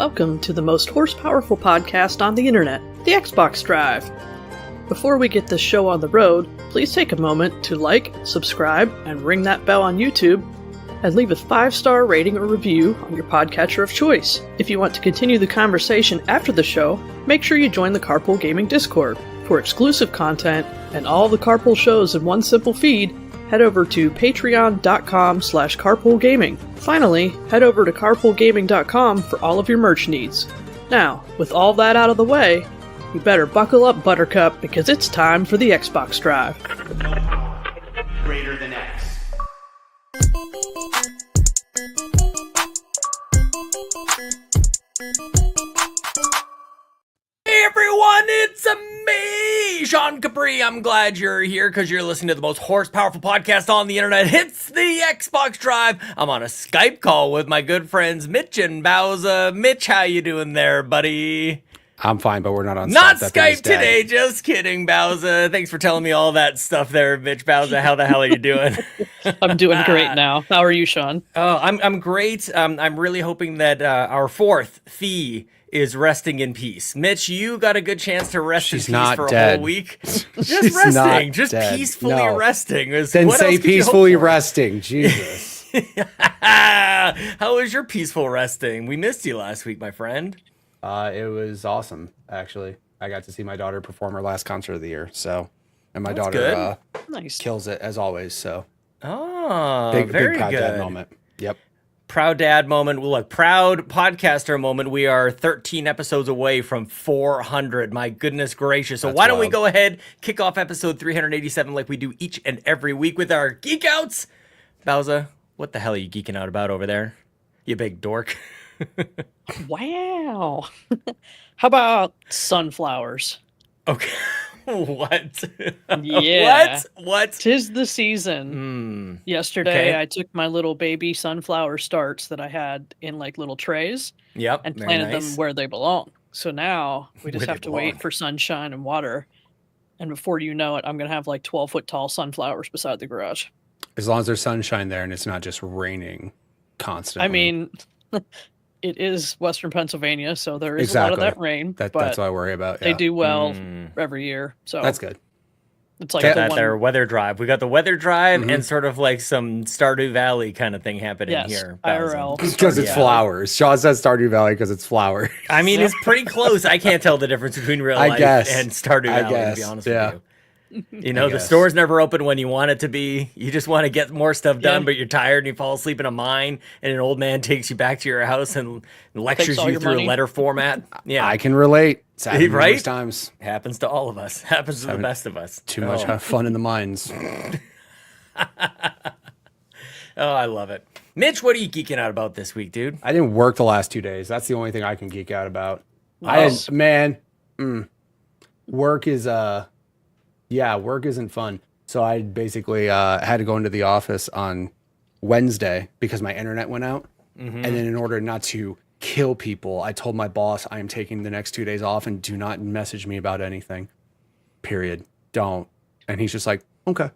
welcome to the most horsepowerful podcast on the internet, the Xbox Drive. Before we get this show on the road, please take a moment to like, subscribe, and ring that bell on YouTube, and leave a 5-star rating or review on your podcatcher of choice. If you want to continue the conversation after the show, make sure you join the Carpool Gaming Discord. For exclusive content and all the Carpool shows in one simple feed, head over to patreon.com/carpoolgaming. Finally, head over to carpoolgaming.com for all of your merch needs. Now, with all that out of the way, you better buckle up, Buttercup, because it's time for the Xbox Drive. Greater than X. Hey everyone, it's me, Sean Capri. I'm glad you're here because you're listening to the most horse-powerful podcast on the internet. It's the Xbox Drive. I'm on a Skype call with my good friends Mitch and Bowser. Mitch, how you doing there, buddy? I'm fine, but we're not on Not Skype. Skype today, just kidding, Bowser. Thanks for telling me all that stuff there, Mitch. Bowser, how the hell are you doing? I'm doing great now. How are you, Sean? Oh, I'm great. I'm really hoping that our fourth fee is resting in peace. Mitch, you got a good chance to rest in peace for a whole week. Just resting, just dead. peacefully resting. Then say peacefully resting, Jesus. How was your peaceful resting? We missed you last week, my friend. It was awesome, actually. I got to see my daughter perform her last concert of the year, and my daughter nice. Kills it as always. So, very big proud good dad moment. Yep. Proud dad moment. Look, proud podcaster moment. We are 13 episodes away from 400. My goodness gracious. So That's why don't we wild. go ahead, kick off episode 387 like we do each and every week with our Geek Outs. Bowser, what the hell are you geeking out about over there? You big dork. Wow. How about sunflowers? Okay. What? Yeah. What? 'Tis the season. Yesterday, I took my little baby sunflower starts that I had in like little trays Yep. and very planted nice. them where they belong. So now we just Where they have to wait belong. for sunshine and water. And before you know it, I'm going to have like 12-foot tall sunflowers beside the garage. As long as there's sunshine there and it's not just raining constantly. I mean, it is Western Pennsylvania, so there is a lot of that rain. That's but what I worry about. they Yeah. do well every year. So That's good. it's like Got the that one, there weather drive. We got the weather drive and sort of like some Stardew Valley kind of thing happening yes, here. IRL. Because it's Yeah. flowers. Sean says Stardew Valley because it's flowers. I mean, it's pretty close. I can't tell the difference between real I life guess. and Stardew I Valley, to be guess, honest yeah. with you. You know, the guess. store's never open when you want it to be. You just want to get more stuff done, Yeah. but you're tired and you fall asleep in a mine, and an old man takes you back to your house and lectures all you your through money. a letter format. Yeah, I can relate. It's happened Right? numerous times. happens to all of us. Happens to the best of us. Too much fun in the mines. Oh, I love it. Mitch, what are you geeking out about this week, dude? I didn't work the last 2 days. That's the only thing I can geek out about. Nice. Work is work isn't fun. So I basically had to go into the office on Wednesday because my internet went out. And then in order not to kill people, I told my boss I am taking the next 2 days off and do not message me about anything. Period. Don't. And he's just like, okay.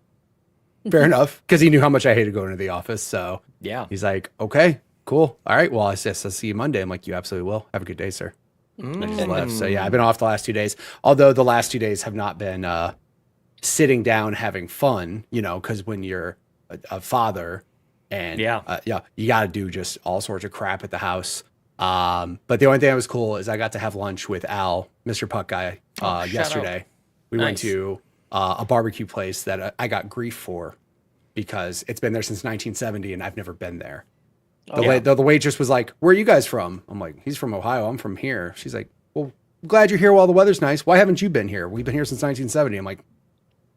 Fair enough. Because he knew how much I hated going to the office. So Yeah. he's like, okay, cool. All right. Well, I guess I'll see you Monday. I'm like, you absolutely will. Have a good day, sir. And I just left. So yeah, I've been off the last 2 days. Although the last 2 days have not been sitting down having fun, because when you're a father and you got to do just all sorts of crap at the house. But the only thing that was cool is I got to have lunch with Al, Mr. Puck guy, yesterday. We went to a barbecue place that I got grief for because it's been there since 1970 and I've never been there. The waitress was like, where are you guys from? I'm like, he's from Ohio. I'm from here. She's like, well, I'm glad you're here while the weather's nice. Why haven't you been here? We've been here since 1970. I'm like,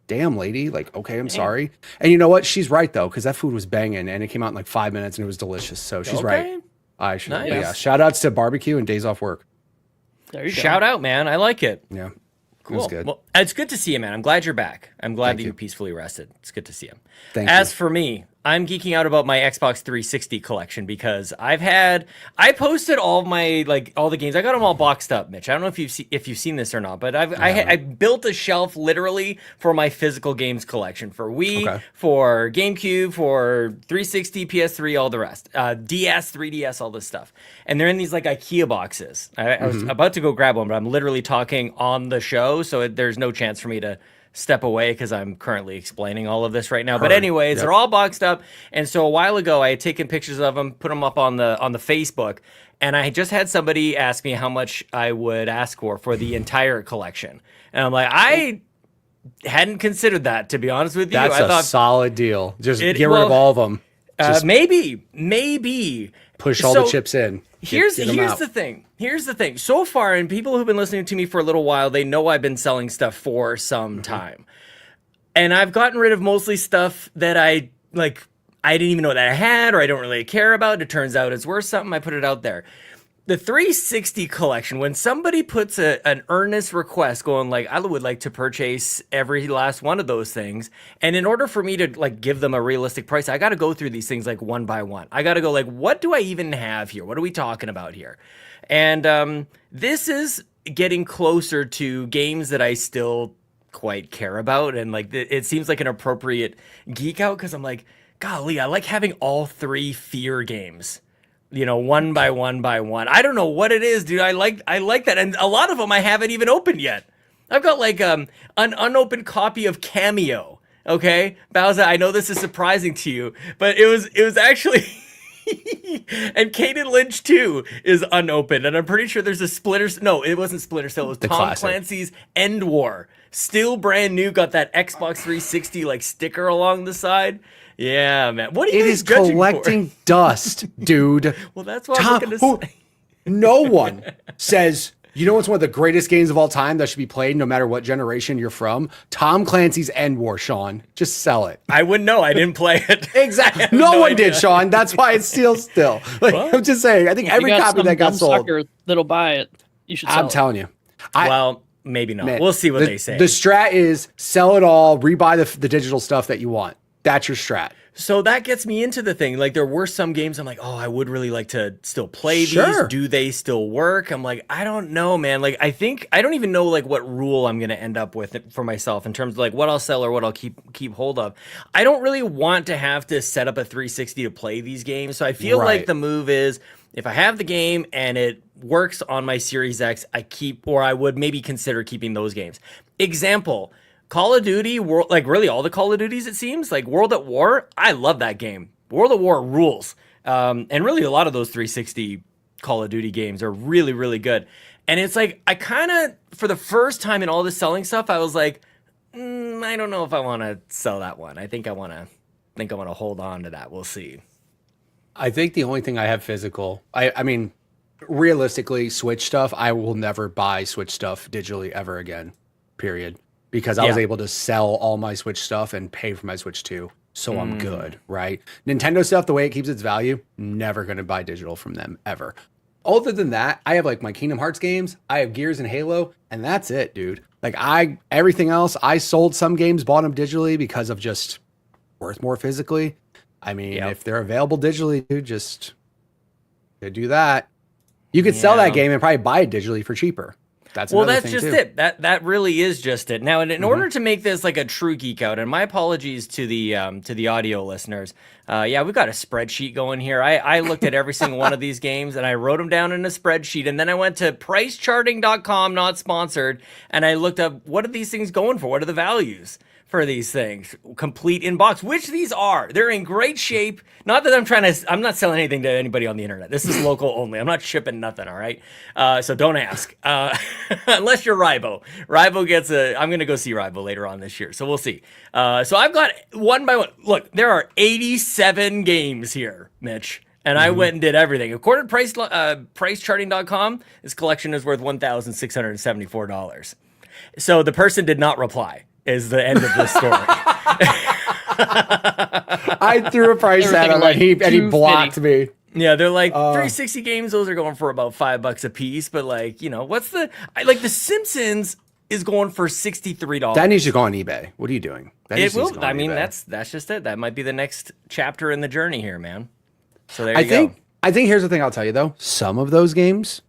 damn, lady. Like, okay, I'm sorry. And you know what? She's right, though, because that food was banging and it came out in like 5 minutes and it was delicious. So she's right. I should. Nice. Yeah. Shout outs to barbecue and days off work. There you go. Shout out, man. I like it. Yeah. Cool. It was good. Well, it's good to see you, man. I'm glad you're back. I'm glad Thank that you. you peacefully rested. It's good to see you. Thank As you. for me, I'm geeking out about my Xbox 360 collection because I posted all the games. I got them all boxed up, Mitch. I don't know if you've seen this or not, but I built a shelf literally for my physical games collection for Wii, for GameCube, for 360, PS3, all the rest, DS, 3DS, all this stuff. And they're in these like IKEA boxes. I was about to go grab one, but I'm literally talking on the show, so there's no chance for me to step away because I'm currently explaining all of this right now. But anyways, they're all boxed up. And so a while ago, I had taken pictures of them, put them up on the Facebook, and I just had somebody ask me how much I would ask for the entire collection. And I'm like, I hadn't considered that, to be honest with you. That's I thought, a solid deal. Just get rid of all of them. Maybe. Push all the chips in. Here's the thing. Here's the thing. So far, and people who've been listening to me for a little while, they know I've been selling stuff for some time. And I've gotten rid of mostly stuff that I didn't even know that I had or I don't really care about. It turns out it's worth something. I put it out there. The 360 collection, when somebody puts an earnest request going like, I would like to purchase every last one of those things. And in order for me to like give them a realistic price, I got to go through these things like one by one. I got to go like, what do I even have here? What are we talking about here? And this is getting closer to games that I still quite care about. And like, it seems like an appropriate geek out because I'm like, golly, I like having all three Fear games. One by one by one. I don't know what it is, dude. I like that. And a lot of them I haven't even opened yet. I've got like an unopened copy of Cameo. Okay? Bowser, I know this is surprising to you, but it was actually and Caden Lynch 2 is unopened. And I'm pretty sure there's a Splinter. No, it wasn't Splinter Cell. It was Tom Clancy's End War. Still brand new. Got that Xbox 360 like sticker along the side. Yeah, man. What are you guys judging collecting dust, dude. Well, that's what I'm looking to say. No one says, what's one of the greatest games of all time that should be played no matter what generation you're from? Tom Clancy's End War, Sean. Just sell it. I wouldn't know. I didn't play it. Exactly. No one did, Sean. That's why it's still. Like, well, I'm just saying. I think every copy that got sold. Sucker that'll buy it. You should sell I'm telling you. Well, maybe not. Man, we'll see what they say. The strat is sell it all, rebuy the digital stuff that you want. That's your strat. So that gets me into the thing. Like there were some games I'm like, oh, I would really like to still play these. Do they still work? I'm like, I don't know, man. Like I don't even know like what rule I'm going to end up with for myself in terms of like what I'll sell or what I'll keep hold of. I don't really want to have to set up a 360 to play these games. So I feel like the move is if I have the game and it works on my Series X, I would maybe consider keeping those games. Example, Call of Duty, like really all the Call of Duties, it seems, like World at War, I love that game. World at War rules. And really a lot of those 360 Call of Duty games are really, really good. And it's like, I kind of, for the first time in all this selling stuff, I was like, I don't know if I want to sell that one. I think I want to hold on to that. We'll see. I think the only thing I have physical, I mean, realistically, Switch stuff, I will never buy Switch stuff digitally ever again, period. Because I was able to sell all my Switch stuff and pay for my Switch 2. So I'm good, right? Nintendo stuff, the way it keeps its value, never going to buy digital from them, ever. Other than that, I have like my Kingdom Hearts games, I have Gears and Halo, and that's it, dude. Like everything else, I sold some games, bought them digitally because of just worth more physically. I mean, if they're available digitally, dude, just do that. You could sell that game and probably buy it digitally for cheaper. That's just it. That really is just it. Now, in order to make this like a true geek out, and my apologies to the audio listeners. We've got a spreadsheet going here. I looked at every single one of these games and I wrote them down in a spreadsheet, and then I went to pricecharting.com, not sponsored, and I looked up what are these things going for? What are the values for these things? Complete in box, which these are. They're in great shape. Not that I'm not selling anything to anybody on the internet. This is local only. I'm not shipping nothing, all right? So don't ask. Unless you're Rybo. Rybo gets I'm going to go see Rybo later on this year, so we'll see. So I've got one by one. Look, there are 87 games here, Mitch. And I went and did everything. According to pricecharting.com, this collection is worth $1,674. So the person did not reply. Is the end of this story. I threw a price at him and he blocked me. Yeah, they're like 360 games. Those are going for about $5 a piece. But like, what's like The Simpsons is going for $63. That needs to go on eBay. What are you doing? That It needs to will. go on I mean, eBay. that's just it. That might be the next chapter in the journey here, man. So there you go. I think here's the thing I'll tell you though. Some of those games,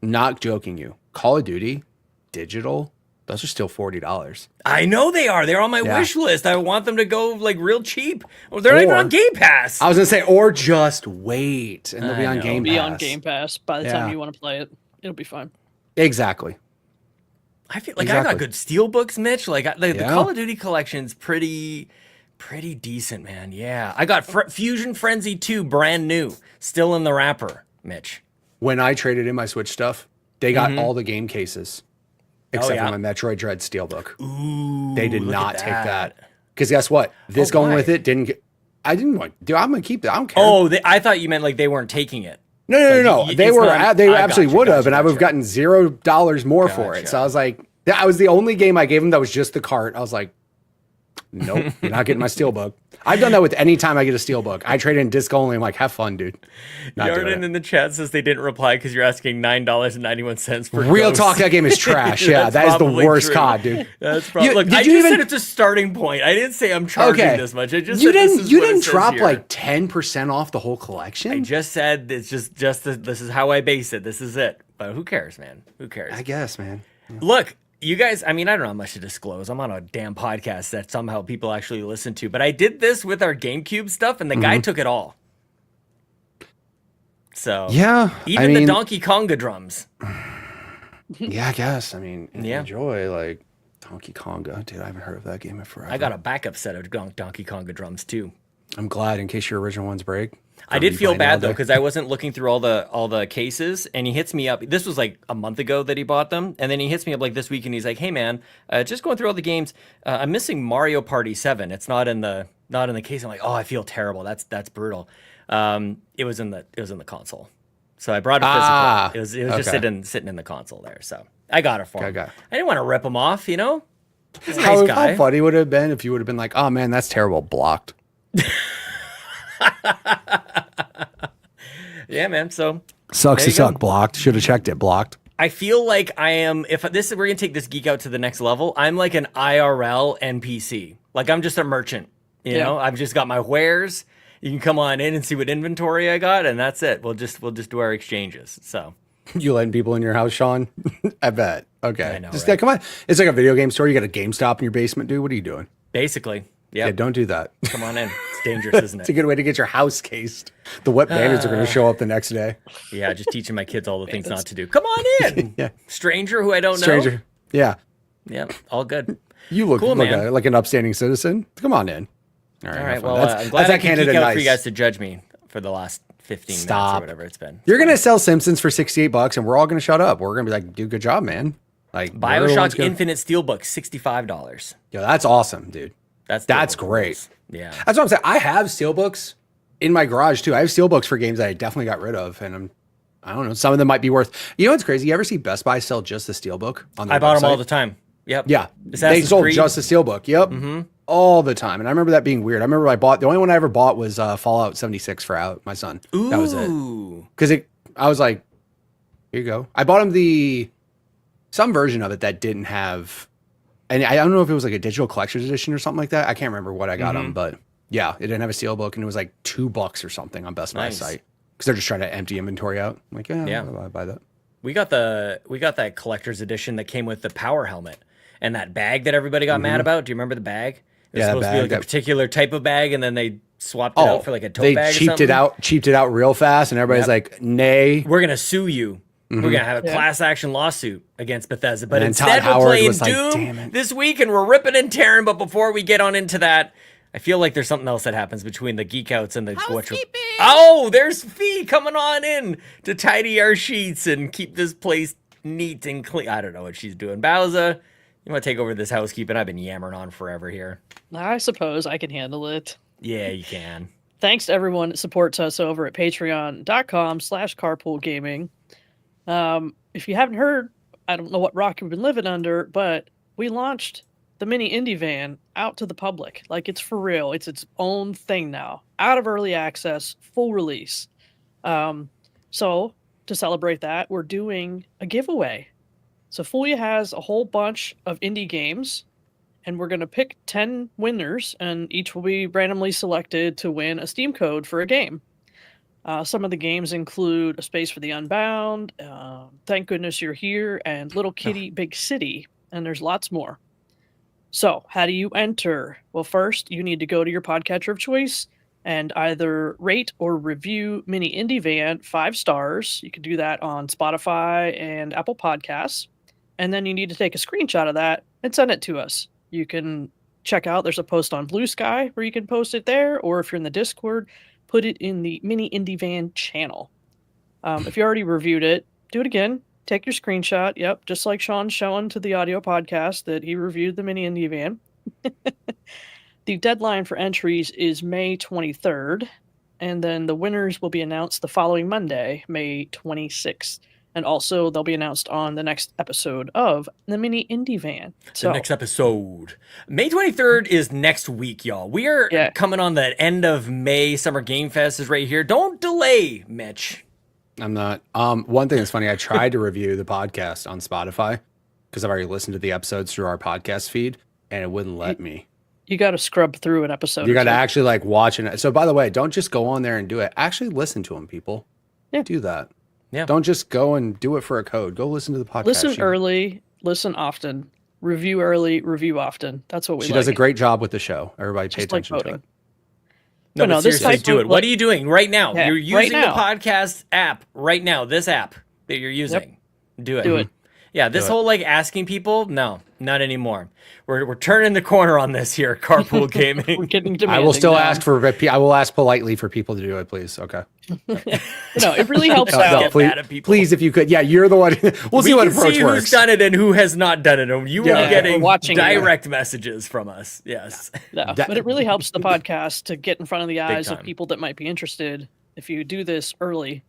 not joking you, Call of Duty, digital, those are still $40. I know they are. They're on my Yeah. wish list. I want them to go like real cheap. Well, they're not even Or- on Game Pass. I was gonna say, or just wait and they'll be I on know. Game Pass. Be on Game Pass by the time Yeah. you want to play it. It'll be fine. Exactly. I feel like I got Exactly. good steelbooks, Mitch. Like the Yeah. Call of Duty collection's pretty decent, man. Yeah, I got Fusion Frenzy 2 brand new, still in the wrapper, Mitch. When I traded in my Switch stuff, they got all the game cases except yeah? for my Metroid Dread Steelbook. Ooh, They did look not at take that. Because guess what? This Oh, going why? with it didn't get. I didn't want. Dude, I'm gonna keep that. I don't care. Oh, I thought you meant like they weren't taking it. No. Like, They it's were. not- They I absolutely gotcha, would have, gotcha, and I would have gotcha. gotten $0 more for it. Gotcha. So I was like, that was the only game I gave him that was just the cart. I was like, nope, you're not getting my Steelbook. I've done that with any time I get a Steelbook. I trade in disc only. I'm like, have fun, dude. Not doing Yarden it. in the chat says they didn't reply because you're asking $9.91 for Real Ghosts. talk, that game is trash. Yeah, That's that is the probably worst true. COD, dude. That's probably. You- Look, did I you just even- said it's a starting point. I didn't say I'm charging Okay. this much. I just You said this didn't. is You what it didn't says drop here. like 10% off the whole collection. I just said it's just this is how I base it. This is it. But who cares, man? Who cares? I guess, man. Look, you guys, I mean, I don't have much to disclose. I'm on a damn podcast that somehow people actually listen to. But I did this with our GameCube stuff, and the guy took it all. So Yeah, even I the mean, Donkey Konga drums. Yeah, I guess. I mean, Yeah. enjoy like Donkey Konga, dude. I haven't heard of that game in forever. I got a backup set of Donkey Konga drums too. I'm glad in case your original ones break. I did Be feel playing all bad though day. because I wasn't looking through all the cases, and he hits me up. This was like a month ago that he bought them, and then he hits me up like this week, and he's like, "Hey man, just going through all the games. I'm missing Mario Party 7. It's not in the case." I'm like, "Oh, I feel terrible. That's brutal." It was in the console, so I brought a physical. Ah, It was just okay. sitting in the console there, so I got it for him. Okay. I didn't want to rip him off, you know. He's a How, nice guy. how funny would it have been if you would have been like, "Oh man, that's terrible, blocked." Yeah, man. So Sucks There to you go. suck, blocked. Should have checked it, blocked. I feel like I am. If this, we're gonna take this geek out to the next level. I'm like an IRL NPC. Like I'm just a merchant. You Yeah. know, I've just got my wares. You can come on in and see what inventory I got, and that's it. We'll just do our exchanges. So You letting people in your house, Sean? I bet. Okay. I know, Just right? come on. It's like a video game store. You got a GameStop in your basement, dude. What are you doing? basically, Yeah, yeah. don't do that. Come on in. It's dangerous, isn't It's a it? good way to get your house cased. The wet bandits are going to show up the next day. Yeah, just teaching my kids all the things not to do. Come on in, Yeah. stranger who I don't know. Stranger. Yeah. Yeah, all good. You look, Cool, look man. like an upstanding citizen. Come on in. All have right. fun. Well, I'm glad I could geek out for you guys to judge me for the last 15 minutes or Stop. whatever it's been. You're gonna sell Simpsons for $68, and we're all gonna shut up. We're gonna be like, "Dude, good job, man!" Like everyone's Bioshock gonna- Infinite Steelbook, $65. Yo, that's awesome, dude. That's That's doable. great. Yeah. That's what I'm saying. I have steelbooks in my garage too. I have steelbooks for games that I definitely got rid of, and I don't know. Some of them might be worth. You know what's crazy? You ever see Best Buy sell just the steelbook on their I bought them all website? the time. Yep. Yeah, they Assassin's sold Creed. just the steelbook. Yep, all the time. And I remember that being weird. I remember I bought the only one I ever bought was Fallout 76 for my son. Ooh. That was it. Because I was like, here you go. I bought him some version of it that didn't have, and I don't know if it was like a digital collector's edition or something like that. I can't remember what I got him, but yeah, it didn't have a steelbook, and it was like $2 or something on Best Buy Nice. site because they're just trying to empty inventory out. I'm like, yeah, I'll buy that. We got that collector's edition that came with the power helmet and that bag that everybody got mad about. Do you remember the bag? It was Yeah, that supposed to be bag like a that- particular type of bag, and then they swapped it out for like a tote they bag. cheaped it out real fast, and everybody's like, nay. We're gonna sue you. We're gonna have a class action lawsuit against Bethesda. But And then instead, Todd we're Howard playing was like, "Damn Doom it." this week, and we're ripping and tearing. But before we get on into that, I feel like there's something else that happens between the geek outs and the Oh, there's Fee coming on in to tidy our sheets and keep this place neat and clean. I don't know what she's doing. Bowser, you want to take over this housekeeping? I've been yammering on forever here. I suppose I can handle it. Yeah, you can. Thanks to everyone that supports us over at patreon.com/carpoolgaming. If you haven't heard, I don't know what rock you've been living under, but we launched the mini indie van out to the public. Like, it's for real. It's its own thing now. Out of early access, full release. So to celebrate that, we're doing a giveaway. So Fulia has a whole bunch of indie games, and we're going to pick 10 winners, and each will be randomly selected to win a Steam code for a game. Some of the games include A Space for the Unbound, Thank Goodness You're Here, and Little Kitty Big City, and there's lots more. So, how do you enter? Well, first, you need to go to your podcatcher of choice and either rate or review Mini Indie Van 5 stars. You can do that on Spotify and Apple Podcasts. And then you need to take a screenshot of that and send it to us. You can check out, there's a post on Blue Sky where you can post it there, or if you're in the Discord, put it in the Mini Indie Van channel. If you already reviewed it, do it again. Take your screenshot. Yep, just like Sean's showing to the audio podcast that he reviewed the Mini Indie Van. The deadline for entries is May 23rd, and then the winners will be announced the following Monday, May 26th. And also, they'll be announced on the next episode of the Mini Indie Van. So, the next episode. May 23rd is next week, y'all. We are coming on the end of May. Summer Game Fest is right here. Don't delay, Mitch. I'm not. One thing that's funny, I tried to review the podcast on Spotify because I've already listened to the episodes through our podcast feed, and it wouldn't let me. You got to scrub through an episode. You got to actually like watch it. So, by the way, don't just go on there and do it. Actually, listen to them, people. Yeah. Do that. Yeah. Don't just go and do it for a code. Go listen to the podcast. Listen early, listen often. Review early, review often. That's what we She like. does a great job with the show. Everybody pay Just like attention to voting. it. No, no, but this seriously, type do of, it. What are you doing right now? Yeah, You're right using now. the podcast app right now. This app that you're using. Do it. Do it. Yeah, this whole like asking people, no, not anymore. We're turning the corner on this here, Carpool We're Gaming. getting I demanding will still now. ask for. I will ask politely for people to do it, please. Okay. No, it really helps No, out. please, mad at people. please, if you could. Yeah, you're the one. We'll see We what can approach see works. who's done it and who has not done it. And you Yeah, will be getting we're watching you. direct messages from us. Yes. No, That- but it really helps the podcast to get in front of the eyes of time. people that might be interested if you do this early.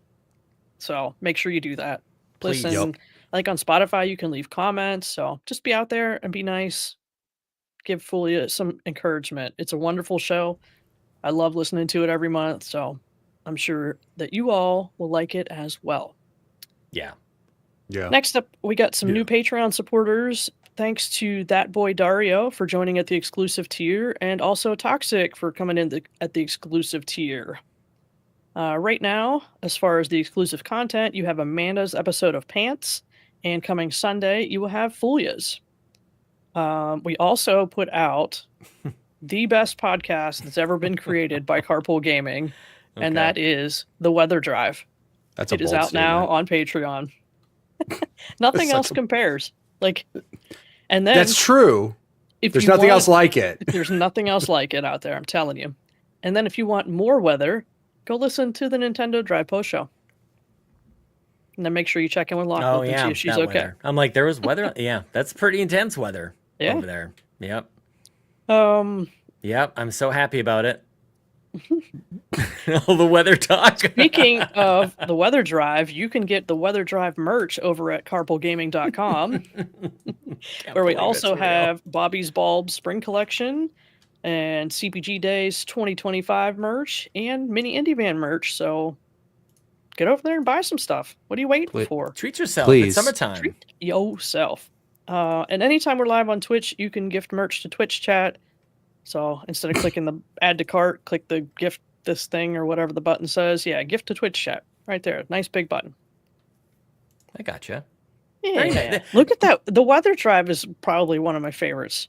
So make sure you do that. Please. Listen, Yep. like on Spotify, you can leave comments. So just be out there and be nice. Give Fulia some encouragement. It's a wonderful show. I love listening to it every month. So I'm sure that you all will like it as well. Yeah. Yeah. Next up, we got some Yeah. new Patreon supporters. Thanks to That Boy Dario for joining at the exclusive tier, and also Toxic for coming in at the exclusive tier. Right now, as far as the exclusive content, you have Amanda's episode of Pants, and coming Sunday, you will have Fulia's. We also put out the best podcast that's ever been created by Carpool Gaming, and that is The Weather Drive. That's a It is bold out now statement. on Patreon. Nothing That's else such a- compares. Like, and then That's true. if There's you nothing want- else like it. There's nothing else like it out there. I'm telling you. And then if you want more weather, go listen to the Nintendo Drive Post Show. And then make sure you check in with Lockwood Oh, and yeah. see if she's that okay. weather. I'm like, there was weather. Yeah, that's pretty intense weather Yeah. over there. Yep. Um, Yep. I'm so happy about it. All the weather talk. Speaking of the Weather Drive, you can get the Weather Drive merch over at carpoolgaming.com, where we also have Bobby's Bulb Spring Collection and CPG Days 2025 merch and Mini Indie Van merch. So get over there and buy some stuff. What are you waiting Please. for? Treat yourself. Please. It's summertime. Treat yourself. And anytime we're live on Twitch, you can gift merch to Twitch chat. So instead of clicking the add to cart, click the gift this thing or whatever the button says. Yeah, gift to Twitch chat right there. Nice big button. I gotcha. Yeah. Very nice. Look at that. The Weather Drive is probably one of my favorites.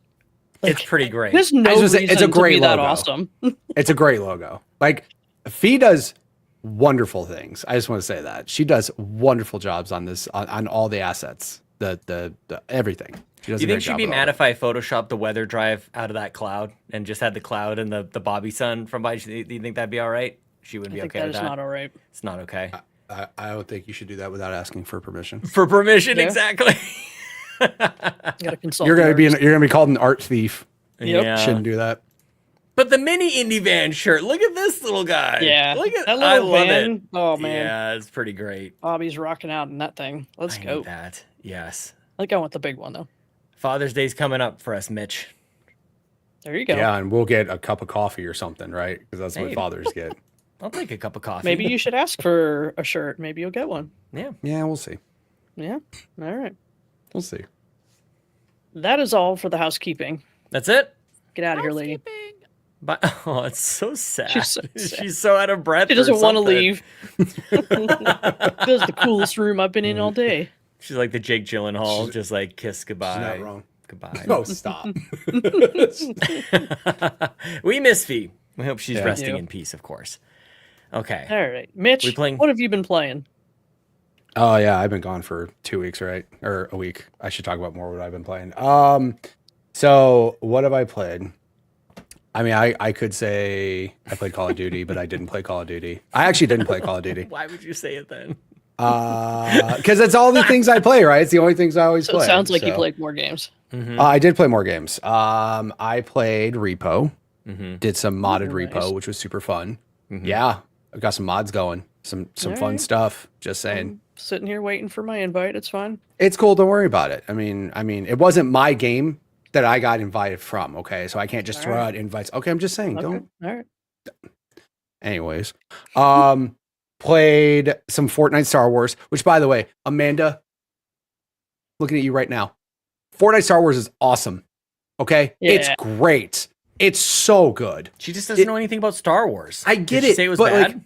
It's pretty great. There's no I was gonna say, reason it's a great to be that logo. awesome. It's a great logo. Like, Fee does wonderful things. I just want to say that she does wonderful jobs on this, on all the assets, the everything. She does Do a you great think she'd job be with all mad of if I photoshopped the weather drive out of that cloud and just had the cloud and the Bobby sun from by? Do you think that'd be all right? She wouldn't I be think okay that with is that. not all right. It's not okay. it. I don't think you should do that without asking for permission. For permission, Yeah. exactly. Gotta consult. You're gonna the be artist. you're gonna be called an art thief. Yep. Yeah. Shouldn't do that. But the mini indie van shirt. Look at this little guy. Yeah. Look at that I little love van. it. Oh man. Yeah, it's pretty great. Bobby's rocking out in that thing. Let's I go. need that. Yes. I think I want the big one though. Father's Day's coming up for us, Mitch. There you go. Yeah, and we'll get a cup of coffee or something, right? Because that's what Hey. fathers get. I'll take a cup of coffee. Maybe you should ask for a shirt. Maybe you'll get one. Yeah. Yeah, we'll see. Yeah. All right. We'll see. That is all for the housekeeping. That's it? Get out of here, lady. But, oh, it's so sad. She's so sad. She's so out of breath. She doesn't want to something. leave. This is the coolest room I've been in all day. She's like the Jake Gyllenhaal, just like kiss goodbye. She's not wrong. Goodbye. Oh, stop. We miss Fee. We hope she's Yeah. resting Yeah. in peace, of course. Okay. All right, Mitch, We playing- what have you been playing? Oh yeah, I've been gone for 2 weeks, right? Or a week. I should talk about more what I've been playing. So what have I played? I mean, I could say I played Call of Duty, but I didn't play Call of Duty. I actually didn't play Call of Duty. Why would you say it then? Because it's all the things I play, right? It's the only things I always So play. it sounds like you So, played more games. I did play more games. I played Repo. Mm-hmm. Did some modded Ooh, nice. Repo, which was super fun. Mhm. Yeah, I've got some mods going. Some All fun right. stuff. Just saying. I'm sitting here waiting for my invite. It's fine. It's cool. Don't worry about it. I mean, it wasn't my game that I got invited from. Okay, so I can't just All throw right. out invites. Okay, I'm just saying. Okay. Don't. All right. Anyways, played some Fortnite Star Wars. Which, by the way, Amanda, looking at you right now, Fortnite Star Wars is awesome. Okay, it's Yeah. great. It's so good. She just doesn't know anything about Star Wars. I Did get she it, say it was but, bad? like,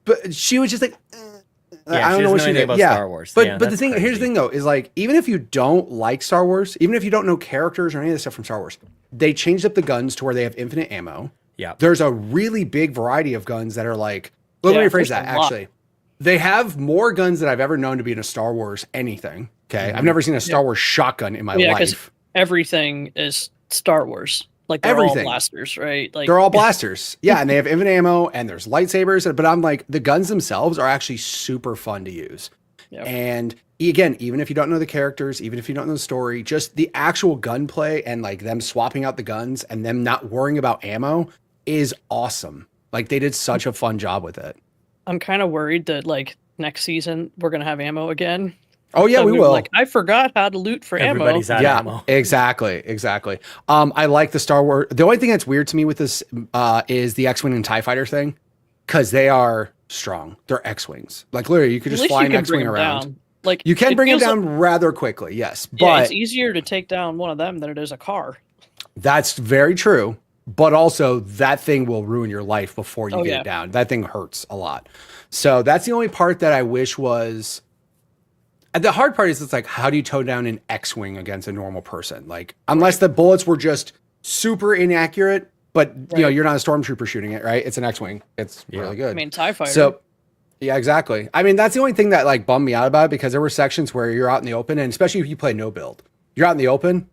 But she was just like, Yeah, I she don't know what doesn't she know anything did. about Yeah. Star Wars. But Yeah, but the that's thing here's the crazy. thing though is like even if you don't like Star Wars, even if you don't know characters or any of the stuff from Star Wars, they changed up the guns to where they have infinite ammo. Yeah. There's a really big variety of guns that are like. Let me Yeah, rephrase there's that. a lot. Actually, they have more guns than I've ever known to be in a Star Wars anything. Okay, Mm-hmm. I've never seen a Star Wars shotgun in my Yeah, 'cause life. everything is Star Wars. Like they're all Everything. blasters, right? Like They're all blasters. Yeah, and they have infinite ammo and there's lightsabers. But I'm like, the guns themselves are actually super fun to use. Yep. And again, even if you don't know the characters, even if you don't know the story, just the actual gunplay and like them swapping out the guns and them not worrying about ammo is awesome. Like they did such a fun job with it. I'm kind of worried that like next season we're gonna have ammo again. Oh yeah, we Suddenly, will. Like I forgot how to loot for Everybody's ammo. out Yeah, of ammo. exactly. I like the Star Wars. The only thing that's weird to me with this is the X-wing and TIE fighter thing, because they are strong. They're X-wings. Like literally, you could At just least fly you an can X-wing bring 'em around. down. Like You can it bring them feels like- down rather quickly, yes. Yeah, But it's easier to take down one of them than it is a car. that's very true. But also, that thing will ruin your life before you Oh, get yeah. it down. That thing hurts a lot. So that's the only part that I wish was. The hard part is it's like, how do you tow down an X-wing against a normal person? Like, unless the bullets were just super inaccurate, but you know, Right. you're not a stormtrooper shooting it, right? It's an X-wing. It's really good. I mean, TIE fighter. So, yeah, exactly. I mean, that's the only thing that like bummed me out about it because there were sections where you're out in the open, and especially if you play no build, you're out in the open,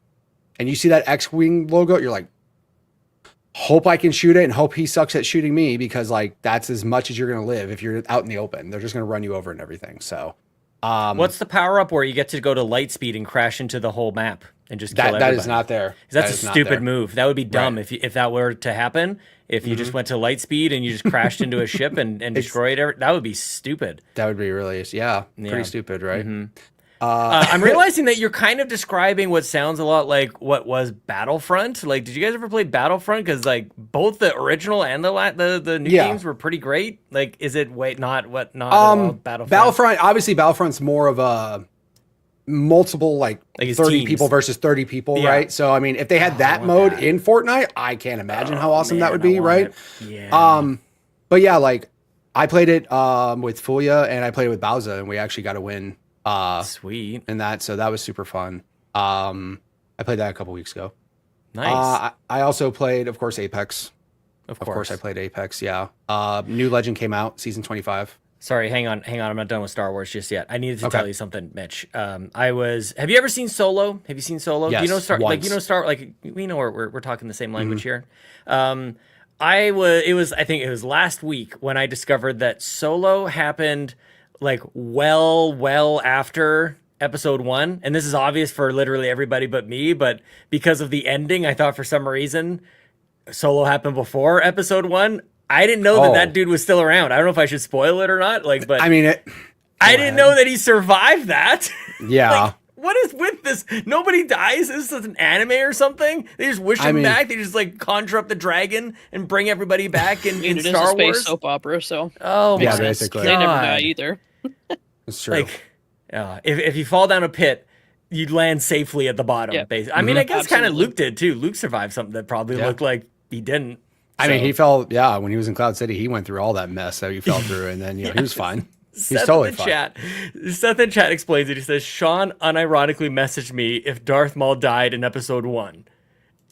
and you see that X-wing logo, you're like, hope I can shoot it, and hope he sucks at shooting me because like that's as much as you're gonna live if you're out in the open. They're just gonna run you over and everything. So, What's the power up where you get to go to light speed and crash into the whole map and just kill that everybody? is not there. That's That a is not stupid there. move. That would be dumb Right. if that were to happen. If you just went to light speed and you just crashed into a ship and destroyed it, that would be stupid. That would be really, yeah, Yeah. pretty stupid, right? I'm realizing that you're kind of describing what sounds a lot like what was Battlefront. Like, did you guys ever play Battlefront? Because like both the original and the new Yeah. games were pretty great. Like, is it not at all Battlefront? Battlefront, obviously, Battlefront's more of a multiple like it's 30 teams. people versus 30 people, Yeah. right? So I mean, if they had that want mode that. in Fortnite, I can't imagine how awesome that Man, would I be, want right? it. Yeah. But yeah, like I played it with Fulia and I played it with Bowser, and we actually got a win Sweet. in that, so that was super fun. I played that a couple weeks ago. Nice. I also played, of course, Apex. Of Of course, I played Apex. Yeah. New Legend came out, season 25. Sorry, hang on. I'm not done with Star Wars just yet. I needed to Okay. tell you something, Mitch. Have you ever seen Solo? Have you seen Solo? Do you Yes, know Star? Like once. you know Star? Like we know we're talking the same language here. I think it was last week when I discovered that Solo happened like well after episode 1, and this is obvious for literally everybody but me. But because of the ending, I thought for some reason Solo happened before episode 1. I didn't know Oh. that dude was still around. I don't know if I should spoil it or not. Like, but I mean, I didn't know that he survived that. yeah. Like, what is with this? Nobody dies. Is this an anime or something? They just wish him mean- back. They just like conjure up the dragon and bring everybody back in it is a Star space Wars. soap opera, so Oh Yeah, my basically. they never God. die either. It's true. Like, if you fall down a pit, you'd land safely at the bottom. Yeah. Basically. I mean, I guess kind of Absolutely. Luke did too. Luke survived something that probably looked like he didn't. I mean, So- he fell. Yeah, when he was in Cloud City, he went through all that mess that he fell through, and then he was fine. He's Seth totally in the fine. chat. Seth in chat explains it. He says, Sean unironically messaged me if Darth Maul died in episode 1.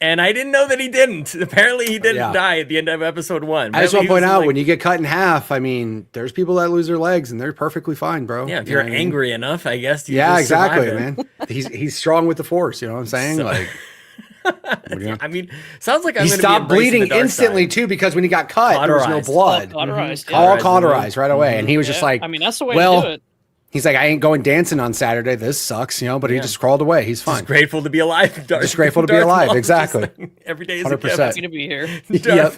And I didn't know that he didn't. Apparently he didn't die at the end of episode 1. I just want Apparently to point he was out, like- when you get cut in half, I mean, there's people that lose their legs, and they're perfectly fine, bro. Yeah, if You you're know what I mean? angry enough, I guess. You Yeah, just survive exactly, it. man. He's strong with the Force. You know what I'm saying? So- Like, what do you know? I mean, sounds like I'm He going to stopped be embracing bleeding the dark instantly side. too, because when he got cut, there was no Cauterized. blood. Cauterized. All Cauterized, cauterized right away, and he was just Yeah. like, I mean, that's the way well, to do it. he's like, I ain't going dancing on Saturday. This sucks, you know. But he just crawled away. He's fine. Just grateful to be alive. Darth, Just grateful to be Darth alive, Maul, exactly. just like, every day is 100%. a gift. Happy to be here. Yep.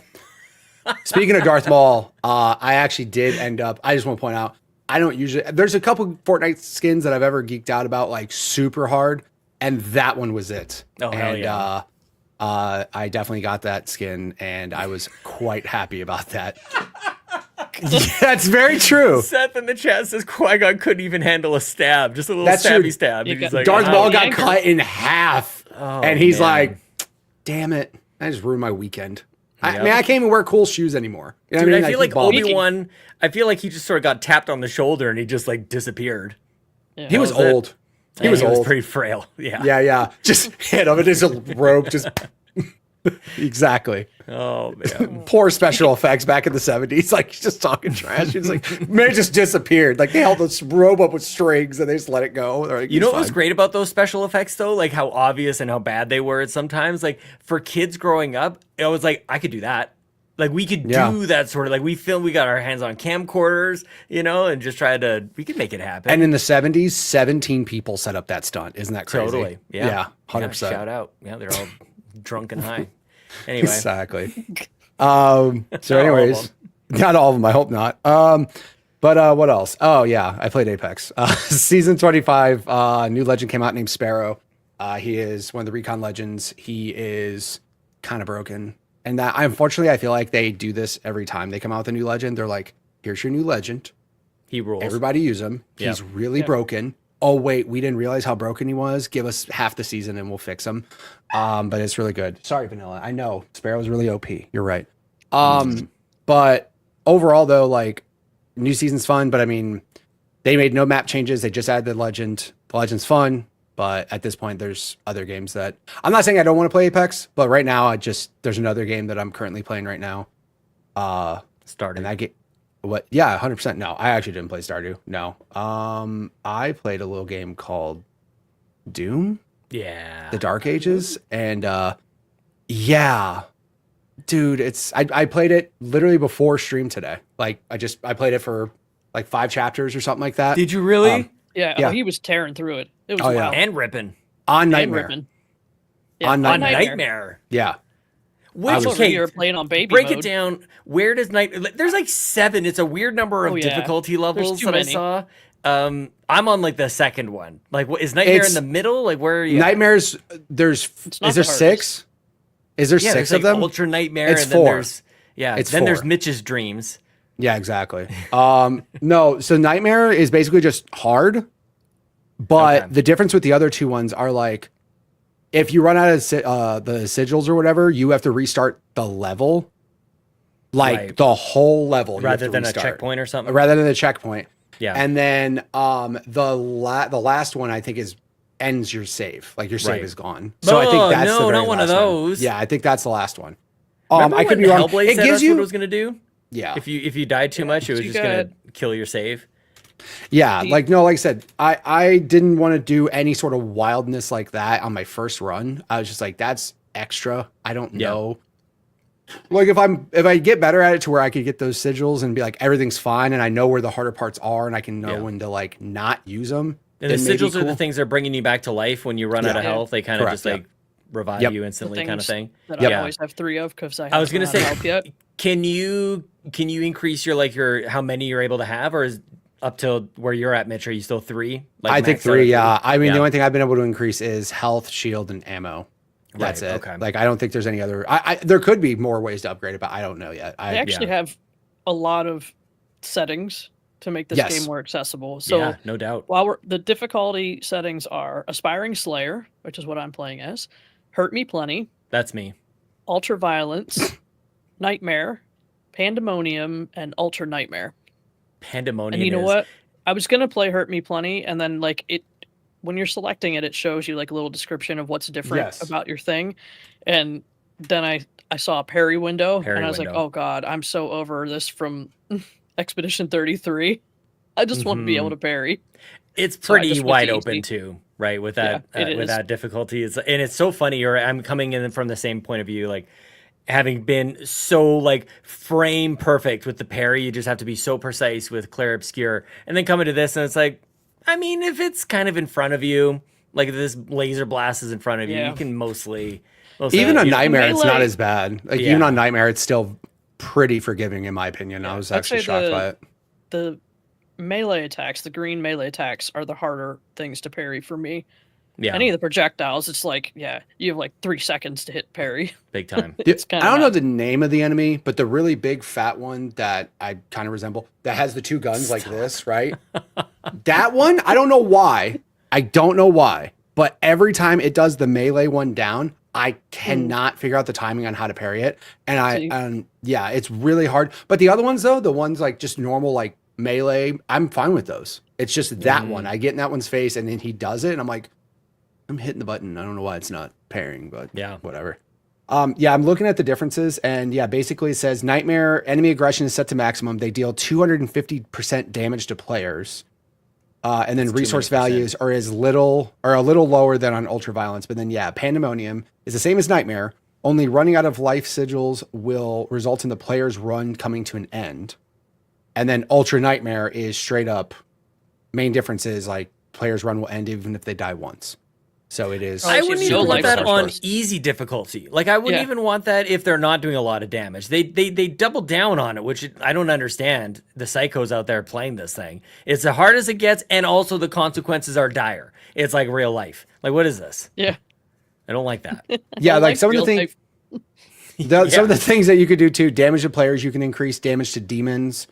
Speaking of Darth Maul, I actually did end up. I just want to point out, I don't usually. There's a couple Fortnite skins that I've ever geeked out about, like super hard, and that one was it. Oh, hell and, yeah. I definitely got that skin, and I was quite happy about that. That's very true. Seth in the chat says Qui-Gon couldn't even handle a stab, just a little That's stabby true. stab. You And he's got- like, Darth "Oh, Maul the got anchor. cut in half, Oh, and he's man. like, "Damn it! I just ruined my weekend." I Yep. mean, I can't even wear cool shoes anymore. You know Dude, what mean? I feel he like bald. Obi-Wan, I feel like he just sort of got tapped on the shoulder and he just like disappeared. Yeah. He was was it. old. He And was old. pretty frail. Yeah. Yeah. Just hit him. It is a rope. Just exactly. Oh, man. Poor special effects back in the 70s. Like, he's just talking trash. He's like, man, it just disappeared. Like, they held this rope up with strings and they just let it go. They're like, You know "It's what was fine." great about those special effects though? Like how obvious and how bad they were sometimes. Like for kids growing up, it was like, I could do that. Like we could Yeah. do that sort of like we got our hands on camcorders, you know, and just we could make it happen. And in the 70s, 17 people set up that stunt. Isn't that crazy? Totally. Yeah. Yeah, 100%. Shout out. Yeah, they're all drunk and high. Anyway. Exactly. So, all of anyways, not all of them. I hope not. But what else? Oh yeah, I played Apex. Season 25. New legend came out named Sparrow. He is one of the recon legends. He is kind of broken, and that unfortunately, I feel like they do this every time they come out with a new legend. They're like, "Here's your new legend. He rules. Everybody use him. Yeah. He's really broken. Oh wait, we didn't realize how broken he was. Give us half the season and we'll fix him." But it's really good. Sorry, Vanilla. I know Sparrow's really OP. You're right. But overall though, like new season's fun, but I mean, they made no map changes. They just added the legend. The legend's fun, but at this point there's other games that I'm not saying I don't want to play Apex, but right now there's another game that I'm currently playing right now. Started. And I get what? Yeah, 100%. No, I actually didn't play Stardew. No. I played a little game called Doom, Yeah. The Dark Ages, and yeah, dude, I played it literally before stream today. Like I played it for like 5 chapters or something like that. Did you really? Yeah, Yeah. Oh, he was tearing through it. It was Oh, yeah. wild. And ripping. on And Nightmare. ripping. Yeah, On On Nightmare. Nightmare. Yeah. Which Over okay, here playing on baby break mode. it down. Where does there's like 7. It's a weird number of Oh, yeah. difficulty levels too that many. I saw. I'm on like the second one. Like what is Nightmare It's- in the middle? Like where are you? at? Nightmares. There's not is there the hardest. 6? Is there Yeah, 6 there's of like them? Ultra Nightmare It's and then 4. there's It's then there's 4. Mitch's Dreams. Yeah, exactly. No, so Nightmare is basically just hard, but Okay. the difference with the other 2 ones are like, if you run out of the sigils or whatever, you have to restart the level, like Right. the whole level, you have Rather to than a restart. checkpoint or something. rather than a checkpoint. Yeah. And then the last one I think ends your save, like your save Right. is gone. So I think Oh, that's no, the very not one of last those. Yeah, I think that's the last one. Remember I could when be wrong. Hellblade It said gives that's you what it was gonna do. yeah. If you died too much, it was you just gonna kill your save. Yeah, like I said, I didn't want to do any sort of wildness like that on my first run. I was just like, that's extra. I don't Yeah. know. Like if I get better at it to where I could get those sigils and be like everything's fine and I know where the harder parts are and I can know Yeah. when to like not use them. And the then maybe sigils are the cool. things that are bringing you back to life when you run out of Yeah. health. They kind of Correct, just yeah. like revive Yep. you The instantly, kind of things thing. that Yep. I always have 3 of because I I was gonna haven't say, run out of help yet. can you increase your how many you're able to have, or is up till where you're at, Mitch? Are you still 3? Like I think maxed out 3, at yeah. I mean, Yeah. the only thing I've been able to increase is health, shield, and ammo. That's Right, it. okay. Like I don't think there's any other. There could be more ways to upgrade it, but I don't know yet. They actually have a lot of settings to make this Yes. game more accessible. So yeah, no doubt. while the difficulty settings are Aspiring Slayer, which is what I'm playing as, Hurt Me Plenty, That's me. Ultra Violence, Nightmare, Pandemonium, and Ultra Nightmare. Pandemonium. And you know is- what? I was gonna play Hurt Me Plenty, and then like it, when you're selecting it, it shows you like a little description of what's different Yes. about your thing, and then I saw a parry window, Parry and I was like, window. oh god, I'm so over this from Expedition 33. I just want to be able to parry. It's So I pretty just went wide to open easy. too, right? With that, Yeah, it with is. that difficulty, and it's so funny. Or I'm coming in from the same point of view, like having been so like frame perfect with the parry, you just have to be so precise with Clair Obscur, and then coming to this, and it's like, I mean, if it's kind of in front of you, like if this laser blast is in front of you, Yeah. you can mostly Even on you- Nightmare, it's not Melee- as bad. Like Yeah. even on Nightmare, it's still pretty forgiving in my opinion. I was I'd actually say shocked by it. The melee attacks, the green melee attacks, are the harder things to parry for me. yeah, Any of the projectiles, it's like, yeah, you have like 3 seconds to hit parry. big time. It's I kinda don't know bad. the name of the enemy, but the really big fat one that I kind of resemble that has the 2 guns like this, right? That one, I don't know why. I don't know why, but every time it does the melee one down, I cannot figure out the timing on how to parry it. See? And yeah, it's really hard. But the other ones though, the ones like just normal like melee, I'm fine with those. It's just that one. I get in that one's face and then he does it and I'm like, I'm hitting the button. I don't know why it's not pairing, but Yeah. whatever. Yeah, I'm looking at the differences, and yeah, basically it says Nightmare enemy aggression is set to maximum. They deal 250% damage to players, and then That's too resource many percent. values are as little or a little lower than on Ultra Violence. But then yeah, Pandemonium is the same as Nightmare. Only running out of life sigils will result in the player's run coming to an end, and then Ultra Nightmare is straight up. Main difference is like players' run will end even if they die once. So it is. I it's wouldn't no even want life that on source. easy difficulty. Like I wouldn't Yeah. even want that if they're not doing a lot of damage. They double down on it, which I don't understand. The psychos out there playing this thing. It's as hard as it gets, and also the consequences are dire. It's like real life. Like what is this? Yeah. I don't like that. Yeah, I like some of the real things. life. Some of the things that you could do too: damage to players. You can increase damage to demons.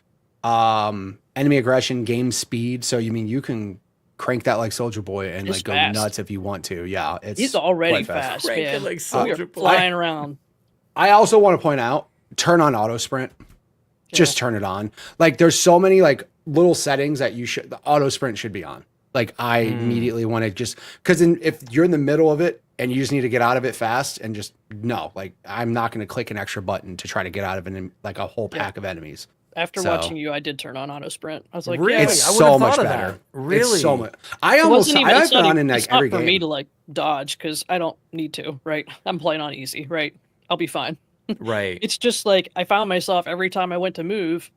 Enemy aggression, game speed. So you mean you can crank that like Soldier Boy and He's like go fast. nuts if you want to. Yeah, it's He's already quite fast. fast, Crank it man. like We Soldier are Boy. flying around. I also want to point out: turn on auto sprint. Just turn it on. Like there's so many like little settings that you should. The auto sprint should be on. Like I immediately want to just because if you're in the middle of it and you just need to get out of it fast and just no, like I'm not going to click an extra button to try to get out of like a whole pack of enemies. After So- watching you, I did turn on auto sprint. I was like, Really? yeah, It's I would've so thought much of better. that. Really? It's so much. I it almost wasn't even. I've It's been not, on in like it's not every for game. me to like dodge because I don't need to. Right? I'm playing on easy. Right? I'll be fine. Right. It's just like I found myself every time I went to move,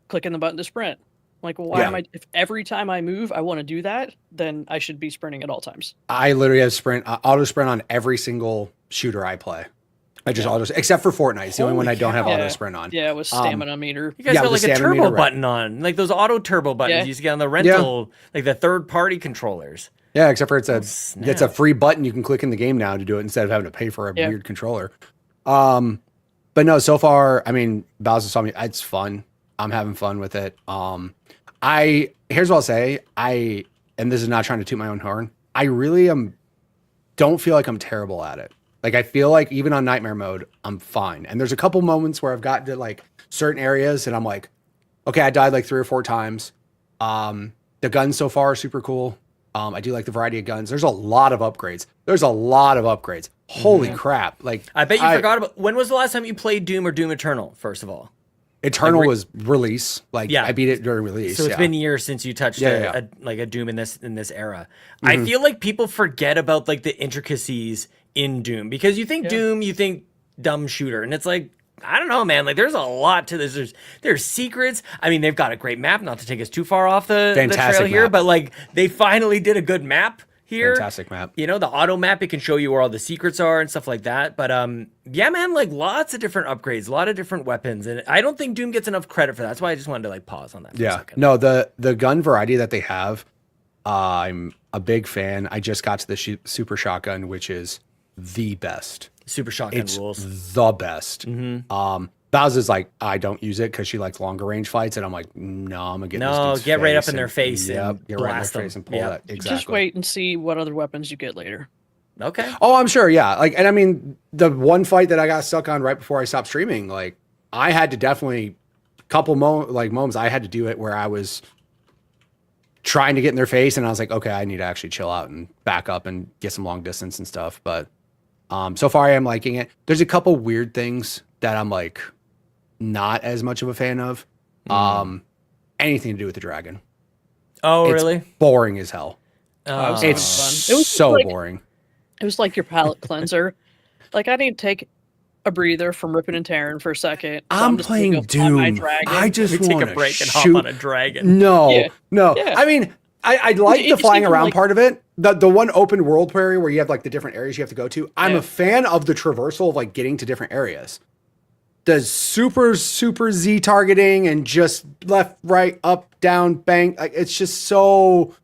clicking the button to sprint. Like, well, why Yeah. am I? If every time I move, I want to do that, then I should be sprinting at all times. I literally have auto sprint on every single shooter I play. I just auto except for Fortnite. It's the only Holy one I don't have cow. auto Yeah. sprint on. Yeah, with stamina meter. You guys Yeah, got with like the a stamina turbo meter, right. button on, like those auto turbo buttons Yeah. you used to get on the rental, like the third party controllers. Yeah, except for it's a snap. free button you can click in the game now to do it instead of having to pay for a Yeah. weird controller. But no, so far, I mean, Bowser's Zombie, it's fun. I'm having fun with it. Here's what I'll say. And this is not trying to toot my own horn. I really don't feel like I'm terrible at it. Like I feel like even on nightmare mode, I'm fine. And there's a couple moments where I've gotten to like certain areas and I'm like, okay, I died like 3 or 4 times. The guns so far are super cool. I do like the variety of guns. There's a lot of upgrades. Holy crap. Like I bet you forgot about when was the last time you played Doom or Doom Eternal, first of all? Eternal was release. Like Yeah. I beat it during release. So it's been years since you touched Yeah. a Doom in this era. I feel like people forget about like the intricacies in Doom because you think Doom, you think dumb shooter, and it's like I don't know, man. Like there's a lot to this. There's secrets. I mean, they've got a great map. Not to take us too far off the trail Fantastic here, map. but like they finally did a good map here. Fantastic map. You know, the auto map, it can show you where all the secrets are and stuff like that. But yeah, man, like lots of different upgrades, a lot of different weapons, and I don't think Doom gets enough credit for that. That's why I just wanted to like pause on that for a Yeah. second. No, the gun variety that they have, I'm a big fan. I just got to the super shotgun, which is the best. Super shotgun It's rules. the best. Bowser's like, I don't use it because she likes longer range fights, and I'm like, no, I'm gonna get this No, dude's get right up face in their face and get right in blast their them. face and pull Yep. that. Exactly. Just wait and see what other weapons you get later. Okay. Oh, I'm sure. Yeah. Like, and I mean, the one fight that I got stuck on right before I stopped streaming, like, I had to definitely couple moments. I had to do it where I was trying to get in their face, and I was like, okay, I need to actually chill out and back up and get some long distance and stuff. But so far, I am liking it. There's a couple weird things that I'm like not as much of a fan of. Anything to do with the dragon. Oh, It's really? boring as hell. I was It's having fun. It was so like, boring. It was like your palate cleanser. Like I need to take a breather from ripping and tearing for a second. So I'm just gonna playing go fly my Doom. dragon. I just Let me want take to a break and shoot. hop on a dragon. No, Yeah. no. Yeah. I mean, I like It the just flying seemed around like- part of it. The one open world area where you have like the different areas you have to go to. I'm Yeah. a fan of the traversal of like getting to different areas. The super Z targeting and just left, right, up, down, bang. Like it's just so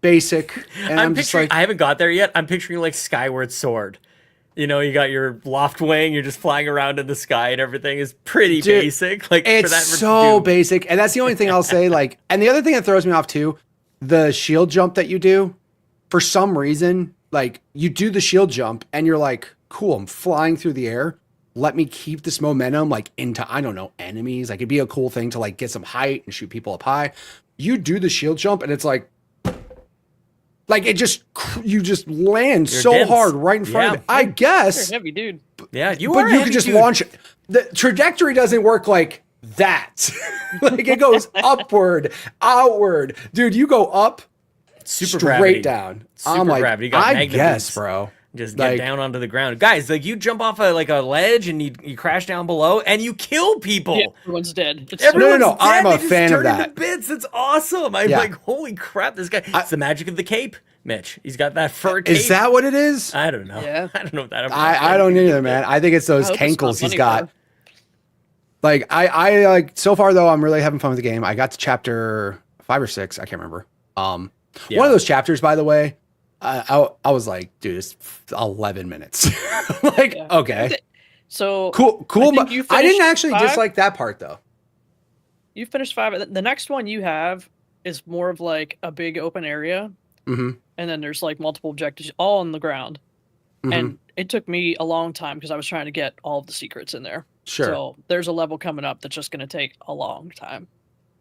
basic. And I'm just picturing. like, I haven't got there yet. I'm picturing like Skyward Sword. You know, you got your loft wing. You're just flying around in the sky, and everything is pretty Dude, basic. Like it's for that so Doom. basic. And that's the only thing I'll say. Like, and the other thing that throws me off too, the shield jump that you do, for some reason, like you do the shield jump and you're like, cool, I'm flying through the air. Let me keep this momentum like into, I don't know, enemies. Like it'd be a cool thing to like get some height and shoot people up high. You do the shield jump and it's like it just, you just land You're so dense. hard right in front of Yeah. it. I guess. You're a heavy dude. Yeah, you But are. you a can just heavy dude. launch it. The trajectory doesn't work like that. Like it goes upward, outward. Dude, you go up Super straight gravity. down. Super I'm like, gravity. You got I magnet guess, boots. bro. Just get Like- down onto the ground, guys. Like you jump off a ledge and you crash down below and you kill people. Yeah, everyone's dead. It's Everyone's No, dead. I'm a They just fan of turn into that. bits. It's awesome. I'm Yeah. like, holy crap, this guy. It's the magic of the cape, Mitch. He's got that fur cape. Is that what it is? I don't know. Yeah. I don't know if that. I don't either, man. I think it's those I hope it's not cankles he's funny got. fur. Like I like so far though, I'm really having fun with the game. I got to chapter 5 or 6, I can't remember. One Yeah. of those chapters, by the way, I was like, dude, it's 11 minutes. Like, Yeah. okay, So cool. I think you I didn't finished actually 5? dislike that part though. You finished 5. The next one you have is more of like a big open area, Mm-hmm. and then there's like multiple objectives all on the ground. And it took me a long time because I was trying to get all of the secrets in there. Sure. So there's a level coming up that's just going to take a long time.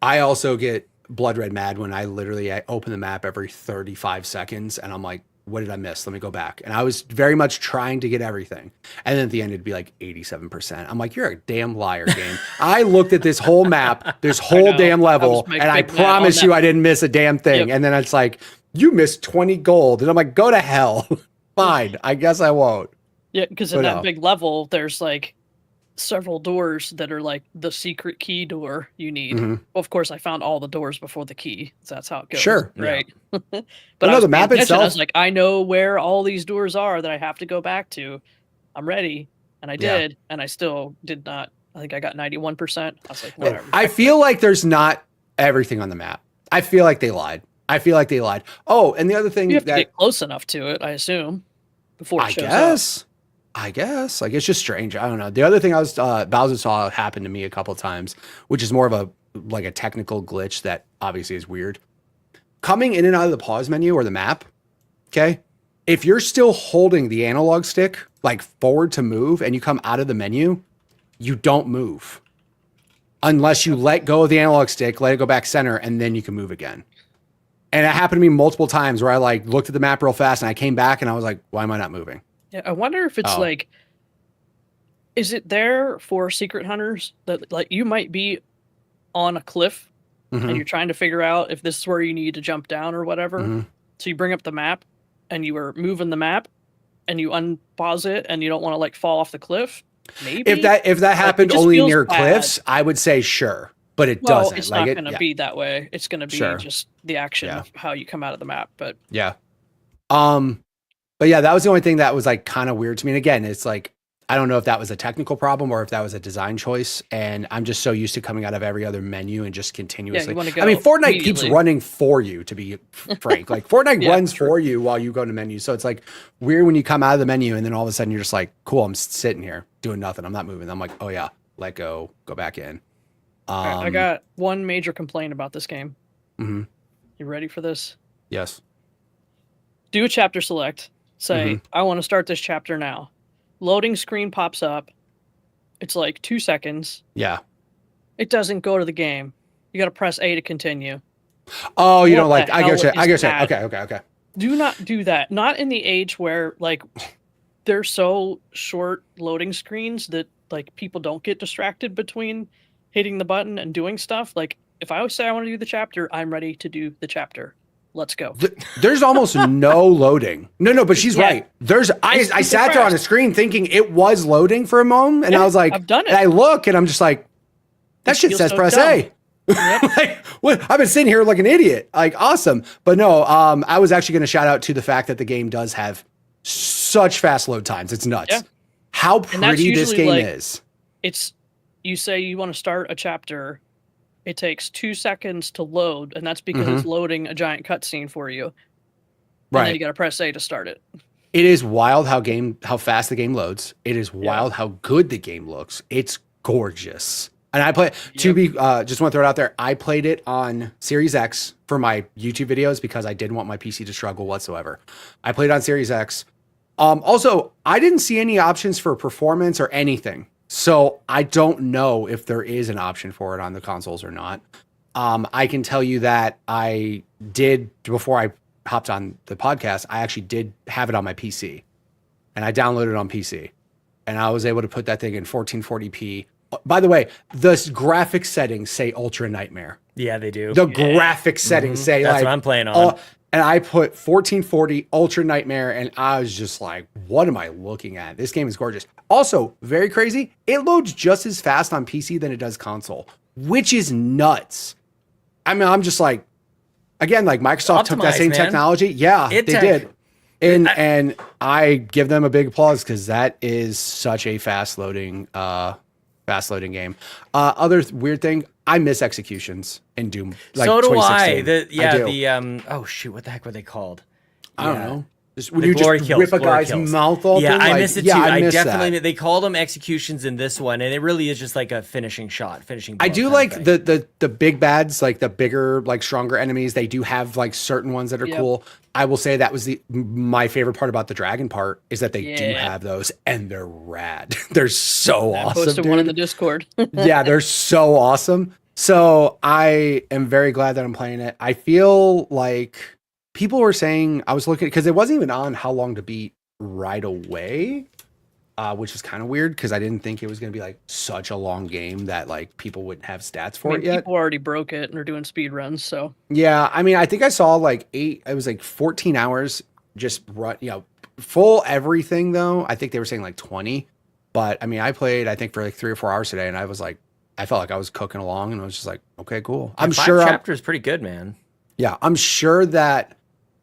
I also get blood red mad when I open the map every 35 seconds and I'm like, what did I miss? Let me go back. And I was very much trying to get everything. And then at the end, it'd be like 87%. I'm like, you're a damn liar, game. I looked at this whole map, this whole know. damn I level, was my and I big mad on promise that. you I didn't miss a damn thing. Yep. And then it's like, you missed 20 gold. And I'm like, go to hell. Fine. I guess I won't. Yeah, because in But that no. big level, there's like several doors that are like the secret key door you need. Mhm. Well, of course, I found all the doors before the key. So that's how it goes. Sure. Right. but no, I was the paying map attention, I itself- was like, I know where all these doors are that I have to go back to. I'm ready. And I Yeah. did. And I still did not. I think I got 91%. I was like, whatever. I feel like there's not everything on the map. I feel like they lied. Oh, and the other thing you have to that get close enough to it, I assume, before it I shows up. guess. Like it's just strange. I don't know. The other thing I was Bowser saw happen to me a couple of times, which is more of a technical glitch that obviously is weird. Coming in and out of the pause menu or the map, okay? If you're still holding the analog stick like forward to move and you come out of the menu, you don't move. Unless you let go of the analog stick, let it go back center, and then you can move again. And it happened to me multiple times where I like looked at the map real fast and I came back and I was like, why am I not moving? Yeah, I wonder if it's Oh. like, is it there for secret hunters that like you might be on a cliff Mhm. and you're trying to figure out if this is where you need to jump down or whatever. Mhm. So you bring up the map and you are moving the map and you unpause it and you don't want to like fall off the cliff. Maybe If that happened just only feels near bad. cliffs, I would say sure, but it well, doesn't. it's Like not it, going to yeah, be that way. It's going to be Sure. just the action Yeah. of how you come out of the map. But yeah. But yeah, that was the only thing that was like kind of weird to me. And again, it's like I don't know if that was a technical problem or if that was a design choice. And I'm just so used to coming out of every other menu and just continuously. wanna I mean, go Fortnite keeps immediately. running for you, to be frank. Like Fortnite Yeah, runs true. for you while you go to menu. So it's like weird when you come out of the menu and then all of a sudden you're just like, cool, I'm sitting here doing nothing. I'm not moving. I'm like, oh yeah, let go back in. I got one major complaint about this game. Mm-hmm. You ready for this? Yes. Do a chapter select. Say, I want to start this chapter now. Loading screen pops up. It's like 2 seconds. Yeah. It doesn't go to the game. You got to press A to continue. Oh, you don't like, the I get you. hell I get is you. that? Okay. Do not do that. Not in the age where, like, they're so short loading screens that, like, people don't get distracted between hitting the button and doing stuff. Like, if I say I want to do the chapter, I'm ready to do the chapter. Let's go. There's almost no loading. No, but she's right. I It's sat there on the screen thinking it was loading for a moment, and I was like, I've done it. And I look, and I'm just like, that shit feels says so press dumb. A. Like, what? I've been sitting here like an idiot. Like, awesome. But no, I was actually going to shout out to the fact that the game does have such fast load times. It's nuts. Yeah. How And that's pretty this usually, game like, is. It's, you say you want to start a chapter. It takes 2 seconds to load, and that's because it's loading a giant cutscene for you. And then you got to press A to start it. It is wild how fast the game loads. It is wild how good the game looks. It's gorgeous. And I play just want to throw it out there. I played it on Series X for my YouTube videos because I didn't want my PC to struggle whatsoever. I played it on Series X. Also, I didn't see any options for performance or anything. So I don't know if there is an option for it on the consoles or not. I can tell you that I did, before I hopped on the podcast, I actually did have it on my PC. And I downloaded it on PC. And I was able to put that thing in 1440p. By the way, the graphic settings say Ultra Nightmare. Yeah, they do. The graphic settings say That's like, what I'm playing on. And I put 1440 Ultra Nightmare, and I was just like, what am I looking at? This game is gorgeous. Also, very crazy, it loads just as fast on PC than it does console, which is nuts. I mean, I'm just like, again, like Microsoft took that same technology. Yeah, they did. And I give them a big applause because that is such a fast loading game. Other weird thing, I miss executions in Doom. Like so do 2016. I. I do. Oh shoot, what the heck were they called? I don't know. When The you glory just kills, rip a glory guy's kills. mouth open. Yeah, I like, miss it yeah, too. I I miss definitely that. they call them executions in this one, and it really is just like a finishing shot, finishing. I blow do kind like of thing. the big bads, like the bigger, like stronger enemies. They do have like certain ones that are cool. I will say that was my favorite part about the dragon part is that they do have those, and they're rad. They're so awesome. I posted one in the Discord. Yeah, they're so awesome. So I am very glad that I'm playing it. I feel like people were saying, I was looking, because it wasn't even on how long to beat right away, which is kind of weird because I didn't think it was going to be like such a long game that like people wouldn't have stats for it yet. People already broke it and are doing speed runs. So yeah, I mean, I think I saw like 14 hours just run, full everything though. I think they were saying like 20, but I mean, I played, I think for like 3 or 4 hours today, and I was like, I felt like I was cooking along, and I was just like, okay, cool. I'm sure 5 chapters pretty good, man. Yeah, I'm sure that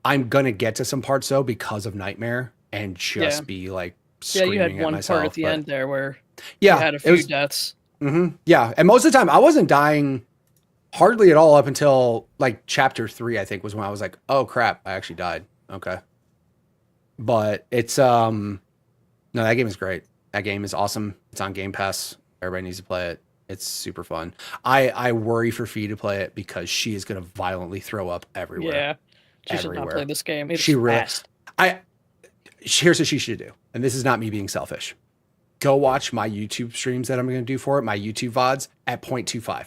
I'm gonna get to some parts though because of Nightmare and just be like screaming you had at one myself, part at the end there where you had a few deaths. Yeah, and most of the time I wasn't dying hardly at all up until like chapter 3. I think was when I was like, oh crap, I actually died. Okay, but it's no, that game is great. That game is awesome. It's on Game Pass. Everybody needs to play it. It's super fun. I worry for Fee to play it because she is going to violently throw up everywhere. Yeah, she should not play this game. It's fast. Here's what she should do, and this is not me being selfish. Go watch my YouTube streams that I'm going to do for it, my YouTube VODs at 0.25.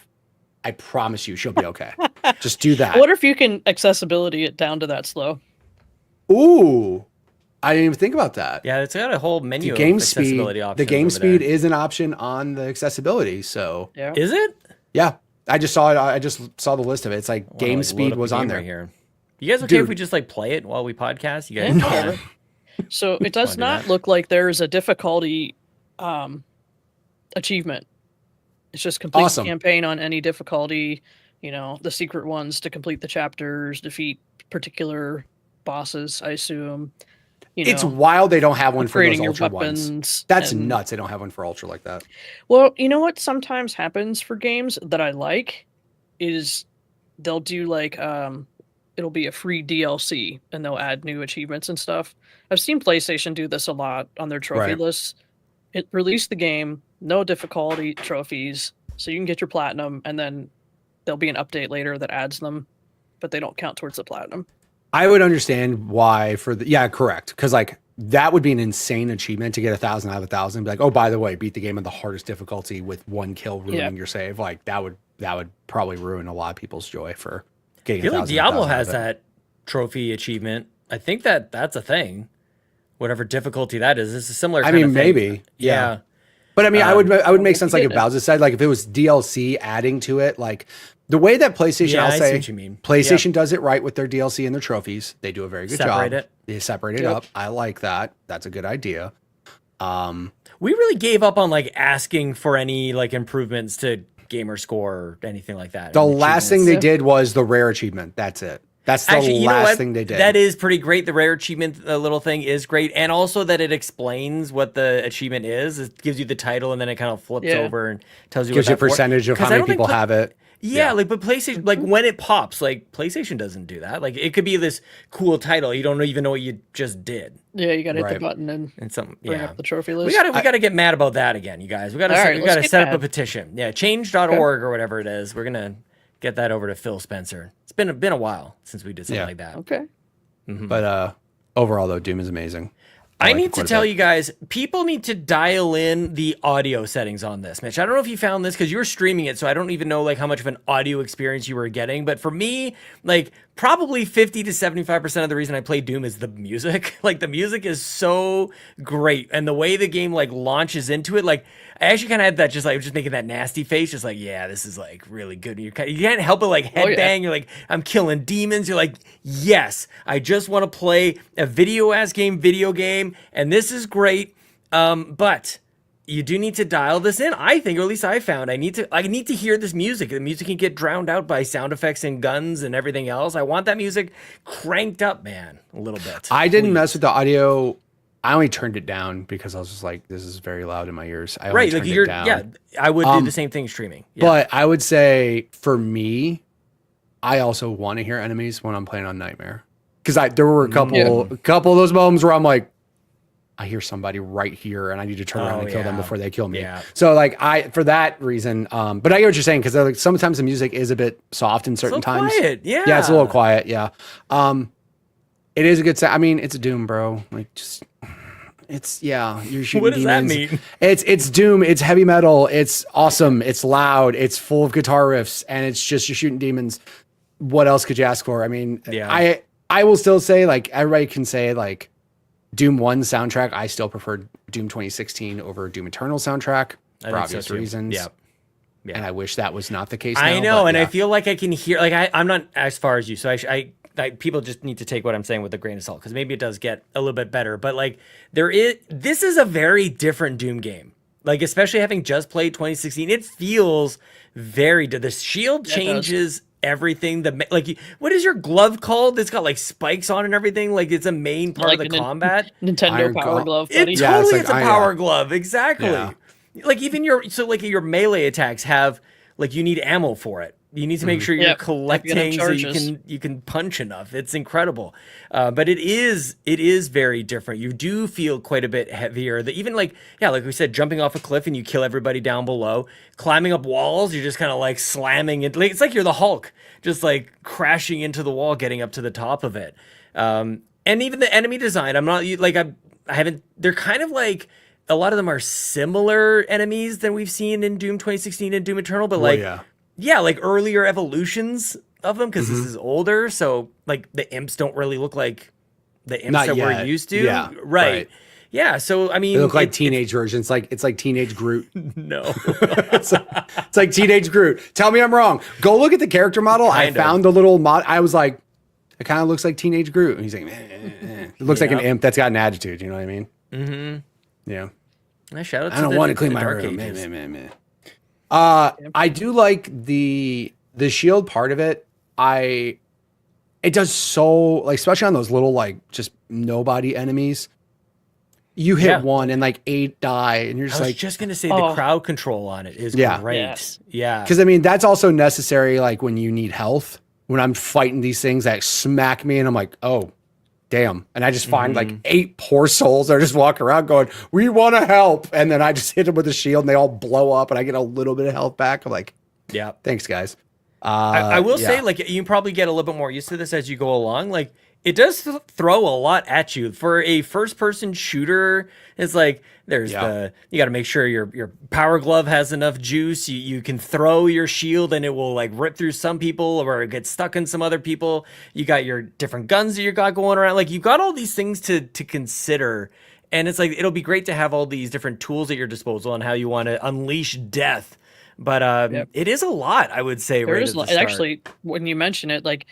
I promise you she'll be okay. Just do that. I wonder if you can accessibility it down to that slow. Ooh, I didn't even think about that. Yeah, it's got a whole menu The game of accessibility speed, options. the game over speed there. is an option on the accessibility. So Yeah. Is it? yeah, I just saw it. I just saw the list of it. It's like Wanna, game like, load speed up was the on game there. right here. You guys okay if Dude. we just like play it while we podcast? You guys? No. So it does do not that? look like there's a difficulty achievement. It's just complete Awesome. the campaign on any difficulty. The secret ones to complete the chapters, defeat particular bosses, I assume. It's wild they don't have one for those upgrading your ultra ones. weapons. That's and- nuts. They don't have one for ultra like that. Well, you know what sometimes happens for games that I like is they'll do like it'll be a free DLC and they'll add new achievements and stuff. I've seen PlayStation do this a lot on their trophy Right. lists, it released the game, no difficulty trophies, so you can get your platinum, and then there'll be an update later that adds them, but they don't count towards the platinum. I would understand why correct. Because like that would be an insane achievement to get 1,000 out of 1,000. Be like, oh, by the way, beat the game on the hardest difficulty with 1 kill ruining your save. Like that would probably ruin a lot of people's joy for getting. I feel like Diablo has that trophy achievement. I think that's a thing. Whatever difficulty that is, it's a similar. I kind mean, of thing. maybe, yeah. But I mean, I would make sense like if Bowser said, like if it was DLC adding to it, like the way that PlayStation, I'll I say, see what you mean. PlayStation does it right with their DLC and their trophies. They do a very good Separate job. it. They separate it up. I like that. That's a good idea. We really gave up on like asking for any like improvements to gamer score or anything like that. The last thing they did was the rare achievement. That's it. That's the last thing they did. That is pretty great. The rare achievement little thing is great. And also that it explains what the achievement is. It gives you the title and then it kind of flips over and tells you gives what you a percentage of how many people have it. Yeah, like, but PlayStation, like when it pops, like PlayStation doesn't do that. Like it could be this cool title. You don't even know what you just did. Yeah, you gotta hit the button and bring up the trophy list. We gotta get mad about that again, you guys. We gotta set up a petition. Yeah, change.org or whatever it is. We're gonna get that over to Phil Spencer. It's been a while since we did something like that. Okay. But overall though, Doom is amazing. I need to tell you guys, people need to dial in the audio settings on this. Mitch, I don't know if you found this because you were streaming it, so I don't even know like how much of an audio experience you were getting. But for me, like probably 50 to 75% of the reason I play Doom is the music. Like the music is so great, and the way the game like launches into it, like I actually kind of had that just making that nasty face, just like, yeah, this is like really good. You can't help but like headbang. You're like, I'm killing demons. You're like, yes, I just want to play a video game, and this is great. But you do need to dial this in, I think, or at least I found. I need to hear this music. The music can get drowned out by sound effects and guns and everything else. I want that music cranked up, man, a little bit. I didn't mess with the audio. I only turned it down because I was just like, this is very loud in my ears. I only turned it down. Yeah, I would do the same thing streaming. Yeah. But I would say for me, I also want to hear enemies when I'm playing on Nightmare. Because there were a couple of those moments where I'm like, I hear somebody right here and I need to turn around and kill them before they kill me. Yeah. So like for that reason, but I get what you're saying, because like sometimes the music is a bit soft in certain times. Quiet, yeah. Yeah, it's a little quiet, yeah. It is a good sound. I mean, it's a Doom, bro. Like just you're shooting what does demons. that mean? It's Doom, it's heavy metal, it's awesome, it's loud, it's full of guitar riffs, and it's just you're shooting demons. What else could you ask for? I mean, I will still say, like, everybody can say, like, Doom 1 soundtrack, I still prefer Doom 2016 over Doom Eternal soundtrack for obvious reasons. Yeah. And I wish that was not the case now. I know, and I feel like I can hear, like, I'm not as far as you, so I people just need to take what I'm saying with a grain of salt, because maybe it does get a little bit better, but, like, this is a very different Doom game. Like, especially having just played 2016, it feels very, the shield changes everything. What is your glove called? It's got like spikes on and everything. Like it's a main part of the combat. Nintendo Power Glove. Buddy. It totally is a power glove. Exactly. Yeah. Like even your melee attacks have like you need ammo for it. You need to make sure you're collecting so you can punch enough. It's incredible. But it is very different. You do feel quite a bit heavier. Even like we said, jumping off a cliff and you kill everybody down below. Climbing up walls, you're just kind of like slamming it. It's like you're the Hulk, just like crashing into the wall, getting up to the top of it. And even the enemy design, they're kind of like, a lot of them are similar enemies than we've seen in Doom 2016 and Doom Eternal, but like earlier evolutions of them, because this is older, so like the imps don't really look like the imps we're used to. Yeah, right. Yeah, so I mean, they look like teenage versions. It's like Teenage Groot. No, it's like Teenage Groot. Tell me I'm wrong. Go look at the character model. I found the little mod. I was like, it kind of looks like Teenage Groot. And he's like, it looks like an imp that's got an attitude. You know what I mean? Mm-hmm. Yeah. Shout out to I don't want to clean my room. Man. I do like the shield part of it. It does so, like, especially on those little like just nobody enemies. You hit one and like 8 die, and you're just I was just gonna say the crowd control on it is great. Yes. Yeah, because I mean that's also necessary. Like when you need health, when I'm fighting these things that smack me, and I'm like, oh, damn. And I just find like 8 poor souls that are just walking around going, we want to help. And then I just hit them with a shield and they all blow up and I get a little bit of health back. I'm like, yeah, thanks guys. I will say, like, you probably get a little bit more used to this as you go along. Like, it does throw a lot at you. For a first-person shooter, it's like, there's you got to make sure your power glove has enough juice. You can throw your shield and it will, like, rip through some people or get stuck in some other people. You got your different guns that you got going around. Like, you got all these things to consider. And it's like, it'll be great to have all these different tools at your disposal on how you want to unleash death. But it is a lot, I would say. There is actually, when you mention it, like,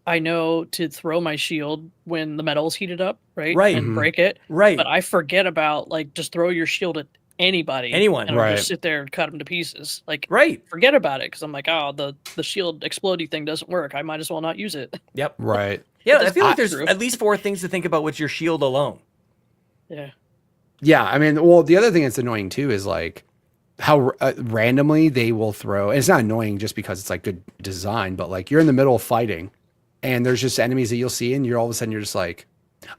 I know to throw my shield when the metal's heated up, right? Right. And break it. Right. But I forget about, like, just throw your shield at anybody. Anyone. And I'll just sit there and cut them to pieces. Like, right. Forget about it. Because I'm like, oh, the shield explodey thing doesn't work. I might as well not use it. Yep. Right. Yeah, I feel like there's at least 4 things to think about with your shield alone. Yeah. Yeah, I mean, well, the other thing that's annoying too is like how randomly they will throw. And it's not annoying just because it's like good design, but like you're in the middle of fighting and there's just enemies that you'll see and you're all of a sudden you're just like,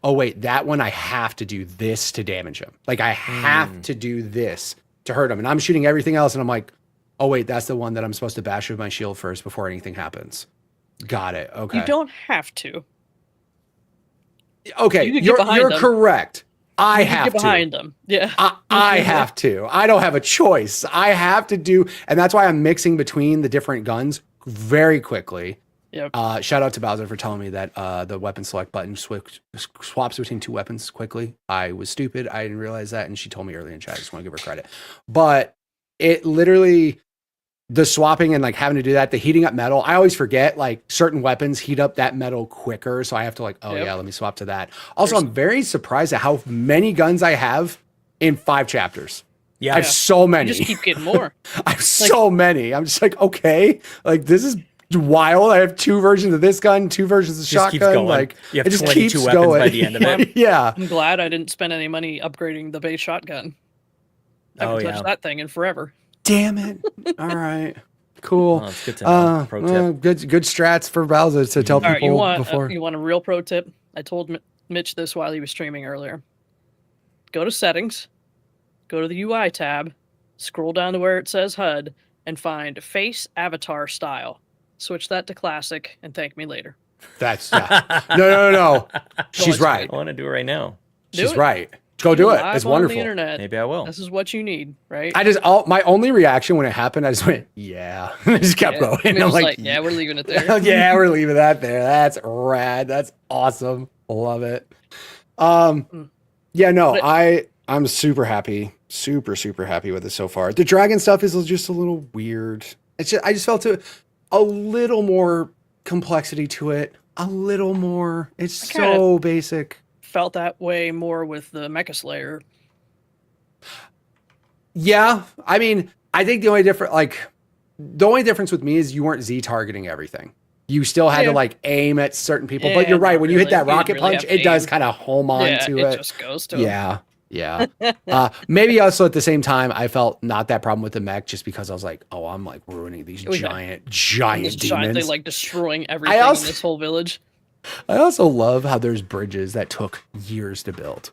oh wait, that one I have to do this to damage him. Like I have to do this to hurt him. And I'm shooting everything else and I'm like, oh wait, that's the one that I'm supposed to bash with my shield first before anything happens. Got it. Okay. You don't have to. Okay, you're correct. I have get behind them. Yeah. I have to. I don't have a choice. I have to do, and that's why I'm mixing between the different guns very quickly. Yep. Shout out to Bowser for telling me that the weapon select button swaps between 2 weapons quickly. I was stupid. I didn't realize that, and she told me earlier in chat. I just want to give her credit. But it literally, the swapping and like having to do that, the heating up metal, I always forget like certain weapons heat up that metal quicker. So I have to like, yeah, let me swap to that. Also, I'm very surprised at how many guns I have in 5 chapters. Yeah. I have so many. You just keep getting more. I have so many. I'm just like, okay, like this is wild. I have 2 versions of this gun, 2 versions of the shotgun. Like you have it just 22 keeps weapons going by the end of it. Yeah. I'm glad I didn't spend any money upgrading the base shotgun. I haven't touched that thing in forever. Damn it. All right. Cool. Oh, it's good to know. Pro tip. Good strats for Bowser to tell people before. You want a real pro tip? I told Mitch this while he was streaming earlier. Go to settings, go to the UI tab, scroll down to where it says HUD, and find face avatar style. Switch that to classic and thank me later. That's no. She's right. I want to do it right now. She's right. Go do it. It's wonderful. On the internet. Maybe I will. This is what you need, right? My only reaction when it happened, I just went, yeah. I just kept going. I mean, I'm like, yeah, we're leaving it there. Yeah, we're leaving that there. That's rad. That's awesome. Love it. Yeah, no, I'm super happy. Super happy with it so far. The dragon stuff is just a little weird. I just felt a little more complexity to it. A little more. It's so basic. Felt that way more with the Mecha Slayer. Yeah, I mean, I think the only difference with me is you weren't Z targeting everything. You still had to like aim at certain people, but you're right. When you hit that rocket punch, it does kind of home on to it. It just goes to it. Yeah. Maybe also at the same time, I felt not that problem with the mech just because I was like, oh, I'm like ruining these giant demons. They like destroying everything in this whole village. I also love how there's bridges that took years to build.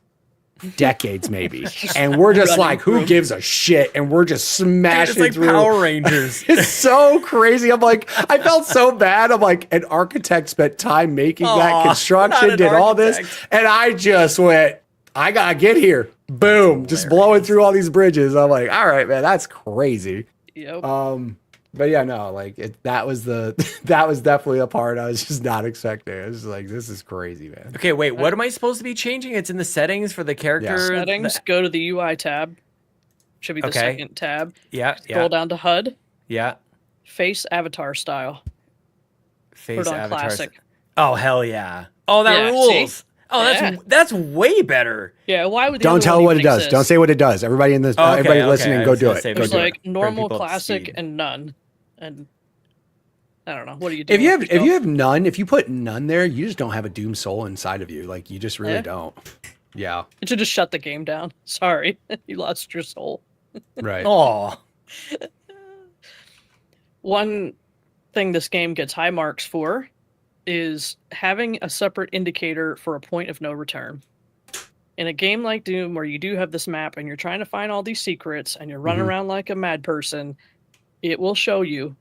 Decades, maybe. And we're just like, who gives a shit? And we're just smashing it's like through. Power Rangers. It's so crazy. I'm like, I felt so bad. I'm like, an architect spent time making that construction, did all this. And I just went, I got to get here. Boom. Just blowing through all these bridges. I'm like, all right, man, that's crazy. Yep. But yeah, no, like that was definitely a part I was just not expecting. I was just like, this is crazy, man. Okay, wait, what am I supposed to be changing? It's in the settings for the character. Yeah. Settings, go to the UI tab. Should be the second tab. Yeah. Scroll down to HUD. Yeah. Face avatar style. Face avatar. Classic. Oh, hell yeah. Oh, that rules. See? Oh, that's way better. Yeah, why would don't tell what it does. Don't say what it does. Everybody in this, everybody listening, go do it. There's like normal, classic, and none. And I don't know. What do you do? If you have none, if you put none there, you just don't have a Doom soul inside of you. Like you just really don't. Yeah. It should just shut the game down. Sorry, you lost your soul. Right. Oh. One thing this game gets high marks for is having a separate indicator for a point of no return. In a game like Doom, where you do have this map and you're trying to find all these secrets and you're running around like a mad person, it will show you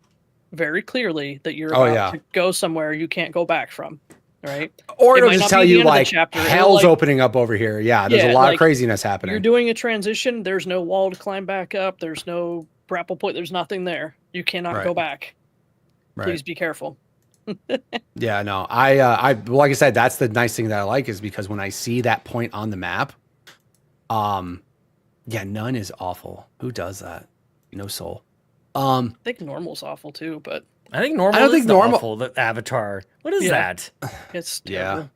very clearly that you're about to go somewhere you can't go back from, right? Or It it'll might just not tell be the you end of the like chapter. It'll, hell's like- opening up over here. Yeah, there's a lot of craziness happening. You're doing a transition. There's no wall to climb back up. There's no grapple point. There's nothing there. You cannot go back. Please be careful. Yeah, no, I like I said, that's the nice thing that I like is because when I see that point on the map, yeah, none is awful. Who does that? No soul. I think normal's awful too, but I think normal. I don't think normal. Awful, the Avatar. What is that? It's terrible.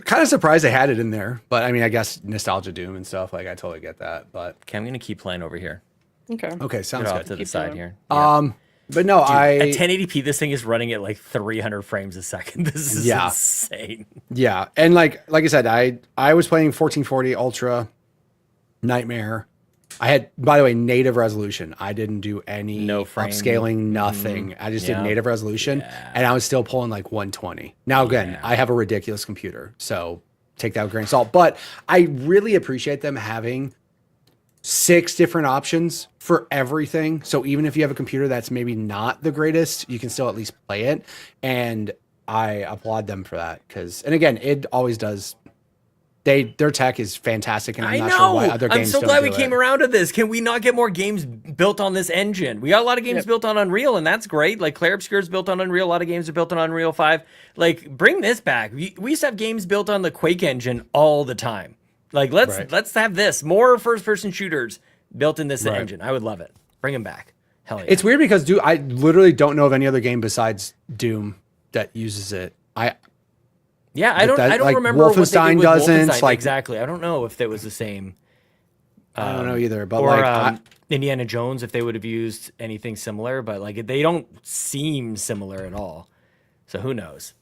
Kind of surprised they had it in there, but I mean, I guess nostalgia Doom and stuff. Like, I totally get that. But okay, I'm gonna keep playing over here. Okay, sounds Get good. off to the side here. Yeah. But no, Dude, at 1080p, this thing is running at like 300 frames a second. This is insane. Yeah, and like I said, I was playing 1440 Ultra Nightmare. I had, by the way, native resolution. I didn't do any upscaling, nothing. I just did native resolution, and I was still pulling like 120. Now, again, I have a ridiculous computer, so take that with a grain of salt. But I really appreciate them having 6 different options for everything. So even if you have a computer that's maybe not the greatest, you can still at least play it. And I applaud them for that because, and again, it always does. Their tech is fantastic, and I'm not sure why other games I'm so glad we came around to this. Can we not get more games built on this engine? We got a lot of games built on Unreal, and that's great. Like Clair Obscur is built on Unreal. A lot of games are built on Unreal 5. Like, bring this back. We used to have games built on the Quake engine all the time. Like, let's have this. More first-person shooters built in this engine. I would love it. Bring them back. Hell yeah. It's weird because I literally don't know of any other game besides Doom that uses it. I don't like, remember Wolfenstein what doesn't. Wolfenstein. Like, exactly. I don't know if it was the same. I don't know either. But or Indiana Jones, if they would have used anything similar, but like they don't seem similar at all. So who knows?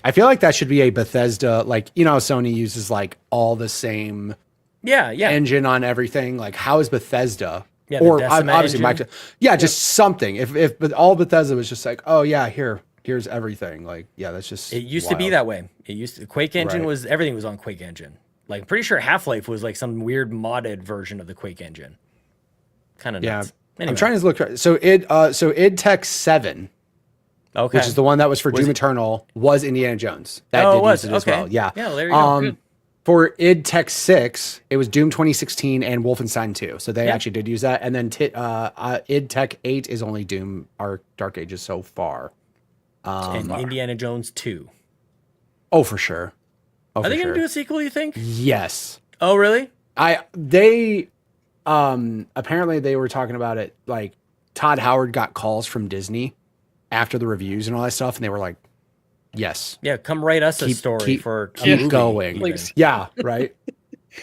I feel like that should be a Bethesda, like, you know, Sony uses like all the same engine on everything. Like, how is Bethesda? Yeah, or obviously Microsoft. Yeah, just something. If all Bethesda was just like, oh yeah, here's everything. Like, yeah, that's just it used to be that way. It used to, Quake engine was everything was on Quake engine. Like, I'm pretty sure Half-Life was like some weird modded version of the Quake engine. Kind of nuts. Anyway. I'm trying to look. So id Tech 7. Okay. Which is the one that was for Doom Eternal, was Indiana Jones. That did use it as well. Yeah. Yeah, well, there you go. Good. For id Tech 6, it was Doom 2016 and Wolfenstein 2. So they actually did use that. And then id Tech 8 is only Doom Dark Ages so far. And Indiana Jones 2. Oh, for sure. Are they going to do a sequel, you think? Yes. Oh, really? They apparently they were talking about it, like Todd Howard got calls from Disney after the reviews and all that stuff, and they were like, yes. Yeah, come write us a story for keep going. Yeah, right.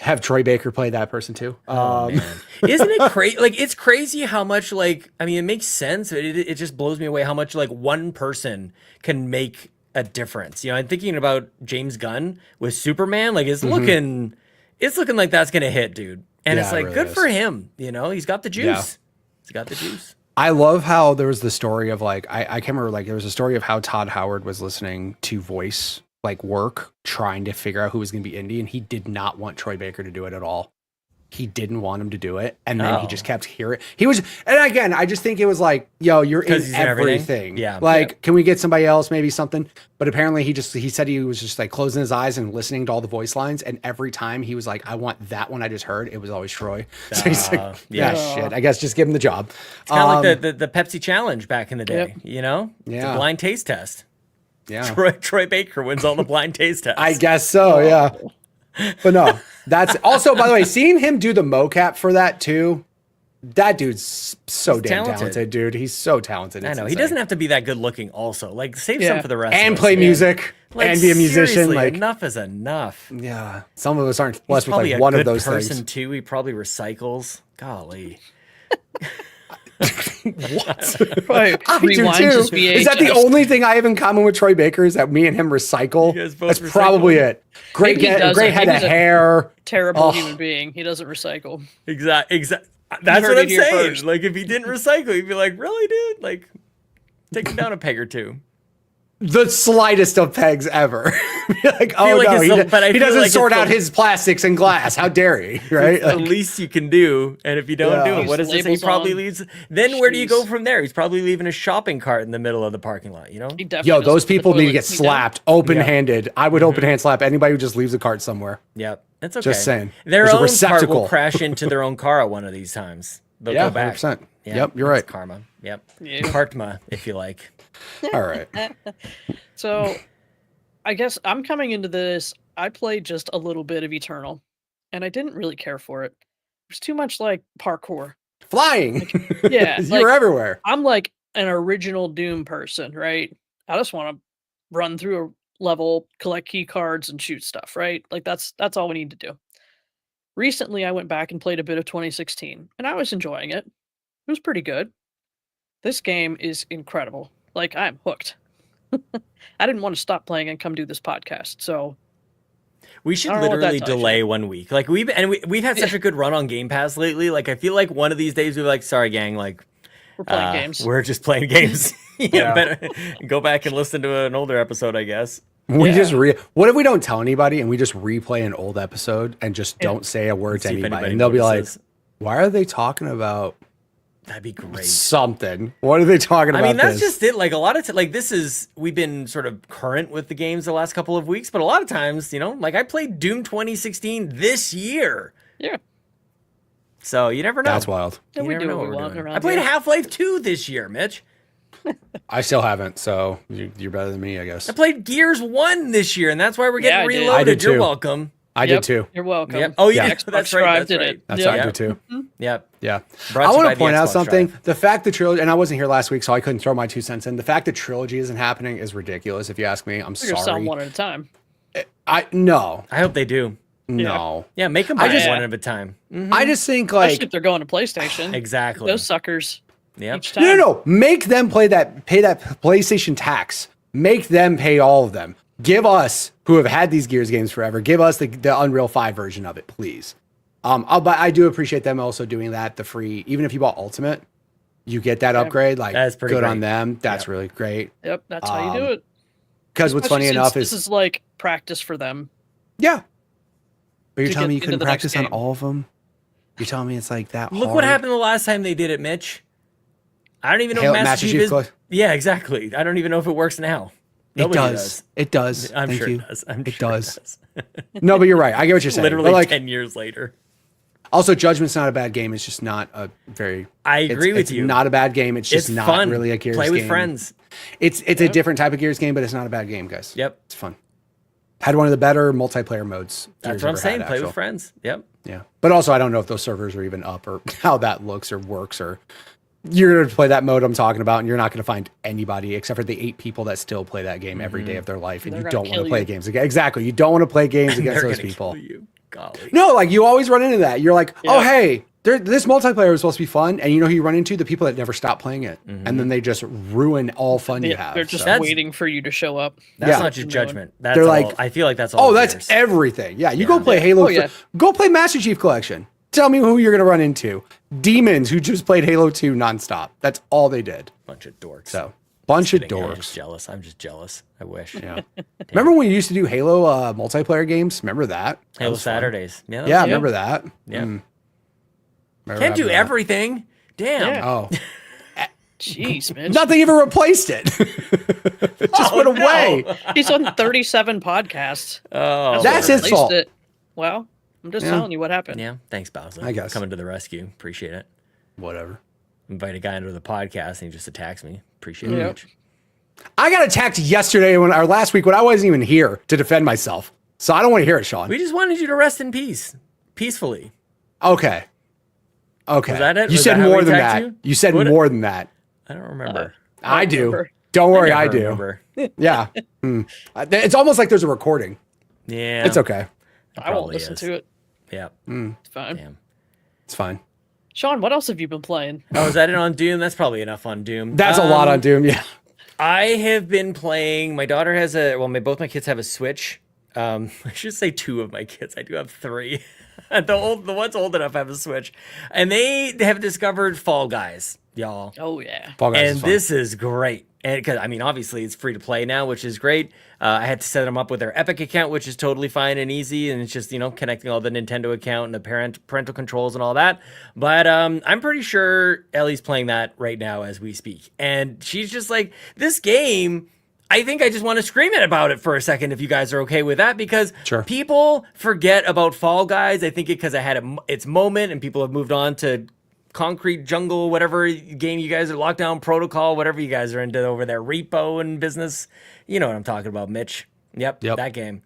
Have Troy Baker play that person too. Man. Isn't it crazy? Like, it's crazy how much, like, I mean, it makes sense. It just blows me away how much, like, one person can make a difference. You know, I'm thinking about James Gunn with Superman. Like, it's looking like that's going to hit, dude. And it's like, really good for him. You know, he's got the juice. Yeah. He's got the juice. I love how there was the story of, like, I can't remember, like, there was a story of how Todd Howard was listening to voice, like, work, trying to figure out who was going to be Indy, and he did not want Troy Baker to do it at all. He didn't want him to do it, and then he just kept hearing. He was, and again, I just think it was like, yo, you're in everything. Yeah, like, can we get somebody else, maybe something? But apparently, he said he was just like closing his eyes and listening to all the voice lines, and every time he was like, I want that one I just heard. It was always Troy. So he's like, shit. I guess just give him the job. It's kind of like the Pepsi challenge back in the day. You know, it's a blind taste test. Yeah, Troy Baker wins all the blind taste tests. I guess so. Yeah. But no, that's also, by the way, seeing him do the mocap for that too. That dude's so damn talented, dude. He's so talented. I know. He doesn't have to be that good looking also. Like, save some for the rest and of us. play music and be a musician. Like, enough is enough. Yeah. Some of us aren't blessed with like one of those things. Person too. He probably recycles. Golly. What? Right. I do too. Is that the only thing I have in common with Troy Baker? Is that me and him recycle? That's probably it. Great head of hair. Terrible human being. He doesn't recycle. Exactly. That's what I'm saying. First. Like, if he didn't recycle, he'd be like, really, dude? Like, take him down a peg or two. the slightest of pegs ever. Like, oh like no, he doesn't like sort out his plastics and glass. How dare he? Right? It's the least you can do, and if you don't do it, what does it say? He probably leaves. Then where do you go from there? He's probably leaving a shopping cart in the middle of the parking lot. You know? Yo, those people need to get slapped open-handed. I would open-hand slap anybody who just leaves a cart somewhere. Yep, that's okay. Just saying. Their own cart will crash into their own car at one of these times. They'll go back. 100%. Yep, you're right. Karma. Yep. Yeah. Kartma, if you like. All right. So, I guess I'm coming into this. I played just a little bit of Eternal, and I didn't really care for it. There's too much like parkour, flying. Like, yeah, you're everywhere. I'm like an original Doom person, right? I just want to run through a level, collect key cards, and shoot stuff, right? Like that's all we need to do. Recently, I went back and played a bit of 2016, and I was enjoying it. It was pretty good. This game is incredible. Like, I'm hooked. I didn't want to stop playing and come do this podcast, so we should literally delay 1 week. Like we've had such a good run on Game Pass lately. Like I feel like one of these days we're like, sorry gang, like we're playing games. We're just playing games. Better go back and listen to an older episode, I guess. We just what if we don't tell anybody and we just replay an old episode and just don't say a word to anybody and they'll be like, why are they talking about that'd be great. Something. What are they talking about? I mean, that's just it. Like a lot of like we've been sort of current with the games the last couple of weeks, but a lot of times, like I played Doom 2016 this year. Yeah. So you never know. That's wild. Yeah, we do what we want around I played Half-Life 2 this year, Mitch. I still haven't, so you're better than me, I guess. I played Gears 1 this year, and that's why we're getting reloaded. I did too. You're welcome. I did too. You're welcome. Yep. Oh yeah, that's right. That's right. That's what I did too. Yep. Yeah. I want to point out something. The fact that trilogy, and I wasn't here last week, so I couldn't throw my 2 cents in. The fact that trilogy isn't happening is ridiculous. If you ask me, I'm sorry. You're selling one at a time. No. I hope they do. No. Yeah, make them buy one at a time. Mm-hmm. I just think like especially if they're going to PlayStation. Exactly. Those suckers. Yep. No. Make them pay that PlayStation tax. Make them pay all of them. Give us, who have had these Gears games forever, give us the Unreal 5 version of it, please. But I do appreciate them also doing that. The free, even if you bought Ultimate, you get that upgrade. Like, that's pretty good on them. That's really great. Yep, that's how you do it. Because what's funny enough is this is like practice for them. Yeah. But you're telling me you couldn't practice on all of them? You're telling me it's like that Look what happened the last time they did it, Mitch. I don't even know if Master Chief is. Yeah, exactly. I don't even know if it works now. It does. It does. I'm sure it does. It does. No, but you're right. I get what you're saying. Literally like, 10 years later. Also, Judgment's not a bad game. It's just not a very. I agree with you. It's not a bad game. It's just not fun. Really a Gears game. Play with friends. It's a different type of Gears game, but it's not a bad game, guys. Yep. It's fun. Had one of the better multiplayer modes. That's what I'm saying. Play with friends. Yep. Yeah. But also, I don't know if those servers are even up or how that looks or works or. You're going to play that mode I'm talking about, and you're not going to find anybody except for the 8 people that still play that game every day of their life, and you don't want to play games again. Exactly. You don't want to play games against those people. Golly. No, like you always run into that. You're like, oh, hey, this multiplayer is supposed to be fun, and you know who you run into? The people that never stop playing it, and then they just ruin all fun you have. They're just waiting for you to show up. That's not just Judgment. That's all. Like, I feel like that's all. Oh, that's everything. Yeah, you go play Halo. Go play Master Chief Collection. Tell me who you're going to run into. Demons who just played Halo 2 nonstop. That's all they did. Bunch of dorks. So, bunch of dorks. I'm just jealous. I wish. Yeah. Remember when we used to do Halo multiplayer games? Remember that? Halo Saturdays. Yeah, remember that? Yeah. Can't do everything. Damn. Yeah. Oh. Jeez, man. Nothing even replaced it. It just went away. He's on 37 podcasts. Oh. That's his fault. Well, I'm just telling you what happened. Yeah, thanks, Bowser. I guess. Coming to the rescue. Appreciate it. Whatever. Invite a guy into the podcast and he just attacks me. Appreciate it much. I got attacked yesterday or last week when I wasn't even here to defend myself. So I don't want to hear it, Sean. We just wanted you to rest in peace. Peacefully. Okay. Was that it? You said more than that. You said more than that. I don't remember. I do. Don't worry, I do. Yeah. It's almost like there's a recording. Yeah. It's okay. I won't listen to it. Yeah. It's fine. Damn. It's fine. Sean, what else have you been playing? Oh, is that it on Doom? That's probably enough on Doom. That's a lot on Doom, yeah. I have been playing, my daughter has both my kids have a Switch. I should say 2 of my kids. I do have 3. The ones old enough have a Switch, and they have discovered Fall Guys, y'all. Oh yeah. Fall Guys And is fun. this is great. And because I mean, obviously it's free to play now, which is great. I had to set them up with their Epic account, which is totally fine and easy, and it's just connecting all the Nintendo account and the parental controls and all that. But I'm pretty sure Ellie's playing that right now as we speak, and she's just like, this game. I think I just want to scream it about it for a second, if you guys are okay with that, because Sure. people forget about Fall Guys. I think because it had its moment, and people have moved on to Concrete Jungle, whatever game you guys are, Lockdown Protocol, whatever you guys are into over there, Repo and business. You know what I'm talking about, Mitch. Yep, that game.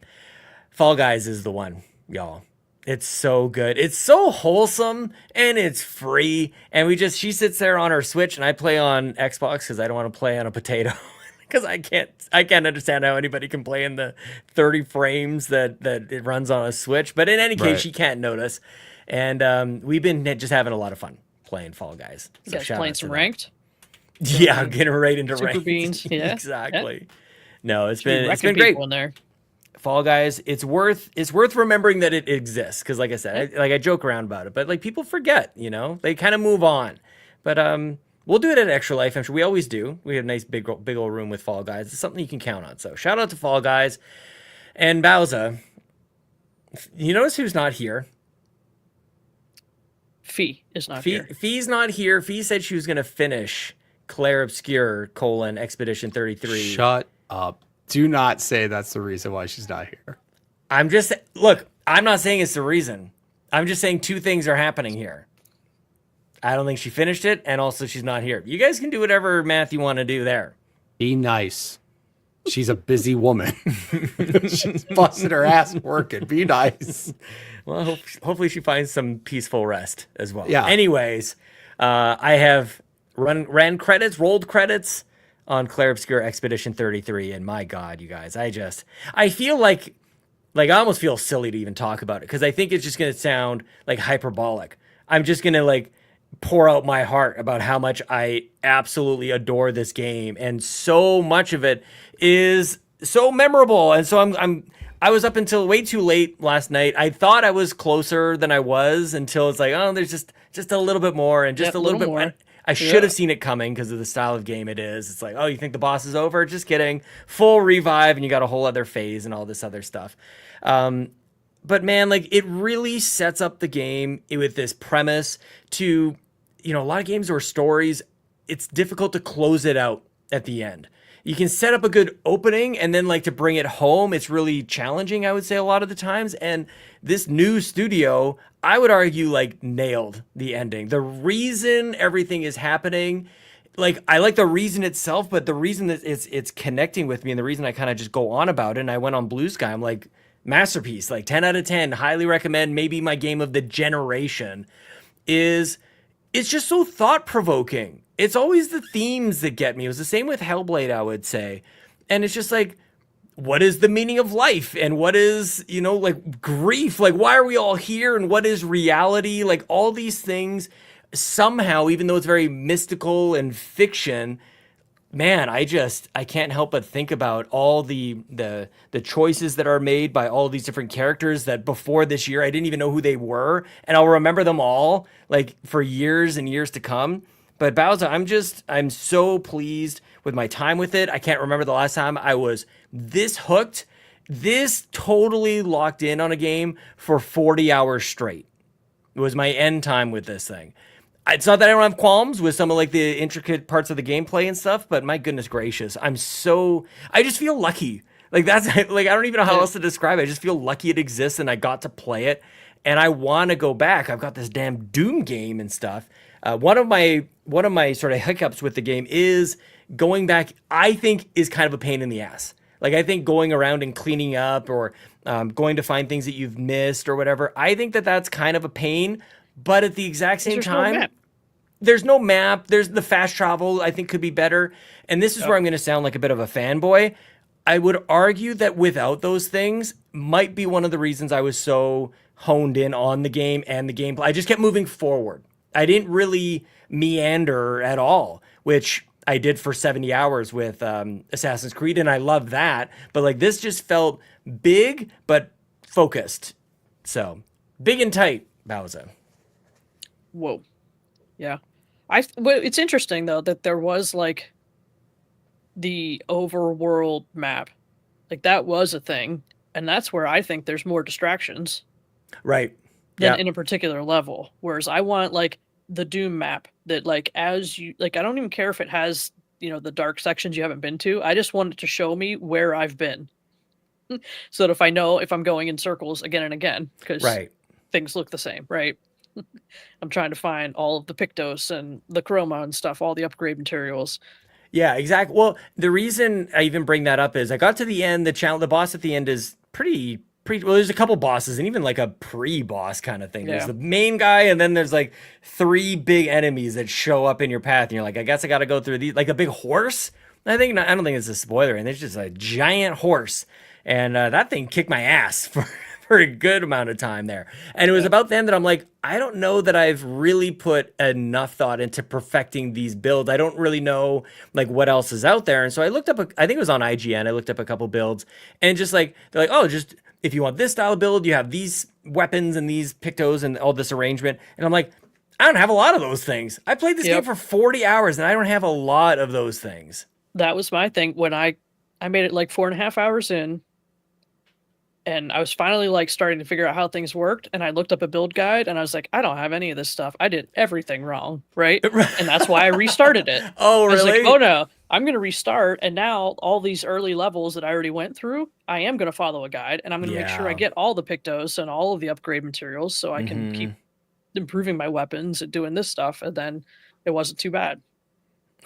Fall Guys is the one, y'all. It's so good. It's so wholesome, and it's free. And she sits there on her Switch, and I play on Xbox because I don't want to play on a potato. Because I can't understand how anybody can play in the 30 frames that it runs on a Switch. But in any case, she can't notice. And we've been just having a lot of fun playing Fall Guys. You guys playing some ranked? Yeah, getting right into Super ranked. beans. Yeah, exactly. No, it's been great. great. In there. Fall Guys, it's worth remembering that it exists. Because like I said, I joke around about it, but like people forget. They kind of move on. But we'll do it at Extra Life. I'm sure we always do. We have a nice big old room with Fall Guys. It's something you can count on. So shout out to Fall Guys. And Bowza, you notice who's not here? Fee is not here. Fee's not here. Fee said she was going to finish Clair Obscur, Expedition 33. Shut up. Do not say that's the reason why she's not here. I'm not saying it's the reason. I'm just saying two things are happening here. I don't think she finished it, and also she's not here. You guys can do whatever math you want to do there. Be nice. She's a busy woman. She's busting her ass working. Be nice. Well, hopefully she finds some peaceful rest as well. Yeah. Anyways, I have rolled credits on Clair Obscur Expedition 33, and my God, you guys, I feel like I almost feel silly to even talk about it because I think it's just going to sound like hyperbolic. I'm just going to pour out my heart about how much I absolutely adore this game, and so much of it is so memorable. And so I was up until way too late last night. I thought I was closer than I was until it's like, oh, there's just a little bit more and just a little bit more. I should have seen it coming because of the style of game it is. It's like, oh, you think the boss is over? Just kidding. Full revive, and you got a whole other phase and all this other stuff. But man, it really sets up the game with this premise to, a lot of games or stories, it's difficult to close it out at the end. You can set up a good opening, and then to bring it home, it's really challenging, I would say, a lot of the times. And this new studio, I would argue, nailed the ending. The reason everything is happening, I like the reason itself, but the reason that it's connecting with me, and the reason I kind of just go on about it, and I went on Blue Sky, I'm like, masterpiece, 10 out of 10, highly recommend, maybe my game of the generation, it's just so thought-provoking. It's always the themes that get me. It was the same with Hellblade, I would say. And it's just what is the meaning of life? And what is, grief? Why are we all here? And what is reality? All these things, somehow, even though it's very mystical and fiction, man, I can't help but think about all the choices that are made by all these different characters that before this year, I didn't even know who they were. And I'll remember them all for years and years to come. But Bowser, I'm so pleased with my time with it. I can't remember the last time I was this hooked, this totally locked in on a game for 40 hours straight. It was my end time with this thing. It's not that I don't have qualms with some of the intricate parts of the gameplay and stuff, but my goodness gracious, I just feel lucky. That's I don't even know how else to describe it. I just feel lucky it exists and I got to play it, and I want to go back. I've got this damn Doom game and stuff. One of my sort of hiccups with the game is going back. I think is kind of a pain in the ass. I think going around and cleaning up or going to find things that you've missed or whatever. I think that's kind of a pain. But at the exact same time, there's no map. There's the fast travel, I think, could be better. And this is where I'm going to sound like a bit of a fanboy. I would argue that without those things might be one of the reasons I was so honed in on the game and the gameplay. I just kept moving forward. I didn't really meander at all, which I did for 70 hours with Assassin's Creed, and I love that. But this just felt big but focused. So Big and tight, Bowser. Whoa. Yeah. Well, it's interesting though that there was like the overworld map. Like that was a thing, and that's where I think there's more distractions Right. than Yeah. in a particular level. Whereas I want like the Doom map that like as you like I don't even care if it has, the dark sections you haven't been to. I just want it to show me where I've been. So that if I know if I'm going in circles again and again, because Right. things look the same, right? I'm trying to find all of the Pictos and the Chroma and stuff, all the upgrade materials. Yeah, exactly. Well, the reason I even bring that up is I got to the end, the boss at the end is pretty well, there's a couple bosses and even like a pre-boss kind of thing. There's Yeah. the main guy and then there's like 3 big enemies that show up in your path and you're like, I guess I got to go through these, like a big horse. I don't think it's a spoiler, and it's just a giant horse. And that thing kicked my ass for a good amount of time there. And it was about then that I'm like, I don't know that I've really put enough thought into perfecting these builds. I don't really know like what else is out there. And so I looked up, I think it was on IGN. I looked up a couple builds and just like, they're like, oh, just if you want this style of build, you have these weapons and these Pictos and all this arrangement. And I'm like, I don't have a lot of those things. I played this game for 40 hours and I don't have a lot of those things. That was my thing when I made it like 4.5 hours in, and I was finally like starting to figure out how things worked. And I looked up a build guide and I was like, I don't have any of this stuff. I did everything wrong. Right. And that's why I restarted it. Oh, really? I was like, oh no, I'm going to restart. And now all these early levels that I already went through, I am going to follow a guide and I'm going to make sure I get all the Pictos and all of the upgrade materials so I can keep improving my weapons and doing this stuff. And then it wasn't too bad.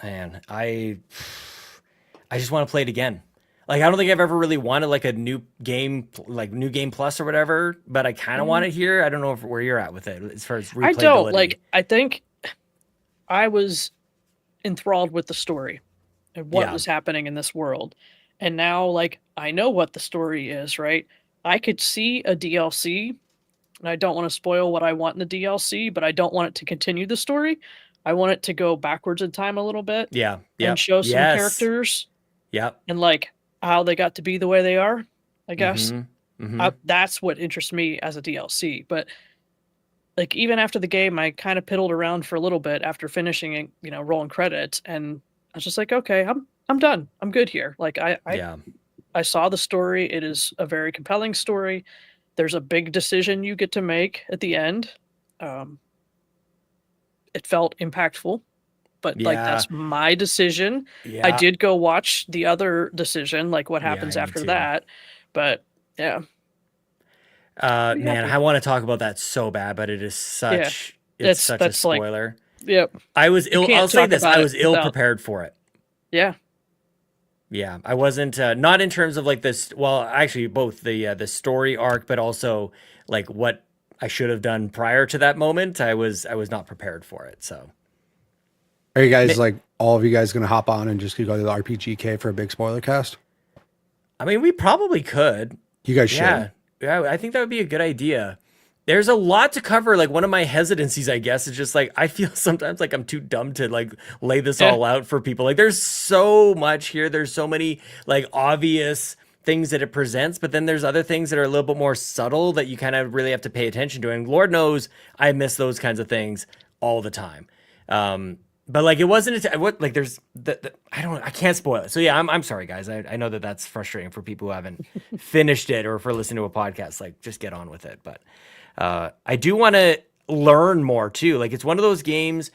Man, I just want to play it again. Like, I don't think I've ever really wanted like a new game plus or whatever, but I kind of want it here. I don't know where you're at with it as far as replayability. I don't like. I think I was enthralled with the story and what was happening in this world, and now like I know what the story is. Right? I could see a DLC, and I don't want to spoil what I want in the DLC, but I don't want it to continue the story. I want it to go backwards in time a little bit. Yeah. And show some characters. Yep. And like how they got to be the way they are, I guess. That's what interests me as a DLC. But like even after the game, I kind of piddled around for a little bit after finishing it, rolling credits, and I was just like, okay, I'm done. I'm good here. Like I saw the story. It is a very compelling story. There's a big decision you get to make at the end. It felt impactful. But like that's my decision. Yeah. I did go watch the other decision, like what happens after that. But yeah. Man, I want to talk about that so bad, but it is such a spoiler. Like, yep. I'll say this, I was ill prepared for it. Yeah. Yeah. I wasn't not in terms of like this, well, actually both the story arc, but also like what I should have done prior to that moment. I was not prepared for it. So are you guys like all of you guys going to hop on and just go to the RPGK for a big spoiler cast? I mean, we probably could. You guys should. Yeah, I think that would be a good idea. There's a lot to cover. Like one of my hesitancies, I guess, is just like I feel sometimes like I'm too dumb to like lay this all out for people. Like there's so much here. There's so many like obvious things that it presents, but then there's other things that are a little bit more subtle that you kind of really have to pay attention to. And Lord knows I miss those kinds of things all the time. But like it wasn't like there's I can't spoil it. So yeah, I'm sorry guys. I know that that's frustrating for people who haven't finished it or for listening to a podcast. Like just get on with it. But I do want to learn more too. Like it's one of those games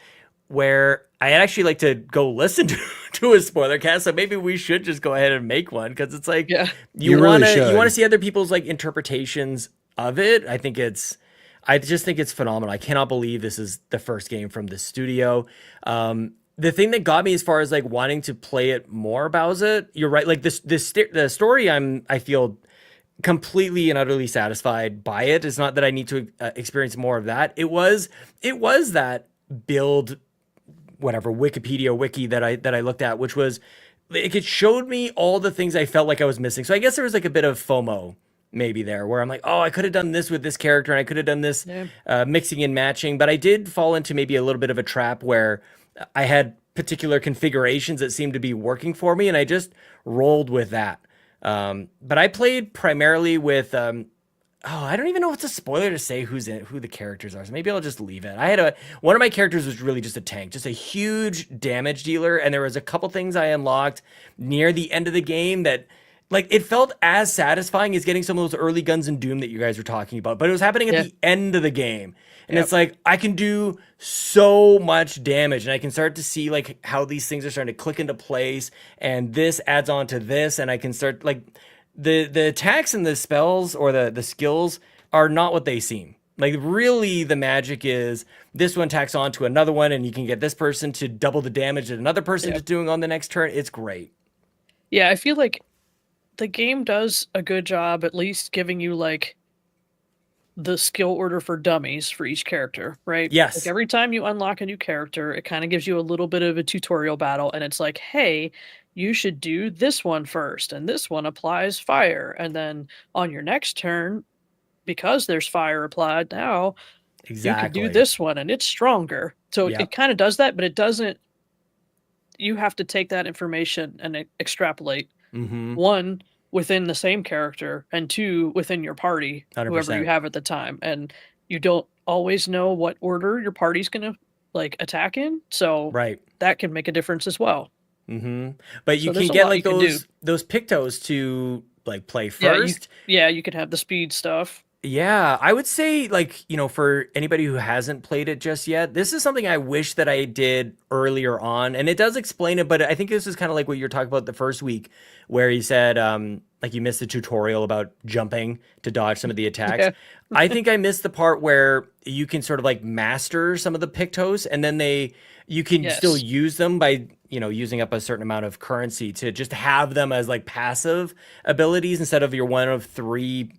where I actually like to go listen to a spoiler cast. So maybe we should just go ahead and make one because it's like you want to see other people's like interpretations of it. I just think it's phenomenal. I cannot believe this is the first game from the studio. The thing that got me as far as like wanting to play it more about it, you're right. Like the story, I feel completely and utterly satisfied by it. It's not that I need to experience more of that. It was that build, whatever Wikipedia wiki that I looked at, which was like it showed me all the things I felt like I was missing. So I guess there was like a bit of FOMO maybe there where I'm like, oh, I could have done this with this character and I could have done this mixing and matching. But I did fall into maybe a little bit of a trap where I had particular configurations that seemed to be working for me and I just rolled with that. But I played primarily with I don't even know if it's a spoiler to say who the characters are. So maybe I'll just leave it. One of my characters was really just a tank, just a huge damage dealer. And there was a couple things I unlocked near the end of the game that like it felt as satisfying as getting some of those early guns in Doom that you guys were talking about, but it was happening at the end of the game. And it's like, I can do so much damage and I can start to see like how these things are starting to click into place and this adds on to this. And I can start like the attacks and the spells or the skills are not what they seem. Like really the magic is this one tacks on to another one and you can get this person to double the damage that another person is doing on the next turn. It's great. Yeah, I feel like the game does a good job at least giving you like the skill order for dummies for each character, right? Yes. Like every time you unlock a new character, it kind of gives you a little bit of a tutorial battle and it's like, hey, you should do this one first and this one applies fire. And then on your next turn, because there's fire applied now, you can do this one and it's stronger. So it kind of does that, but it doesn't. You have to take that information and extrapolate. One, within the same character, and two, within your party, 100%. whoever you have at the time. And you don't always know what order your party's going to like attack in. So that can make a difference as well. But you can get like those Pictos to like play first. Yeah, you could have the speed stuff. Yeah, I would say like, you know, for anybody who hasn't played it just yet, this is something I wish that I did earlier on. And it does explain it, but I think this is kind of like what you were talking about the first week where you said like you missed the tutorial about jumping to dodge some of the attacks. I think I missed the part where you can sort of like master some of the Pictos and then you can still use them by, you know, using up a certain amount of currency to just have them as like passive abilities instead of your one of three.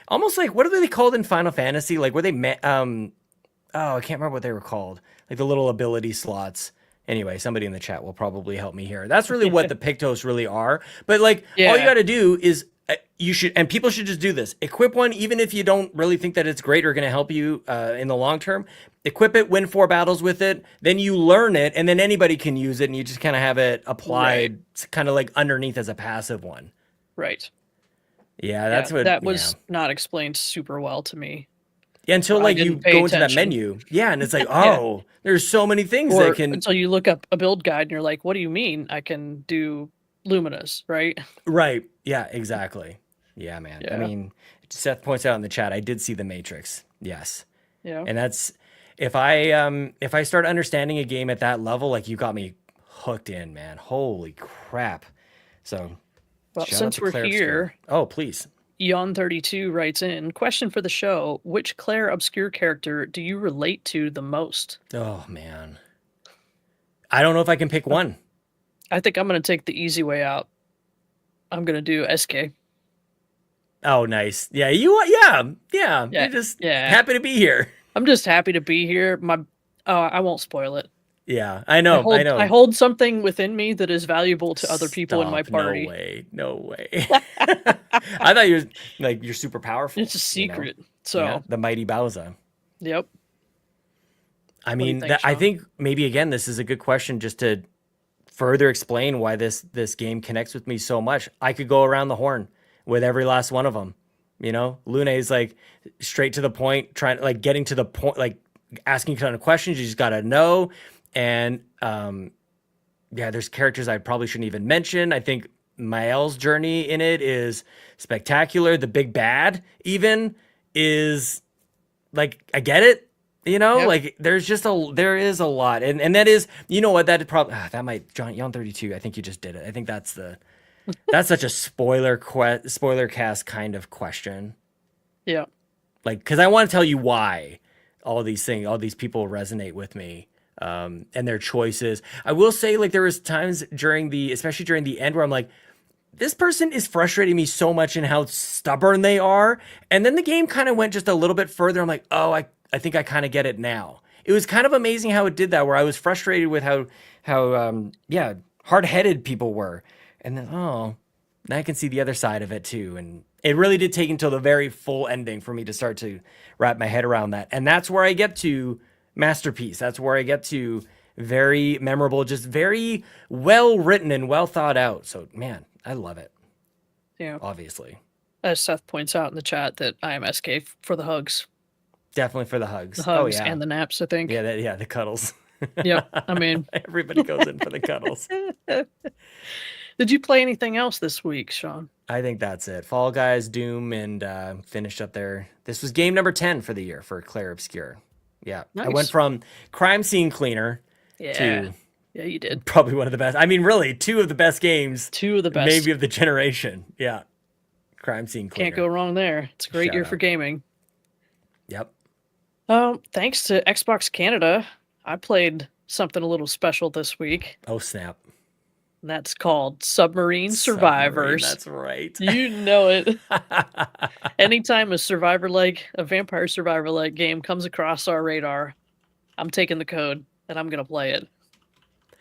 Almost like, what are they called in Final Fantasy? Like, were they, I can't remember what they were called. Like the little ability slots. Anyway, somebody in the chat will probably help me here. That's really what the Pictos really are. But like, all you got to do is and people should just do this. Equip one, even if you don't really think that it's great or going to help you in the long term. Equip it, win 4 battles with it. Then you learn it, and then anybody can use it, and you just kind of have it applied kind of like underneath as a passive one. Right. Yeah, that's what that was not explained super well to me. Yeah, until like you go into that menu. Yeah, and it's like, oh, there's so many things that can until you look up a build guide and you're like, what do you mean I can do Luminous, right? Right. Yeah, exactly. Yeah, man. Yeah. I mean, Seth points out in the chat, I did see the Matrix. Yes. Yeah. And that's if I start understanding a game at that level, like you got me hooked in, man. Holy crap. So well, since we're here, oh please, Yon32 writes in, question for the show: which Clair Obscur character do you relate to the most? Oh man, I don't know if I can pick one. I think I'm gonna take the easy way out. I'm gonna do SK. Oh, nice. Yeah, you're just happy to be here. I'm just happy to be here. I won't spoil it. Yeah, I know. I hold something within me that is valuable to other people in my party. No way. I thought you're super powerful. It's a secret. You know? So yeah, the mighty Bowser. Yep. I mean, I think maybe again this is a good question just to further explain why this game connects with me so much. I could go around the horn with every last one of them. You know, Luna is like straight to the point, getting to the point, like asking a ton of questions. You just gotta know. And there's characters I probably shouldn't even mention. I think Mael's journey in it is spectacular. The big bad even is like, I get it, you know, like there is a lot. And that is, you know what, that probably, that might, Yon32, I think you just did it. I think that's such a spoiler cast kind of question. Yeah. Like, cause I want to tell you why all these people resonate with me. And their choices. I will say, like, there was times especially during the end where I'm like, this person is frustrating me so much in how stubborn they are. And then the game kind of went just a little bit further. I'm like, oh, I think I kind of get it now. It was kind of amazing how it did that, where I was frustrated with how hard-headed people were. And then, now I can see the other side of it too. And it really did take until the very full ending for me to start to wrap my head around that. And that's where I get to masterpiece. That's where I get to very memorable, just very well written and well thought out. So man, I love it. Yeah. Obviously. as Seth points out in the chat, that I am SK for the hugs. Definitely for the hugs. The hugs oh, yeah. and the naps, I think. Yeah, the cuddles. Yep. I mean, everybody goes in for the cuddles. Did you play anything else this week, Sean? I think that's it. Fall Guys, Doom, and finished up there. This was game number 10 for the year for Clair Obscur. Yeah. Nice. I went from crime scene cleaner to yeah, you did. probably one of the best. I mean, really, two of the best games. Two of the best. Maybe of the generation. Yeah. Crime scene cleaner. Can't go wrong there. It's a great Shout year out. for gaming. Yep. Thanks to Xbox Canada, I played something a little special this week. Oh, snap. And that's called Submarine Survivors. That's right. You know it. Anytime a vampire survivor-like game comes across our radar, I'm taking the code and I'm gonna play it.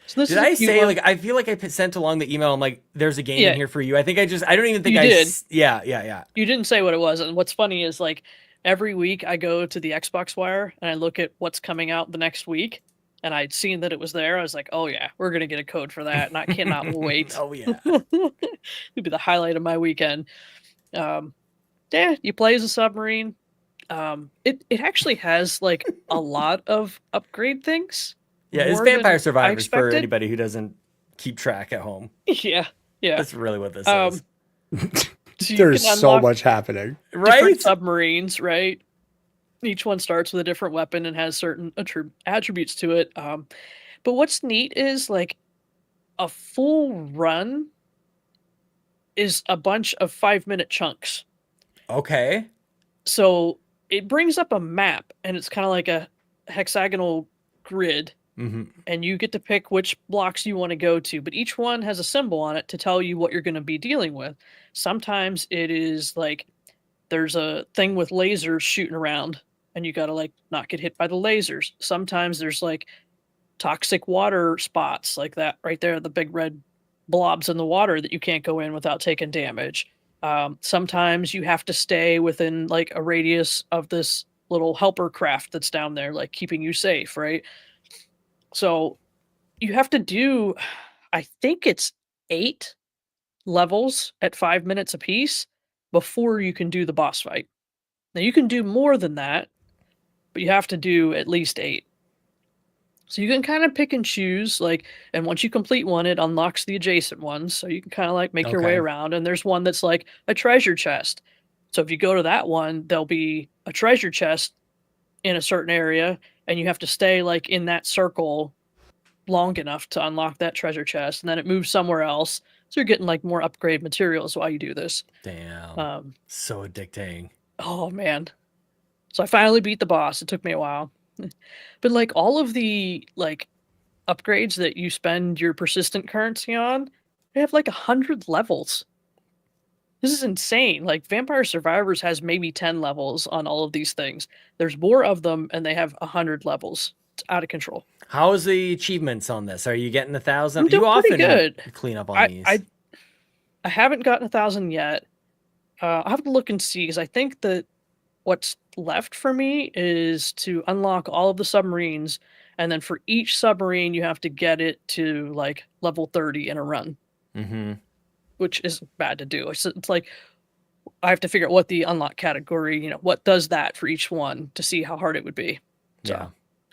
So Did I say I feel like I sent along the email? I'm like, there's a game in here for you. I think I don't even think you I did. Yeah. You didn't say what it was, and what's funny is like every week I go to the Xbox Wire and I look at what's coming out the next week. And I'd seen that it was there. I was like, oh, yeah, we're going to get a code for that. And I cannot wait. Oh, yeah. It'd be the highlight of my weekend. You play as a submarine. It actually has like a lot of upgrade things. Yeah, it's Vampire Survivors for anybody who doesn't keep track at home. Yeah. That's really what this is. So There's so much happening. Right? Submarines, right? Each one starts with a different weapon and has certain attributes to it. But what's neat is like a full run is a bunch of 5-minute chunks. Okay. So it brings up a map and it's kind of like a hexagonal grid. Mm-hmm. And you get to pick which blocks you want to go to. But each one has a symbol on it to tell you what you're going to be dealing with. Sometimes it is like there's a thing with lasers shooting around. And you got to like not get hit by the lasers. Sometimes there's like toxic water spots like that right there, the big red blobs in the water that you can't go in without taking damage. Sometimes you have to stay within like a radius of this little helper craft that's down there, like keeping you safe, right? So you have to do, I think it's 8 levels at 5 minutes apiece before you can do the boss fight. Now you can do more than that, but you have to do at least 8. So you can kind of pick and choose, like, and once you complete one, it unlocks the adjacent ones. So you can kind of like make your way around. And there's one that's like a treasure chest. So if you go to that one, there'll be a treasure chest in a certain area, and you have to stay like in that circle long enough to unlock that treasure chest. And then it moves somewhere else. So you're getting like more upgrade materials while you do this. Damn. So addicting. Oh man. So I finally beat the boss. It took me a while. But like all of the like upgrades that you spend your persistent currency on, they have like 100 levels. This is insane. Like Vampire Survivors has maybe 10 levels on all of these things. There's more of them and they have 100 levels. It's out of control. How is the achievements on this? Are you getting 1,000? I'm doing pretty good. Clean up on these. I haven't gotten 1,000 yet. I'll have to look and see because I think that what's left for me is to unlock all of the submarines, and then for each submarine you have to get it to like level 30 in a run, which is bad to do. It's like I have to figure out what the unlock category, what does that for each one to see how hard it would be. So Yeah.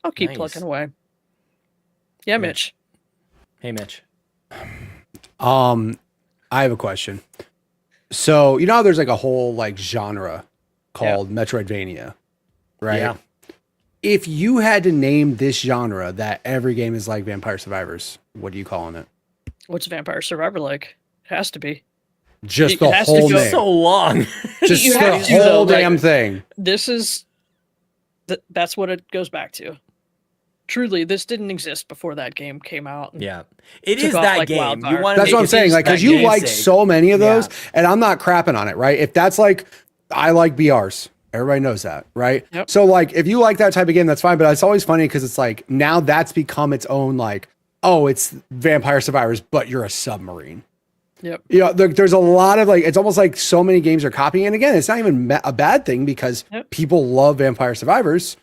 I'll keep plugging away. Yeah, Mitch. Hey, Mitch. I have a question. So how there's like a whole like genre called Metroidvania, right? Yeah. If you had to name this genre that every game is like Vampire Survivors, what are you calling it? What's Vampire Survivor like? It has to be. Just the whole name. So long. Just You the have to, whole though, like, damn thing. This is that's what it goes back to. Truly, this didn't exist before that game came out. Yeah. It Took is off that like game. wildfire. You want That's what I'm saying. Like, because you like so many of those, and I'm not crapping on it, right? If that's like, I like BRs. Everybody knows that, right? Yep. So like, if you like that type of game, that's fine. But it's always funny because it's like, now that's become its own, like, oh, it's Vampire Survivors, but you're a submarine. Yep. There's a lot of like, it's almost like so many games are copying. And again, it's not even a bad thing because people love Vampire Survivors.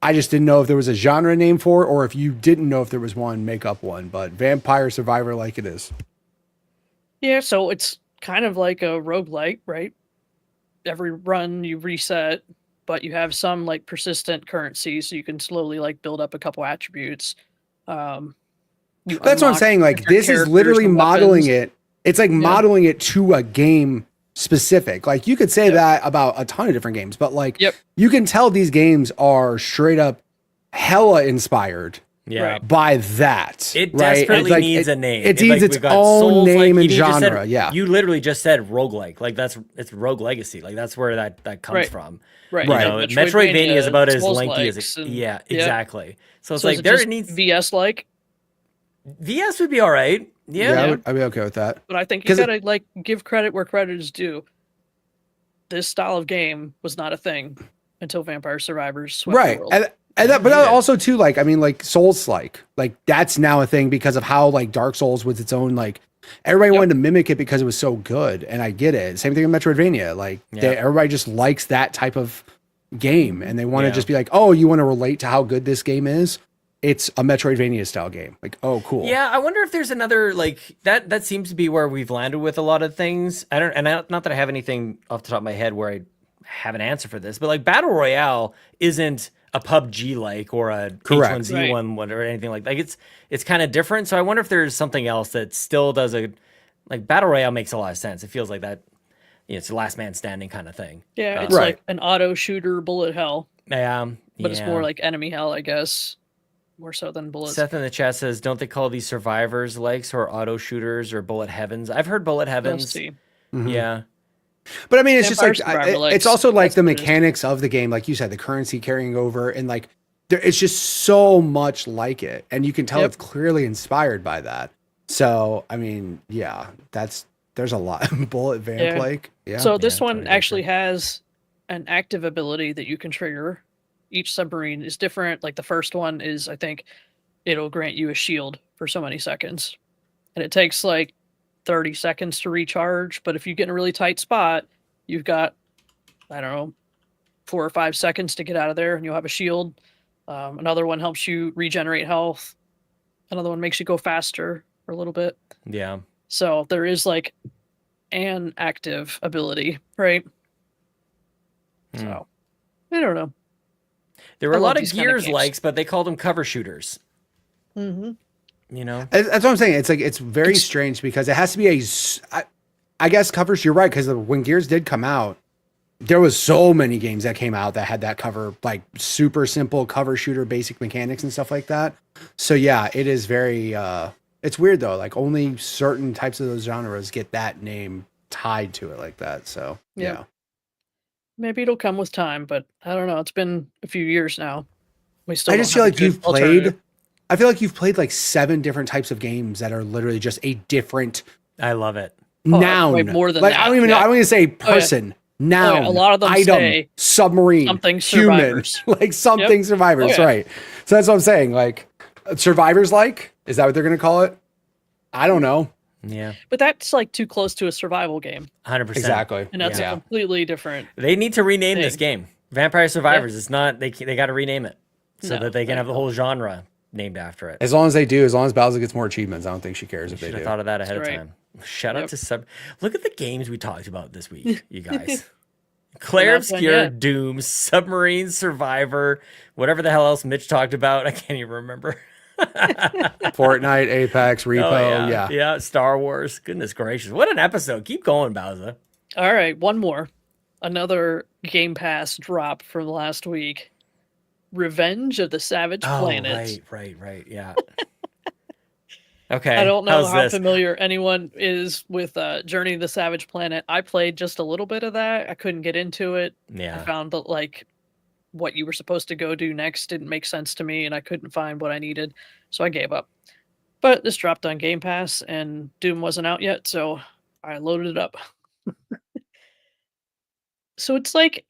I just didn't know if there was a genre name for it, or if you didn't know if there was one, make up one. But Vampire Survivor, like it is. Yeah, so it's kind of like a roguelike, right? every run you reset, but you have some like persistent currency, so you can slowly like build up a couple attributes. That's what I'm saying. Like, this is literally modeling it. It's like modeling it to a game specific. Like, you could say that about a ton of different games, but like, you can tell these games are straight up hella inspired by that. It right? desperately needs a name. It needs its own name and genre. You literally just said roguelike. Like, it's Rogue Legacy. Like, that's where that comes from. Right. You know, Metroidvania is about as lengthy as it. Yeah, exactly. So it's like there needs VS like. VS would be all right. Yeah, I'd be okay with that. But I think you gotta like give credit where credit is due. This style of game was not a thing until Vampire Survivors swept the world. But also too, like, I mean, like Souls-like that's now a thing because of how like Dark Souls was its own, like everybody wanted to mimic it because it was so good, and I get it. Same thing with Metroidvania. Like everybody just likes that type of game, and they want to just be like, oh, you want to relate to how good this game is? It's a Metroidvania style game. Like, oh, cool. Yeah, I wonder if there's another like that. That seems to be where we've landed with a lot of things. Not that I have anything off the top of my head where I have an answer for this, but like Battle Royale isn't a PUBG like or a H1Z1 or anything like that. Like, it's kind of different. So I wonder if there's something else that still does like Battle Royale makes a lot of sense. It feels like that. It's a last man standing kind of thing. Yeah, it's like an auto shooter bullet hell. But it's more like enemy hell, I guess. More so than bullets. Seth in the chat says, don't they call these survivors likes or auto shooters or bullet heavens? I've heard bullet heavens. Mm-hmm. Yeah. But I mean, it's just like, it's also like the mechanics of the game. Like you said, the currency carrying over, and like, it's just so much like it. And you can tell it's clearly inspired by that. So, I mean, there's a lot. Bullet vamp like. Yeah. So this one actually has an active ability that you can trigger. Each submarine is different. Like the first one is, I think it'll grant you a shield for so many seconds. And it takes like 30 seconds to recharge. But if you get in a really tight spot, you've got, I don't know, 4 or 5 seconds to get out of there and you'll have a shield. Another one helps you regenerate health. Another one makes you go faster for a little bit. Yeah. So there is like an active ability, right? So I don't know. There were a lot of Gears likes, but they called them cover shooters. Mm-hmm. You know, that's what I'm saying. It's like, it's very strange because it has to be I guess covers. You're right, because when Gears did come out, there was so many games that came out that had that cover, like super simple cover shooter, basic mechanics and stuff like that. So yeah, it is very. It's weird though. Like only certain types of those genres get that name tied to it like that. So yeah. Maybe it'll come with time, but I don't know. It's been a few years now. I just feel like you've played. I feel like you've played like 7 different types of games that are literally just a different. I love it. Noun. More than like that. I don't even know. I don't even say person. Noun. A lot of them item, say submarine, something human, survivors. like something survivors, right? So that's what I'm saying. Like survivors, like is that what they're gonna call it? I don't know. Yeah, but that's like too close to a survival game. 100%. Exactly, and that's a completely different. They need to rename this game. Vampire Survivors. It's not. They got to rename it so that they can have the whole genre named after it. As long as they do, as long as Bowser gets more achievements, I don't think she cares if they do. Should have thought of that ahead of time. Shout out to Look at the games we talked about this week, you guys. Clair Obscur, Doom, Submarine, Survivor, whatever the hell else Mitch talked about. I can't even remember. Fortnite, Apex, Repo, yeah, Star Wars. Goodness gracious, what an episode! Keep going, Bowser. All right, one more, another Game Pass drop from last week. Revenge of the Savage Planet. Right, yeah. Okay, I don't know how familiar anyone is with Journey to the Savage Planet. I played just a little bit of that. I couldn't get into it. Yeah, I found that like what you were supposed to go do next didn't make sense to me, and I couldn't find what I needed, so I gave up. But this dropped on Game Pass, and Doom wasn't out yet, so I loaded it up. So it's like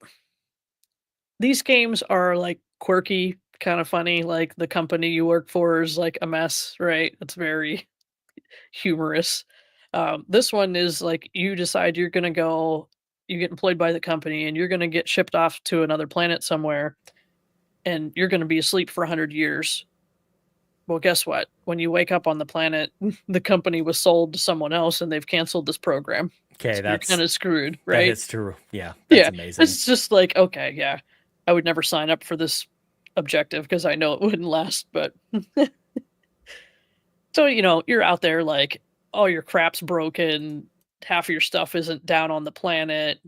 these games are like quirky, kind of funny. Like the company you work for is like a mess, right? It's very humorous. This one is like you decide you're gonna go. You get employed by the company and you're going to get shipped off to another planet somewhere and you're going to be asleep for 100 years. Well, guess what? When you wake up on the planet, the company was sold to someone else and they've canceled this program. Okay, you're that's kind of screwed, that right? hits true. Yeah, that's amazing. It's just like, okay, yeah, I would never sign up for this objective because I know it wouldn't last. But so you're out there like all your crap's broken, half of your stuff isn't down on the planet.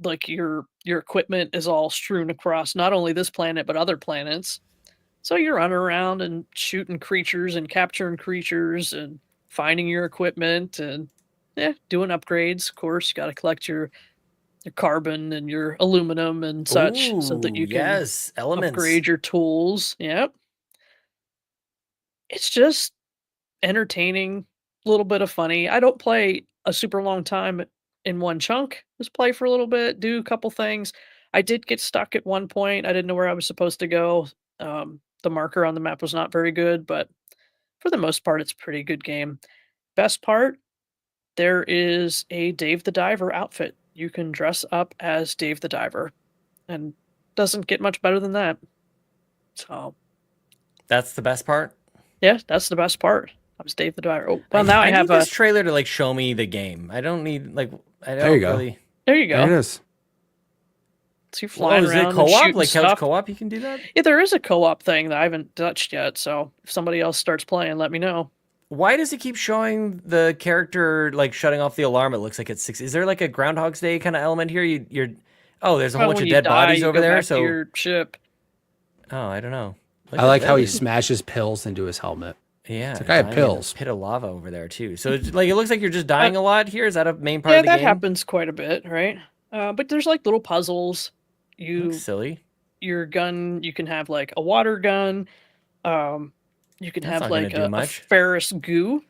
Like your equipment is all strewn across not only this planet but other planets. So you're running around and shooting creatures and capturing creatures and finding your equipment and doing upgrades. Of course, you got to collect your carbon and your aluminum and such so that Ooh, you can yes, elements. upgrade your tools. Yep. It's just entertaining, a little bit of funny. I don't play a super long time in one chunk. Just play for a little bit, do a couple things. I did get stuck at one point. I didn't know where I was supposed to go. The marker on the map was not very good, but for the most part, it's a pretty good game. Best part, there is a Dave the Diver outfit. You can dress up as Dave the Diver, and doesn't get much better than that. So That's the best part. yeah, that's the best part. I was Dave the Diver. Oh, well, now I need have this trailer to like show me the game. I don't need I don't There you go. really. There you go. There it is. So you're flying Is around it and co-op? shooting Like couch stuff. co-op? You can do that. Yeah, there is a co-op thing that I haven't touched yet. So if somebody else starts playing, let me know. Why does it keep showing the character like shutting off the alarm? It looks like it's 6. Is there like a Groundhog's Day kind of element here? You're oh, there's a whole Well, bunch when of you dead die, bodies you over go there. back to So your ship. oh, I don't know. Look I at like how he that. smashes pills into his helmet. Yeah, like I have dying in a pills. Pit of lava over there too. So it's, like it looks like you're just dying a lot here. Is that a main part Yeah, of the that game? happens quite a bit, right? But there's like little puzzles. Looks silly. Your gun, you can have like a water gun. You can That's have not gonna like do a much. ferrous goo.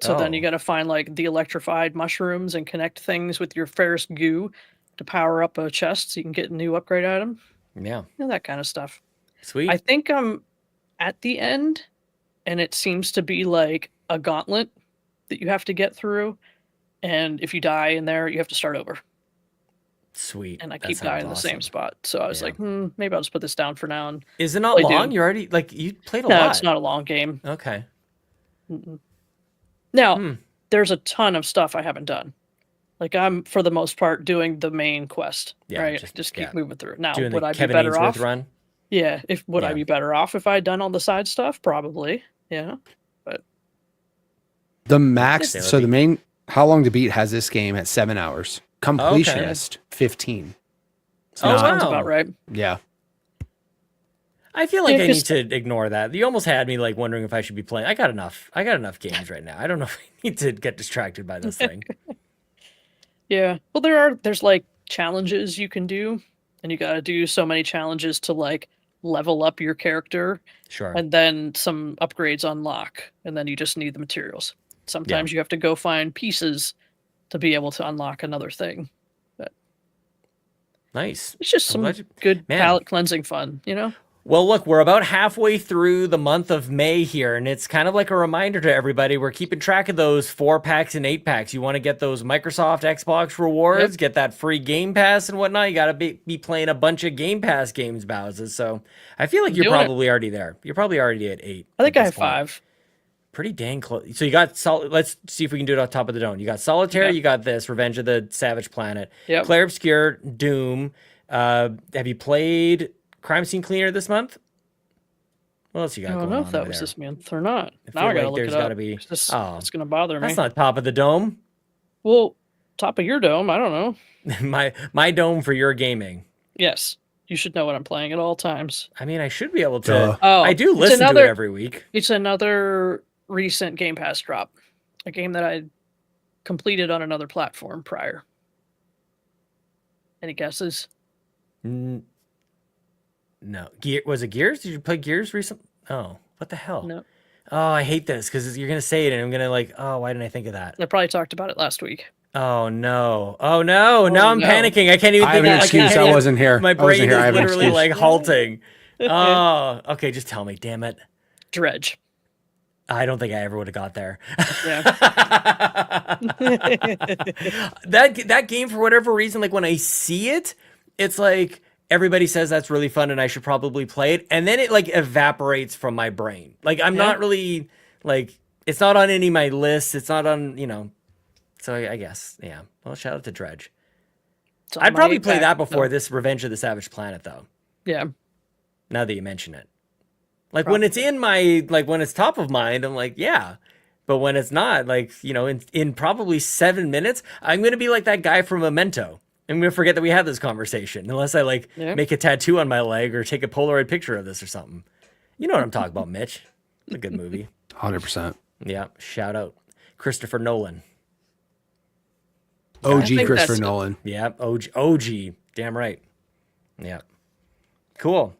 So then you Oh. got to find like the electrified mushrooms and connect things with your ferrous goo to power up a chest so you can get a new upgrade item. Yeah. That kind of stuff. Sweet. I think I'm at the end, and it seems to be like a gauntlet that you have to get through. And if you die in there, you have to start over. Sweet. And I That keep sounds dying in the same awesome. spot. So I was Yeah. like, maybe I'll just put this down for now. And Is it not play long? Doom. You already like you played a no, lot. it's not a long game. Okay. Now, there's a ton of stuff I haven't done. Like I'm, for the most part, doing the main quest. Yeah, right? just- Just keep yeah. moving through. Now, Doing would the I be Kevin better Ainsworth off? run. Yeah. Would I Yeah. be better off if I had done all the side stuff? Probably. Yeah. But The max, That would so be- the main, how long to beat has this game at 7 hours. Completionist, 15. Oh, sounds wow. about right. Yeah. I feel like Yeah, I 'cause- need to ignore that. You almost had me like wondering if I should be playing. I got enough games right now. I don't know if I need to get distracted by this thing. Yeah. Well, there's like challenges you can do, and you got to do so many challenges to like level up your character, Sure. and then some upgrades unlock, and then you just need the materials. Sometimes you have to go find pieces to be able to unlock another thing. But Nice. it's just I'm some glad you- good Man. palate cleansing fun, Well, look, we're about halfway through the month of May here, and it's kind of like a reminder to everybody. We're keeping track of those 4-packs and 8-packs. You want to get those Microsoft Xbox rewards, get that free Game Pass and whatnot. You got to be playing a bunch of Game Pass games, Bowser. So I feel like you're doing it. probably already there. You're probably already at 8. I think at I this have point. 5. Pretty dang close. So you got let's see if we can do it on top of the dome. You got Solitaire, Yeah. you got this, Revenge of the Savage Planet, Yep. Clair Obscur, Doom. Have you played Crime Scene Cleaner this month? What else you got I don't going know on if that over was there? this month or not. I Now feel I gotta like look there's it up. gotta be- It's Oh, it's gonna bother me. That's not top of the dome. Well, top of your dome. I don't know. my dome for your gaming. Yes, you should know what I'm playing at all times. I mean, I should be able to. Duh. Oh, I do it's listen to another- it every week. It's another recent Game Pass drop, a game that I completed on another platform prior. Any guesses? No, was it Gears? Did you play Gears recently? Oh, what the hell? No, Oh, I hate this because you're gonna say it and I'm gonna like, oh, why didn't I think of that? I probably talked about it last week. Oh no! Oh no! Now I'm no. panicking. I can't even I think have an of excuse. I wasn't here. My I wasn't brain here. I is have an literally excuse. like halting. Oh, okay. Just tell me. Damn it! Dredge. I don't think I ever would have got there. Yeah. that game, for whatever reason, like when I see it, it's like everybody says that's really fun and I should probably play it, and then it like evaporates from my brain. Like I'm not really like, it's not on any of my lists. It's not on, So I guess, yeah. Well, shout out to Dredge. It's on I'd my probably play back, that before though. this Revenge of the Savage Planet, though. Yeah. Now that you mention it. Like when it's in my, like when it's top of mind, I'm like, yeah. But when it's not, like, you know, in probably 7 minutes, I'm going to be like that guy from Memento. I'm going to forget that we had this conversation unless I like make a tattoo on my leg or take a Polaroid picture of this or something. You know what I'm talking about, Mitch. It's a good movie. 100%. Yeah. Shout out Christopher Nolan. OG think Christopher that's- Nolan. Yeah. OG. Damn right. Yeah. Cool.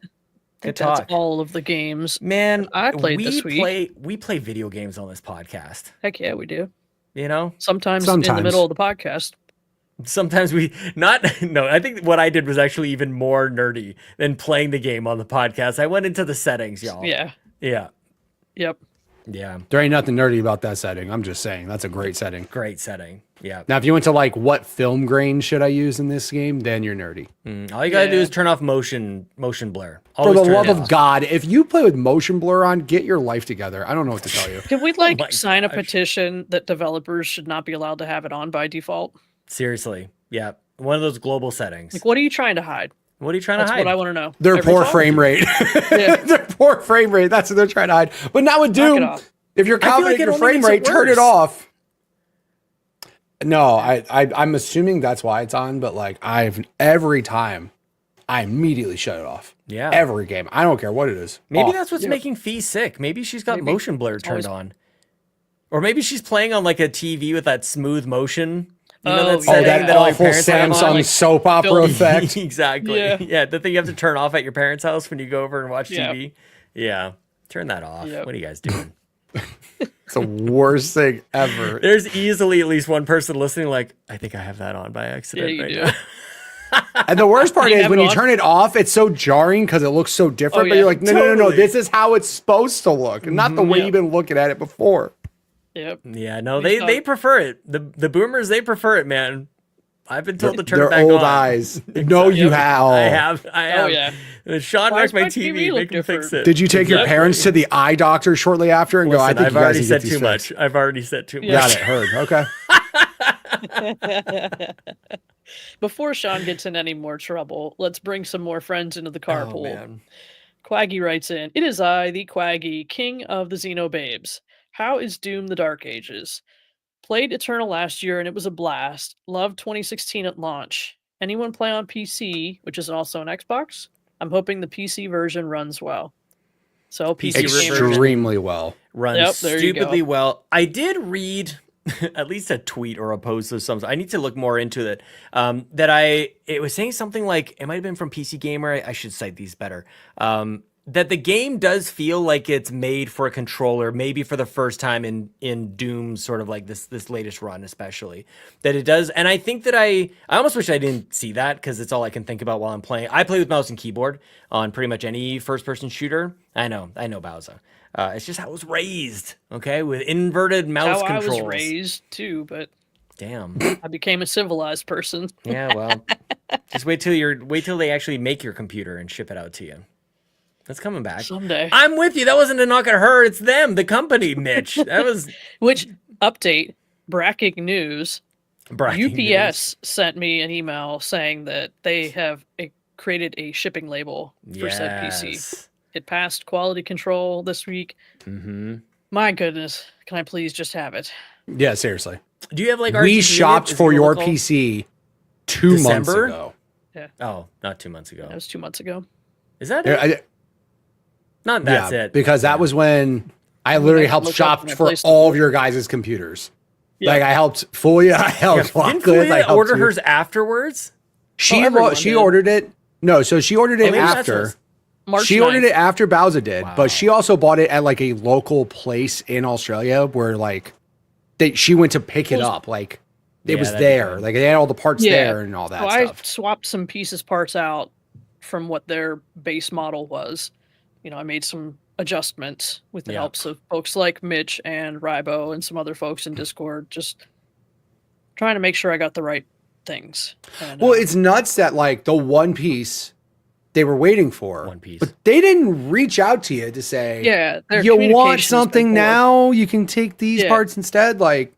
Good That's talk. all of the games. Man, I played this week. We play video games on this podcast. Heck yeah, we do. You know? Sometimes in the Sometimes. middle of the podcast. Sometimes we no, I think what I did was actually even more nerdy than playing the game on the podcast. I went into the settings, y'all. Yeah. Yeah. Yep. Yeah. There ain't nothing nerdy about that setting. I'm just saying that's a great setting. Great setting. Yeah. Now, if you went to like what film grain should I use in this game, then you're nerdy. All you gotta do Yeah. is turn off motion blur. For Always the turn love it of off. God, if you play with motion blur on, get your life together. I don't know what to tell you. Can we like my sign a gosh. petition that developers should not be allowed to have it on by default? Seriously. Yeah. One of those global settings. Like, what are you trying to hide? What are you trying That's to hide? what I want to know. Their Every poor time? frame rate. Yeah. Their poor frame rate. That's what they're trying to hide. But now with Knock it Doom, off. if you're I feel like confident it in your only frame makes it rate, turn worse. it off. No, I'm assuming that's why it's on, but like every time I immediately shut it off. Yeah. Every game. I don't care what it is. Maybe Off. that's what's making Fee sick. Maybe she's got Maybe. motion blur turned always- on. Or maybe she's playing on like a TV with that smooth motion. You know Oh, that yeah. setting that all your awful parents have on? Samsung like, soap opera film. effect. Exactly. Yeah. Yeah, the thing you have to turn off at your parents' house when you go over and watch Yep. TV. Yeah. Turn that off. Yep. What are you guys doing? It's the worst thing ever. There's easily at least one person listening like, I think I have that on by accident you right do. now. And the worst part You is have when it you on? turn it off, it's so jarring because it looks so different. Oh, But yeah. you're like, no, Totally. this is how it's supposed to look, and not the way Yep. you've been looking at it before. Yep. Yeah, no, Please they don't. prefer it. The boomers, they prefer it, man. I've been told to turn They're it back old on. eyes. No, you Yep. have. I have. Oh, yeah. Sean Why wrecked does my my TV. TV look Make him fix different? it. Did you take your Exactly. parents to the eye doctor shortly after and go, I Listen, think I've you guys already need to said get too these much. fixed. I've already said too Yeah. much. Got it. Heard. Okay. Before Sean gets in any more trouble, let's bring some more friends into the Oh, carpool. man. Quaggy writes in, "It is I, the Quaggy, king of the Xenobabes. How is Doom the Dark Ages? Played Eternal last year and it was a blast. Loved 2016 at launch. Anyone play on PC, which is also an Xbox? I'm hoping the PC version runs well." So PC version. Extremely well. Runs Yep, there you go. stupidly well. I did read at least a tweet or a post of some. I need to look more into it. It was saying something like, it might have been from PC Gamer. I should cite these better. That the game does feel like it's made for a controller, maybe for the first time in Doom, sort of like this latest run, especially that it does. And I think that I almost wish I didn't see that because it's all I can think about while I'm playing. I play with mouse and keyboard on pretty much any first person shooter. I know, Bowser. It's just how I was raised, okay, with inverted mouse how controls. I was raised too, but Damn. I became a civilized person. Yeah, well, just wait till they actually make your computer and ship it out to you. That's coming back. Someday. I'm with you. That wasn't a knock at her. It's them, the company, Mitch. That was Which update? Breaking news. bragging news. UPS sent me an email saying that they have created a shipping label for said PC. Yes. It passed quality control this week. Mm-hmm. My goodness, can I please just have it? Yeah, seriously. Do you have like We RGB shopped in it? for Is it your local? PC 2 months December? ago. Oh, not 2 months ago. That was 2 months ago. Is that Yeah, it? Not that's yeah, it. because that was when I literally I helped looked shop up and I for placed all the- of your guys' computers. Yeah. Like I helped Fulia, I Yeah, helped didn't Lachlan, I Fulia helped order you. hers afterwards? everyone She did. ordered it. No, so she ordered it maybe that's after. what's- March She ordered 9th. it after Bowser did, Wow. but she also bought it at like a local place in Australia where like she went to pick it Well, up. Like Yeah, it was that'd be there. good. Like they had all the parts Yeah. there and all that So I stuff. swapped some parts out from what their base model was. You know, I made some adjustments with the Yeah. helps of folks like Mitch and Rybo and some other folks in Discord, just trying to make sure I got the right things. And, Well, it's nuts that like the one piece they were waiting for, One Piece. but they didn't reach out to you to say, yeah, their you want communication has been something poor. now? You can take these Yeah. parts instead. Like,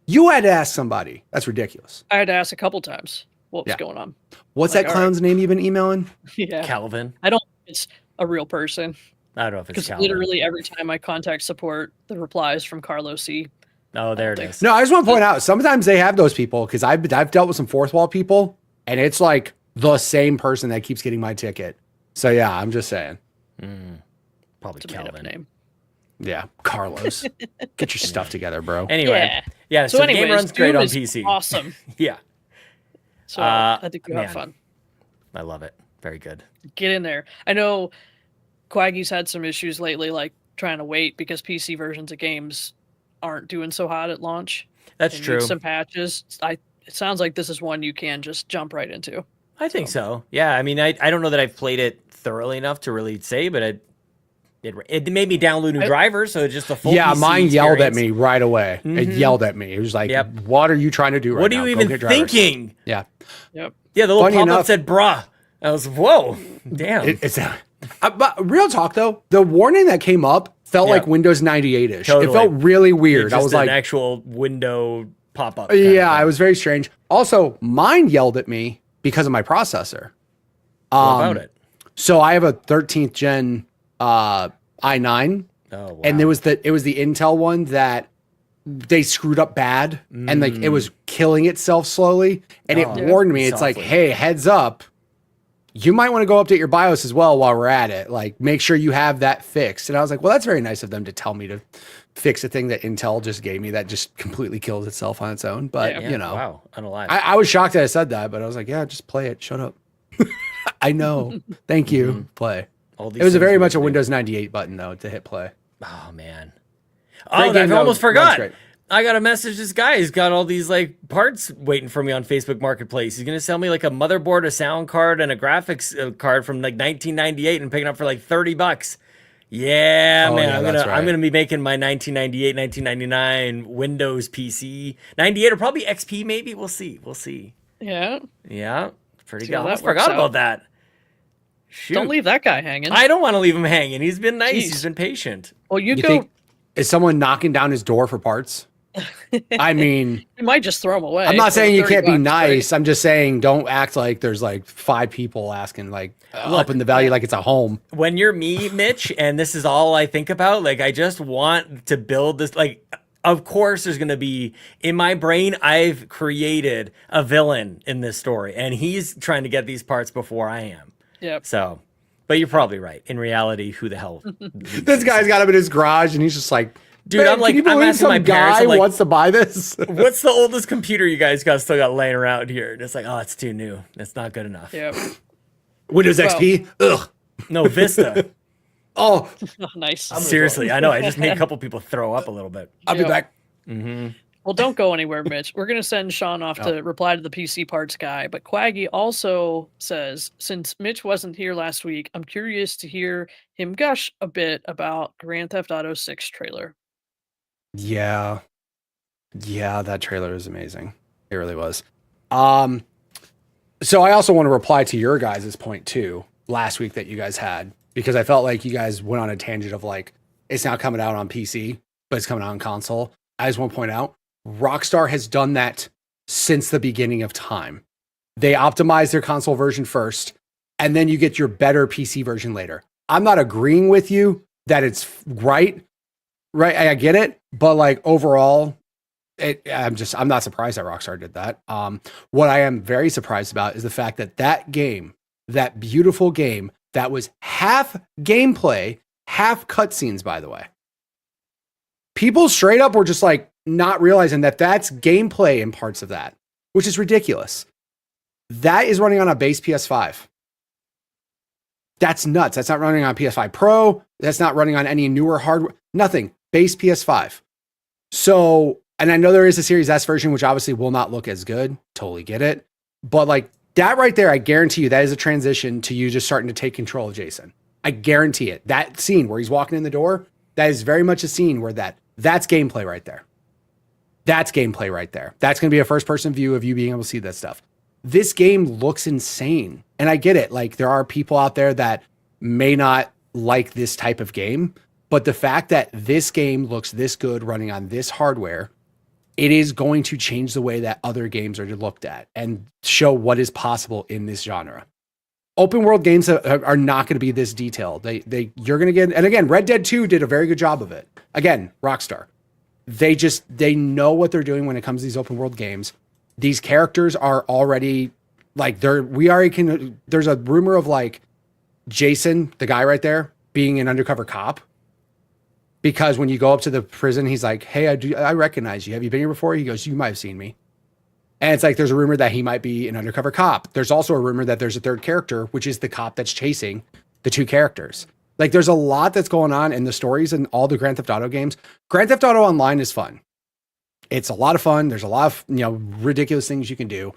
You had to ask somebody. That's ridiculous. I had to ask a couple times what was going on. What's Like, that clown's name you've been emailing? Yeah. Calvin. I don't think it's a real person. I don't know if it's Because Calvin. literally every time I contact support, the replies from Carlos C. Oh, there it is. No, I just want to point out, sometimes they have those people, because I've dealt with some fourth wall people, and it's like the same person that keeps getting my ticket. So yeah, I'm just saying. Probably It's a made-up Calvin. name. Yeah, Carlos. Get your stuff together, bro. Anyway, yeah. So, the game anyways, runs great Doom on is PC. Awesome. Yeah, So I think you have man. fun. I love it. Very good. Get in there. I know Quaggy's had some issues lately, like trying to wait because PC versions of games aren't doing so hot at launch. That's They need true. some patches. It sounds like this is one you can just jump right into. I think so. Yeah. I mean, I don't know that I've played it thoroughly enough to really say, but it made me download new drivers, so it's just a full Yeah, PC mine yelled at experience. me right away. It yelled at me. It was like, Yep. what are you trying to do right What now? are you Go even get drivers. thinking? Yeah. Yep. Yeah, the little Funny pop-up enough- said "bruh." I was, whoa, damn. It's but real talk though, the warning that came up felt Yeah. like Windows 98-ish. Totally. It felt really weird. It's I just was an like, actual window pop-up. yeah, it was very strange. Also, mine yelled at me because of my processor. What about it? So I have a 13th gen i9, Oh, wow. and it was the Intel one that they screwed up bad, and like it was killing itself slowly, and it warned me. It's like, Softly. hey, heads up, you might want to go update your BIOS as well while we're at it. Like, make sure you have that fixed. And I was like, well, that's very nice of them to tell me to fix a thing that Intel just gave me that just completely kills itself on its own. But Yeah. you know, Wow, unalive. I was shocked that I said that, but I was like, yeah, just play it. Shut up. I know. Thank you. Play. All these It was a things very were much a new. Windows 98 button though to hit play. Oh man. Great Oh, game, I almost though. forgot. Runs great. I got to message this guy. He's got all these like parts waiting for me on Facebook Marketplace. He's gonna sell me like a motherboard, a sound card, and a graphics card from like 1998, and picking up for like $30. Yeah, Oh, man. yeah, I'm that's gonna right. I'm gonna be making my 1998, 1999 Windows PC. 98 or probably XP. Maybe we'll see. We'll see. Yeah. Yeah, pretty See good. I how that almost works forgot out. about that. Shoot. Don't leave that guy hanging. I don't want to leave him hanging. He's been nice. Jeez. He's been patient. Well, you You go. think is someone knocking down his door for parts? I mean, You might just throw him away. I'm not for saying you 30 can't be bucks, nice. I'm just saying don't act like there's like 5 people asking like up in the value like it's a home. When you're me, Mitch, and this is all I think about, like I just want to build this. Like, of course, there's gonna be in my brain. I've created a villain in this story, and he's trying to get these parts before I am. Yep. So, but you're probably right. In reality, who the hell? This guy's got him in his garage and he's just like, Dude, "Man, I'm like- can you I'm believe asking some my parents, guy I'm like- wants to buy this." What's the oldest computer you guys got still got laying around here? And it's like, oh, it's too new. It's not good enough. Yep. Windows XP. Ugh. No, Vista. Oh, Nice. Seriously, I know. I just made a couple people throw up a little bit. I'll be Yeah. back. Well, don't go anywhere, Mitch. We're going to send Sean off to reply to the PC parts guy. But Quaggy also says, since Mitch wasn't here last week, I'm curious to hear him gush a bit about Grand Theft Auto 6 trailer. Yeah. Yeah, that trailer is amazing. It really was. So I also want to reply to your guys' point too, last week that you guys had, because I felt like you guys went on a tangent of like, it's now coming out on PC, but it's coming out on console. I just want to point out, Rockstar has done that since the beginning of time. They optimize their console version first, and then you get your better PC version later. I'm not agreeing with you that it's right. Right, I get it, but like overall, I'm not surprised that Rockstar did that. What I am very surprised about is the fact that that game, that beautiful game, that was half gameplay, half cutscenes, by the way. People straight up were just like not realizing that that's gameplay in parts of that, which is ridiculous. That is running on a base PS5. That's nuts. That's not running on PS5 Pro. That's not running on any newer hardware. Nothing. Base PS5. So, and I know there is a Series S version, which obviously will not look as good. Totally get it. But like that right there, I guarantee you that is a transition to you just starting to take control of Jason. I guarantee it. That scene where he's walking in the door, that is very much a scene where that's gameplay right there. That's gameplay right there. That's going to be a first-person view of you being able to see that stuff. This game looks insane. And I get it. Like there are people out there that may not like this type of game, but the fact that this game looks this good running on this hardware it is going to change the way that other games are looked at and show what is possible in this genre. Open world games are not going to be this detailed. You're going to get, and again, Red Dead 2 did a very good job of it. Again, Rockstar. They know what they're doing when it comes to these open world games. These characters are already like there's a rumor of like Jason, the guy right there, being an undercover cop. Because when you go up to the prison, he's like, "Hey, I recognize you. Have you been here before?" He goes, "You might have seen me." And it's like there's a rumor that he might be an undercover cop. There's also a rumor that there's a third character, which is the cop that's chasing the two characters. Like there's a lot that's going on in the stories and all the Grand Theft Auto games. Grand Theft Auto Online is fun. It's a lot of fun. There's a lot of, ridiculous things you can do.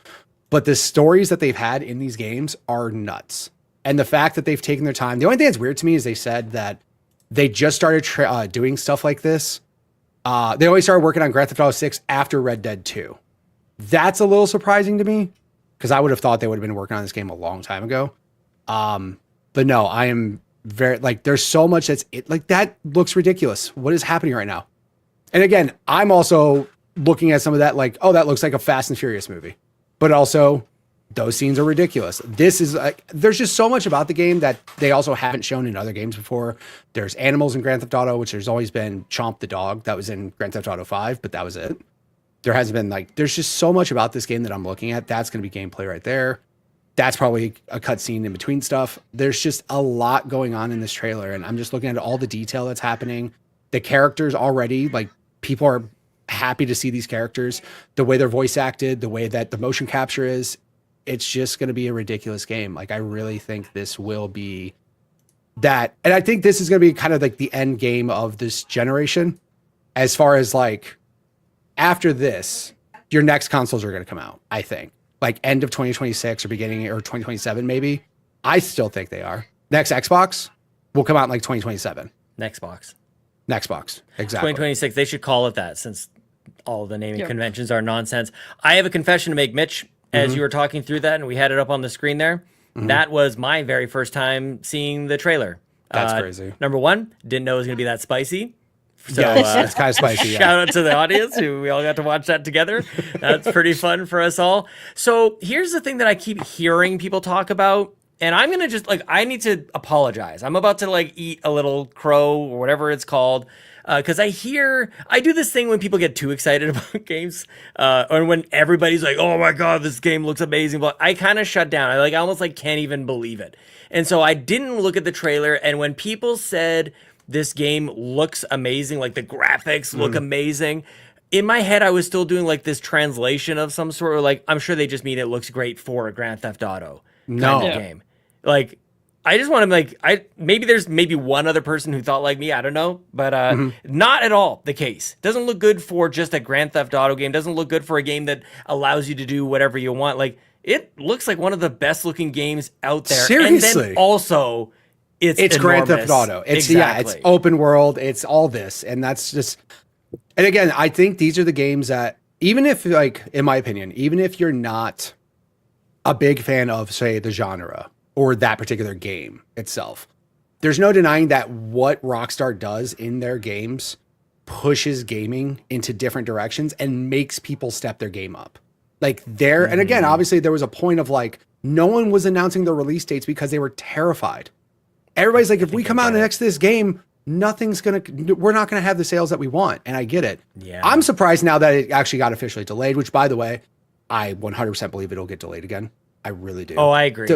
But the stories that they've had in these games are nuts. And the fact that they've taken their time. The only thing that's weird to me is they said that they just started doing stuff like this. They only started working on Grand Theft Auto 6 after Red Dead 2. That's a little surprising to me because I would have thought they would have been working on this game a long time ago. But no, I am very there's so much that looks ridiculous. What is happening right now? And again, I'm also looking at some of that that looks like a Fast and Furious movie, but also those scenes are ridiculous. This is there's just so much about the game that they also haven't shown in other games before. There's animals in Grand Theft Auto, which there's always been Chomp the dog. That was in Grand Theft Auto 5, but that was it. There hasn't been there's just so much about this game that I'm looking at. That's going to be gameplay right there. That's probably a cutscene in between stuff. There's just a lot going on in this trailer. And I'm just looking at all the detail that's happening. The characters already, people are happy to see these characters. The way they're voice acted, the way that the motion capture is, it's just going to be a ridiculous game. I really think this will be that. And I think this is going to be kind of the end game of this generation as far as after this, your next consoles are going to come out, I think. End of 2026 or beginning or 2027, maybe. I still think they are. Next Xbox will come out in 2027. Next box. Exactly. 2026. They should call it that since all the naming conventions are nonsense. I have a confession to make, Mitch, as you were talking through that, and we had it up on the screen there. Mm-hmm. That was my very first time seeing the trailer. That's crazy. Number one, didn't know it was going to be that spicy. So, it's kind of spicy. Shout out to the audience who we all got to watch that together. That's pretty fun for us all. So here's the thing that I keep hearing people talk about, and I'm going to just I need to apologize. I'm about to eat a little crow or whatever it's called. Because I do this thing when people get too excited about games, or when everybody's like, "Oh my god, this game looks amazing," but I kind of shut down. I almost can't even believe it. And so I didn't look at the trailer. And when people said this game looks amazing, the graphics look amazing, in my head I was still doing this translation of some sort of I'm sure they just mean it looks great for a Grand Theft Auto kind of game. I just want to maybe there's one other person who thought like me, I don't know, but not at all the case. Doesn't look good for just a Grand Theft Auto game. Doesn't look good for a game that allows you to do whatever you want. It looks like one of the best looking games out there. Seriously. And then also it's Grand Theft Auto. It's it's open world. It's all this, and that's just. And again, I think these are the games that even if in my opinion, even if you're not a big fan of say the genre or that particular game itself, there's no denying that what Rockstar does in their games pushes gaming into different directions and makes people step their game up. And again, obviously there was a point of no one was announcing the release dates because they were terrified. Everybody's if we come out next to this game, we're not gonna have the sales that we want. And I get it. Yeah. I'm surprised now that it actually got officially delayed, which by the way, I 100% believe it'll get delayed again. I really do. Oh, I agree.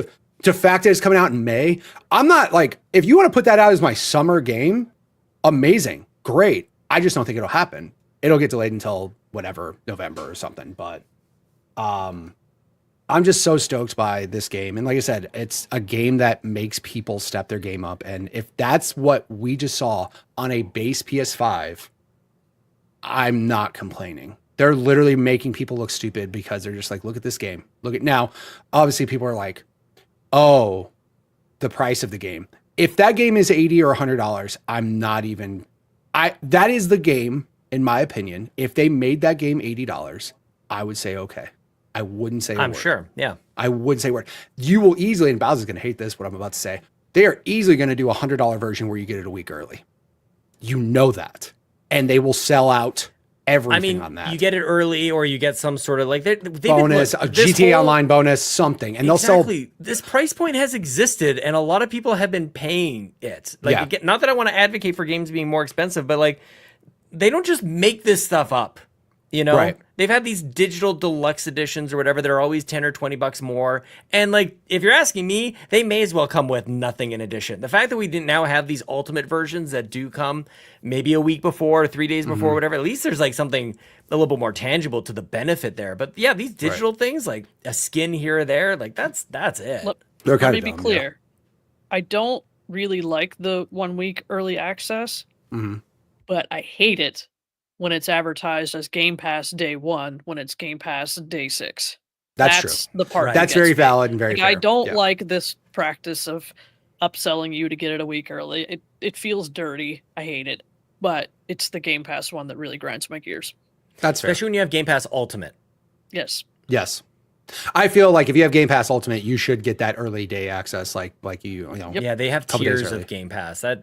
The fact that it's coming out in May, I'm not if you want to put that out as my summer game, amazing, great. I just don't think it'll happen. It'll get delayed until whatever, November or something. But I'm just so stoked by this game. And like I said, it's a game that makes people step their game up. And if that's what we just saw on a base PS5, I'm not complaining. They're literally making people look stupid because they're just look at this game. Now, obviously people are oh, the price of the game. If that game is $80 or $100, I'm not even, that is the game, in my opinion. If they made that game $80, I would say, okay. I wouldn't say a word. I'm sure, yeah. I wouldn't say a word. You will easily, and Bowser's going to hate this, what I'm about to say, they are easily going to do a $100 version where you get it a week early. You know that. And they will sell out everything on that. You get it early, or you get some sort of like bonus, a GTA Online bonus, something, and they'll sell. This price point has existed, and a lot of people have been paying it. Like, again, not that I want to advocate for games being more expensive, but like, they don't just make this stuff up. You know, Right. They've had these digital deluxe editions or whatever. They're always 10 or 20 bucks more. And like, if you're asking me, they may as well come with nothing in addition. The fact that we didn't now have these ultimate versions that do come maybe a week before, or 3 days before, whatever, at least there's like something a little bit more tangible to the benefit there. But yeah, these digital things, like a skin here or there, like that's it. They're Let kind me of be dumb, clear. I don't really like the 1 week early access, but I hate it when it's advertised as Game Pass day 1 when it's Game Pass day 6. That's true. The part that That's gets very me. valid and very Like, fair. I don't like this practice of upselling you to get it a week early. It feels dirty. I hate it. But it's the Game Pass one that really grinds my gears. That's fair. Especially when you have Game Pass Ultimate. Yes. Yes. I feel like if you have Game Pass Ultimate, you should get that early day access, like you know. Yeah, they have Couple days tiers early. of Game Pass. That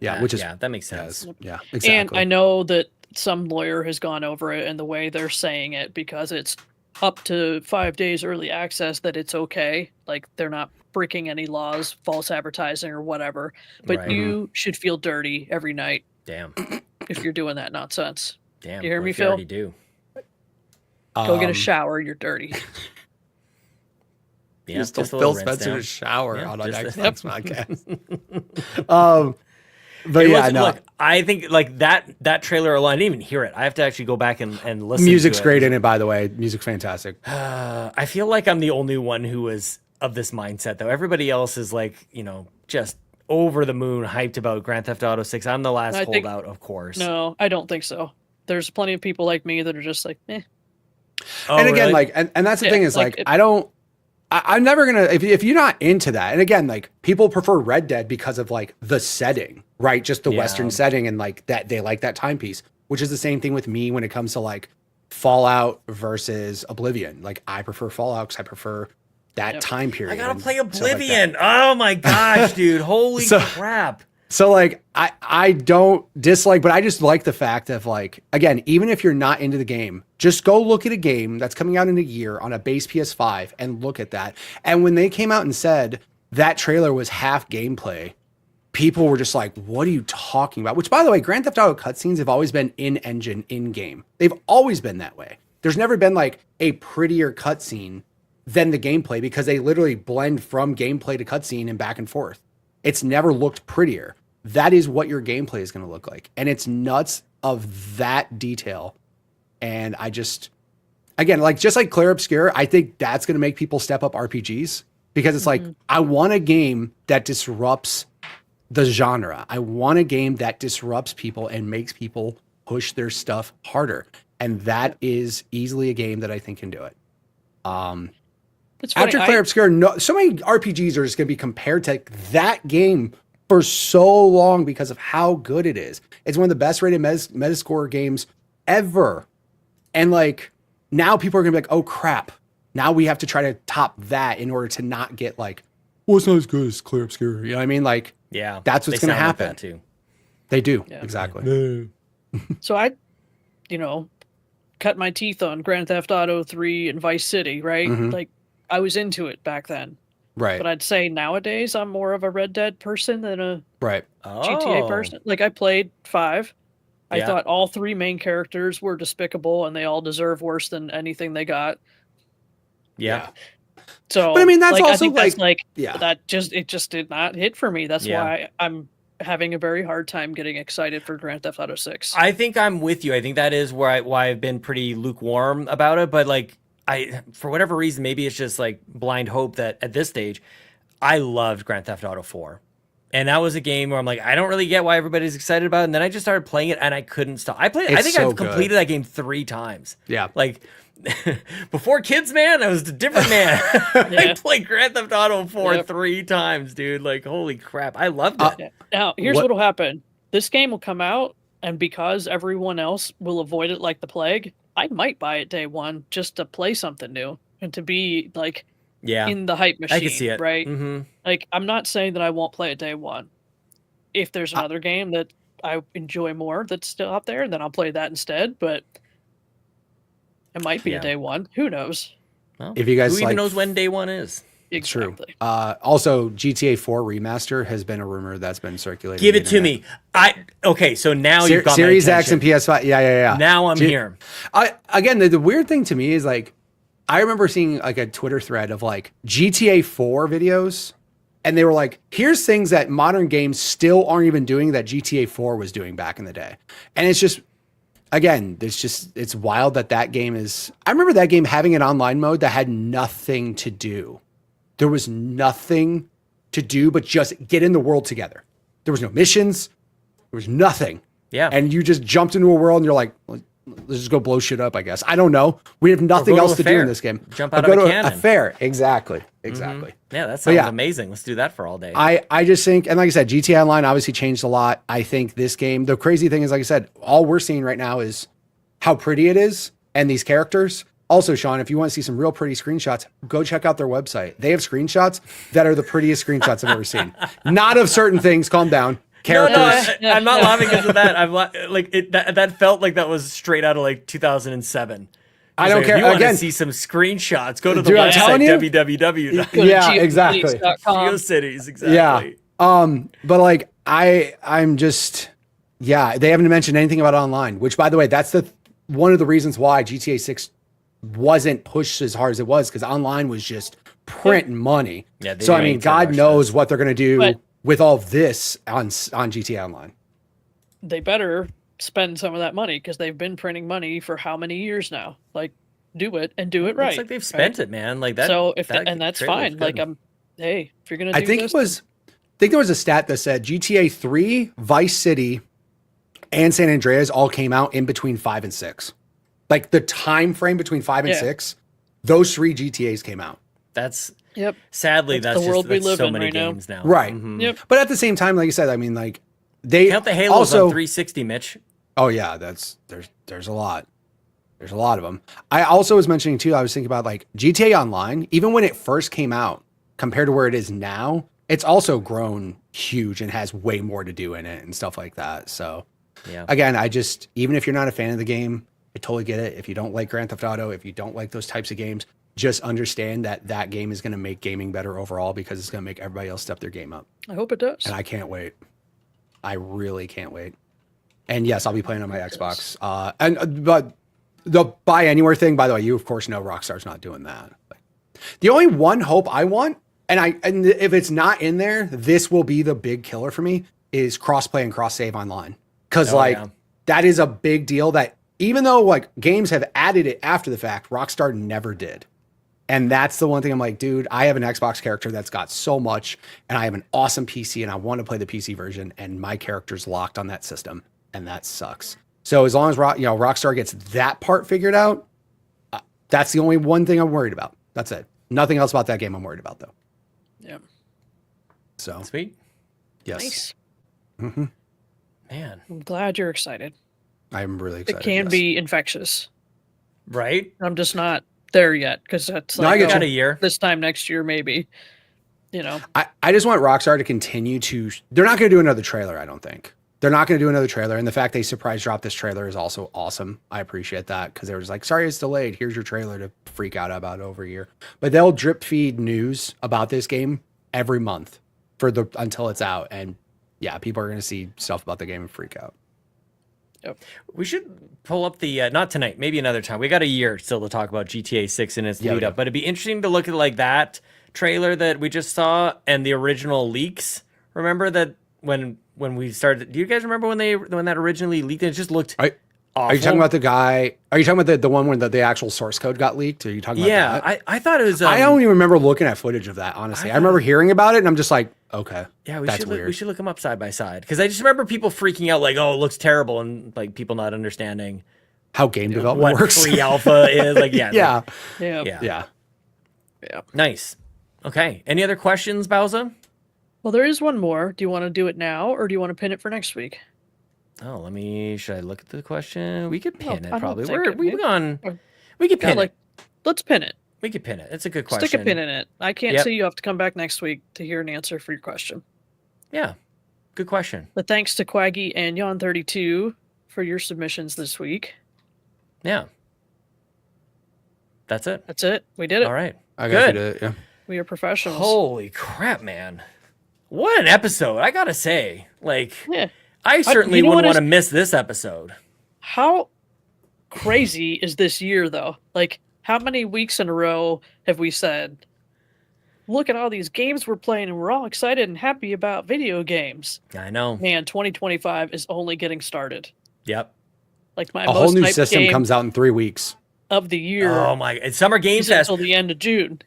makes sense. Yeah, exactly. And I know that some lawyer has gone over it and the way they're saying it, because it's up to 5 days early access, that it's okay. Like, they're not breaking any laws, false advertising or whatever. But Right. you should feel dirty every night Damn. if you're doing that nonsense. Damn. You hear what me, if you Phil? already do. Go get a shower, you're dirty. Yeah, Just told just a little Phil rinse Spencer down. to shower Yeah, on an just Xbox podcast. But It yeah, was- no. Look, I think like that trailer alone, I didn't even hear it. I have to actually go back and listen. Music's to it. great in it, by the way. Music's fantastic. I feel like I'm the only one who is of this mindset, though. Everybody else is like, just over the moon hyped about Grand Theft Auto 6. I'm the last I think- holdout, of course. No, I don't think so. There's plenty of people like me that are just like, eh. Oh, And again, really? like, and that's the Yeah, thing is like, like, I'm never gonna, if you're not into that, and again, like, people prefer Red Dead because of like the setting, right? Just the Yeah. Western setting, and like that they like that timepiece, which is the same thing with me when it comes to like Fallout versus Oblivion. Like, I prefer Fallout because I prefer that time period. I gotta and play stuff like that. Oblivion. Oh my gosh, dude. Holy So- crap. So like I don't dislike, but I just like the fact of like, again, even if you're not into the game, just go look at a game that's coming out in a year on a base PS5 and look at that. And when they came out and said that trailer was half gameplay, people were just like, what are you talking about? Which, by the way, Grand Theft Auto cutscenes have always been in-engine, in-game. They've always been that way. There's never been like a prettier cutscene than the gameplay, because they literally blend from gameplay to cutscene and back and forth. It's never looked prettier. That is what your gameplay is going to look like. And it's nuts of that detail. And I just, again, like, just like Clair Obscur, I think that's going to make people step up RPGs, because it's like, I want a game that disrupts the genre. I want a game that disrupts people and makes people push their stuff harder. And that is easily a game that I think can do it. It's funny, After Clair Obscur, no, so many RPGs are just going to be compared to that game for so long because of how good it is. It's one of the best rated Metascore games ever. And like, now people are going to be like, oh crap. Now we have to try to top that in order to not get like, well, it's not as good as Clair Obscur. You know what I mean? Like, Yeah. that's what's they going to sound like happen. that too. They do. Yeah. Exactly. So I, cut my teeth on Grand Theft Auto 3 and Vice City, right? Mhm. Like, I was into it back then. Right. But I'd say nowadays I'm more of a Red Dead person than a Right. GTA person. Like, I played 5. I Yeah. thought all 3 main characters were despicable and they all deserve worse than anything they got. Yeah. So, But I mean, that's like, I also think that's like, like yeah. it just did not hit for me. That's Yeah. why I'm having a very hard time getting excited for Grand Theft Auto 6. I think I'm with you. I think that is why I've been pretty lukewarm about it. But like, for whatever reason, maybe it's just like blind hope that at this stage, I loved Grand Theft Auto 4. And that was a game where I'm like, I don't really get why everybody's excited about it. And then I just started playing it and I couldn't stop. I It's think so I've completed good. that game 3 times. Yeah. Like, before kids, man, I was a different man. I Yeah. played Grand Theft Auto 4 Yep. 3 times, dude. Like, holy crap. I loved it. Yeah. Now, here's What- what'll happen. This game will come out, and because everyone else will avoid it like the plague, I might buy it day 1 just to play something new and to be like Yeah. in the hype machine. I can see it. Right? Mm-hmm. Like, I'm not saying that I won't play it day 1. If there's another game that I enjoy more that's still out there, then I'll play that instead. But It might be Yeah. a day one. Who knows? Well, If you guys who even like- knows when day one is? Exactly. Also, GTA 4 remaster has been a rumor that's been circulating. Give the it to internet. me. Okay, so now you've got Series my X and PS5. Yeah. Now I'm here. Again, the weird thing to me is like, I remember seeing like a Twitter thread of like GTA 4 videos, and they were like, here's things that modern games still aren't even doing that GTA 4 was doing back in the day. And it's just, again, it's wild that game is. I remember that game having an online mode that had nothing to do. There was nothing to do but just get in the world together. There was no missions. There was nothing. Yeah. And you just jumped into a world and you're like, let's just go blow shit up, I guess. I don't know. We have nothing else to do in this game. Jump Or out go of a to cannon. a fair. Exactly. Yeah, that But sounds yeah. amazing. Let's do that for all day. I just think, and like I said, GTA Online obviously changed a lot. I think this game, the crazy thing is, like I said, all we're seeing right now is how pretty it is and these characters. Also, Sean, if you want to see some real pretty screenshots, go check out their website. They have screenshots that are the prettiest screenshots I've ever seen. Not of certain things. Calm down. Characters. No, I'm not laughing because of that. I'm that felt like that was straight out of like 2007. I don't care. If you want to Again, see some screenshots, go to the Dude, I'm telling website you. www. Go to Yeah, exactly. geocities.com. GeoCities, exactly. Yeah. But like I'm just, yeah, they haven't mentioned anything about online, which by the way, that's one of the reasons why GTA 6 wasn't pushed as hard as it was, because online was just printing money. Yeah, they so I didn't mean, need to God rush knows this. what they're gonna do But- with all of this on GTA Online. They better spend some of that money because they've been printing money for how many years now? Like, do it and do it right. Looks like they've spent it, man. Like that. So if that and that's trailer was fine. Like good. hey, if you're gonna do I think this, I think there was a stat that said GTA 3, Vice City, and San Andreas all came out in between 5 and 6. Like the time frame between 5 and Yeah. 6, those 3 GTAs came out. That's Yep. sadly That's that's the world we that's live so in many right now. games now. Right. Mhm. Yep. But at the same time, like you said, I mean, like they Count the Halos also, on 360, Mitch. Oh yeah, there's a lot. There's a lot of them. I also was mentioning too, I was thinking about like GTA Online, even when it first came out, compared to where it is now, it's also grown huge and has way more to do in it and stuff like that. So Yeah. again, even if you're not a fan of the game, I totally get it. If you don't like Grand Theft Auto, if you don't like those types of games, just understand that game is going to make gaming better overall, because it's going to make everybody else step their game up. I hope it does. And I can't wait. I really can't wait. And yes, I'll be playing on my Xbox. But the buy anywhere thing, by the way, you of course know Rockstar's not doing that. The only one hope I want, and if it's not in there, this will be the big killer for me, is crossplay and cross save online. Because yeah. that is a big deal that even though like games have added it after the fact, Rockstar never did. And that's the one thing I'm like, dude, I have an Xbox character that's got so much, and I have an awesome PC, and I want to play the PC version, and my character's locked on that system, and that sucks. So as long as Rockstar gets that part figured out, that's the only one thing I'm worried about. That's it. Nothing else about that game I'm worried about, though. Yeah. So Sweet. yes, Nice. Man. I'm glad you're excited. I'm really It excited. can yes. be infectious. Right? I'm just not there yet because that's No, I like get Got you. a year. this time next year maybe. You know. I just want Rockstar to continue to. They're not going to do another trailer, I don't think. They're not going to do another trailer. And the fact they surprise dropped this trailer is also awesome. I appreciate that, because they were just like, sorry, it's delayed. Here's your trailer to freak out about over a year. But they'll drip feed news about this game every month until it's out. And yeah, people are going to see stuff about the game and freak out. We should pull up the not tonight, maybe another time. We got a year still to talk about GTA 6 and its Yeah, we lead up, do. but it'd be interesting to look at like that trailer that we just saw and the original leaks. Remember that when we started? Do you guys remember when that originally leaked? It just looked awful. Are you talking about the guy? Are you talking about the one where the actual source code got leaked? Are you talking about Yeah, that? I thought it was. I don't even remember looking at footage of that, honestly. I remember hearing about it, and I'm just like, okay, Yeah, we that's should weird. we should look them up side by side, because I just remember people freaking out like, oh, it looks terrible, and like people not understanding How game development what works. free alpha is. Like, yeah, yeah, Yeah. yeah, yeah. Yeah. Nice. Okay. Any other questions, Bowser? Well, there is one more. Do you want to do it now or do you want to pin it for next week? Oh, should I look at the question? We could pin I it don't probably. think it- We've gone. We could Yeah, pin like, it. let's pin it. We could pin it. It's a good question. Stick a pin in it. I can't Yep. say you have to come back next week to hear an answer for your question. Yeah. Good question. But thanks to Quaggy and Yon32 for your submissions this week. Yeah. That's it. That's it. We did it. All right. I got you Good. to, yeah. We are professionals. Holy crap, man. What an episode. I got to say, like, Yeah. I certainly you know wouldn't what want to miss this episode. How crazy is this year, though? Like, how many weeks in a row have we said, look at all these games we're playing and we're all excited and happy about video games? I know. Man, 2025 is only getting started. Yep. Like my A whole most new hyped system game comes out in 3 weeks. of the year Oh my! It's Summer Game is Fest, until the end of June.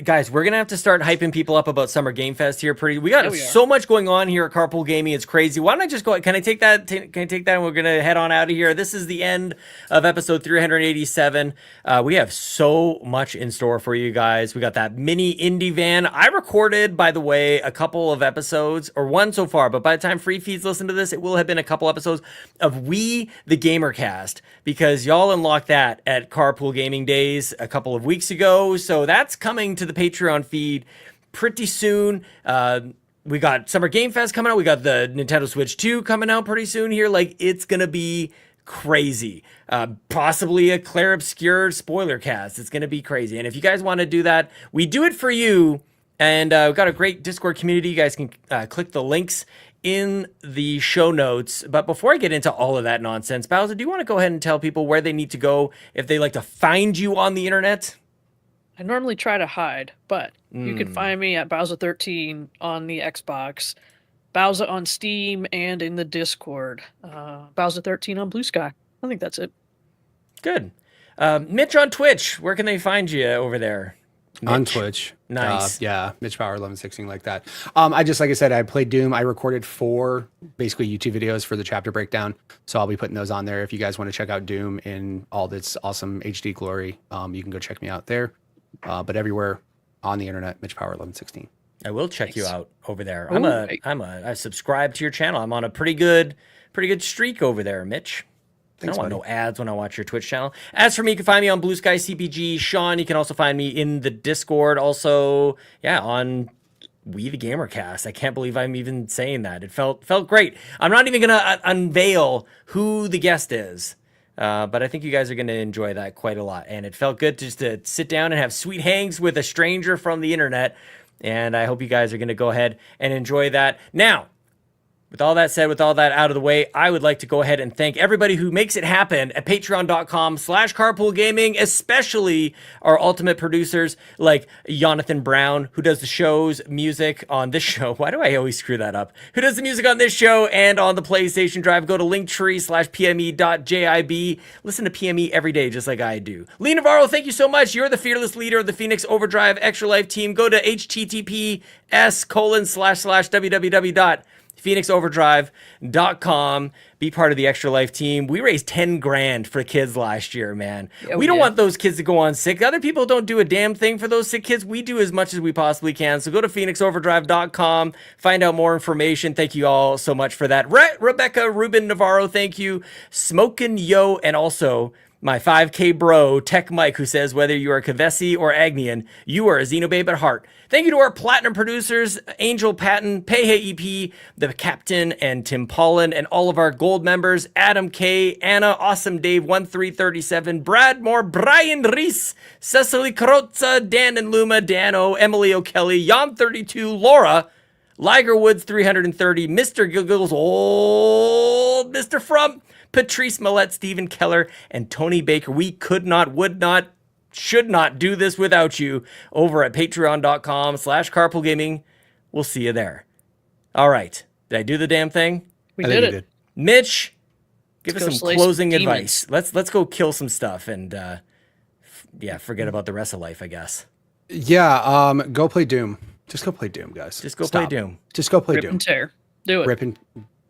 guys. We're gonna have to start hyping people up about Summer Game Fest here. We got Yeah, we are. so much going on here at Carpool Gaming. It's crazy. Why don't I just go? Can I take that? Can I take that? And we're gonna head on out of here. This is the end of episode 387. We have so much in store for you guys. We got that mini indie van. I recorded, by the way, a couple of episodes, or one so far. But by the time free feeds listen to this, it will have been a couple episodes of We the Gamercast, because y'all unlocked that at Carpool Gaming Days a couple of weeks ago. So that's coming to the Patreon feed pretty soon. We got Summer Game Fest coming out. We got the Nintendo Switch 2 coming out pretty soon here. Like, it's gonna be crazy. Possibly a Clair Obscur spoiler cast. It's gonna be crazy. And if you guys want to do that, we do it for you. And we've got a great Discord community. You guys can click the links in the show notes. But before I get into all of that nonsense, Bowser, do you want to go ahead and tell people where they need to go if they like to find you on the internet? I normally try to hide, but you can find me at Bowser13 on the Xbox, Bowser on Steam, and in the Discord. Bowser13 on Blue Sky. I think that's it. Good. Mitch on Twitch, where can they find you over there? On Mitch. Twitch. Nice. Yeah, Mitch Power 1116 like that. Like I said, I played Doom. I recorded 4 basically YouTube videos for the chapter breakdown. So I'll be putting those on there. If you guys want to check out Doom in all its awesome HD glory, you can go check me out there. But everywhere on the internet, Mitch Power 1116. I will check you out over there. Oh, I subscribe to your channel. I'm on a pretty good streak over there, Mitch. Thanks, I don't want buddy. no ads when I watch your Twitch channel. As for me, you can find me on Blue Sky CPG. Sean, you can also find me in the Discord. Also, yeah, on We the Gamercast. I can't believe I'm even saying that. It felt great. I'm not even gonna unveil who the guest is. But I think you guys are going to enjoy that quite a lot. And it felt good just to sit down and have sweet hangs with a stranger from the internet. And I hope you guys are going to go ahead and enjoy that. Now, with all that said, with all that out of the way, I would like to go ahead and thank everybody who makes it happen at patreon.com/carpoolgaming, especially our ultimate producers like Jonathan Brown, who does the show's music on this show. Why do I always screw that up? Who does the music on this show and on the PlayStation Drive. Go to linktree/pme.jib. Listen to PME every day, just like I do. Lee Navarro, thank you so much. You're the fearless leader of the Phoenix Overdrive Extra Life team. Go to https://www.phoenixoverdrive.com. Be part of the Extra Life team. We raised 10 grand for kids last year, man. Oh, we don't yeah. want those kids to go on sick. Other people don't do a damn thing for those sick kids. We do as much as we possibly can. So go to phoenixoverdrive.com, find out more information. Thank you all so much for that. Rebecca, Ruben-Navarro, thank you. Smokin' Yo, and also my 5K bro, TechMike, who says, whether you are Kevesi or Agnian, you are a Xenobabe at heart. Thank you to our platinum producers, Angel, Patton, Peje EP, the Captain, and Tim Paullin, and all of our gold members, Adam K, Anna, Awesome Dave, 1337, Brad Moore, Brian Reese, Cecily Carrozza, Dan and Luma, Dannohh, Emily O'Kelly, Yon32, Laura, Liger Woods 330, Mr. Giggles, OldMrFrump, Patrice Mallette, Stephen Keller, and Tony Baker. We could not, would not, should not do this without you over at patreon.com/carpoolgaming. We'll see you there. All right. Did I do the damn thing? We I did think it. you did. Mitch, give Let's us go some slay closing some advice. Let's go kill some stuff and forget about the rest of life, I guess. Yeah, go play Doom. Just go play Doom, guys. Just go Stop. play Doom. Just go play Rip Doom. and tear. Do it. Rip and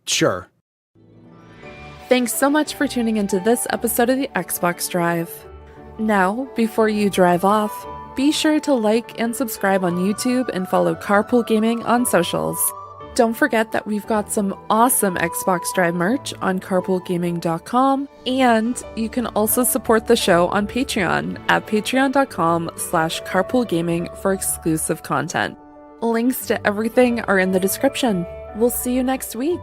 sure. Thanks so much for tuning into this episode of the Xbox Drive. Now, before you drive off, be sure to like and subscribe on YouTube and follow Carpool Gaming on socials. Don't forget that we've got some awesome Xbox Drive merch on carpoolgaming.com, and you can also support the show on Patreon at patreon.com/carpoolgaming for exclusive content. Links to everything are in the description. We'll see you next week.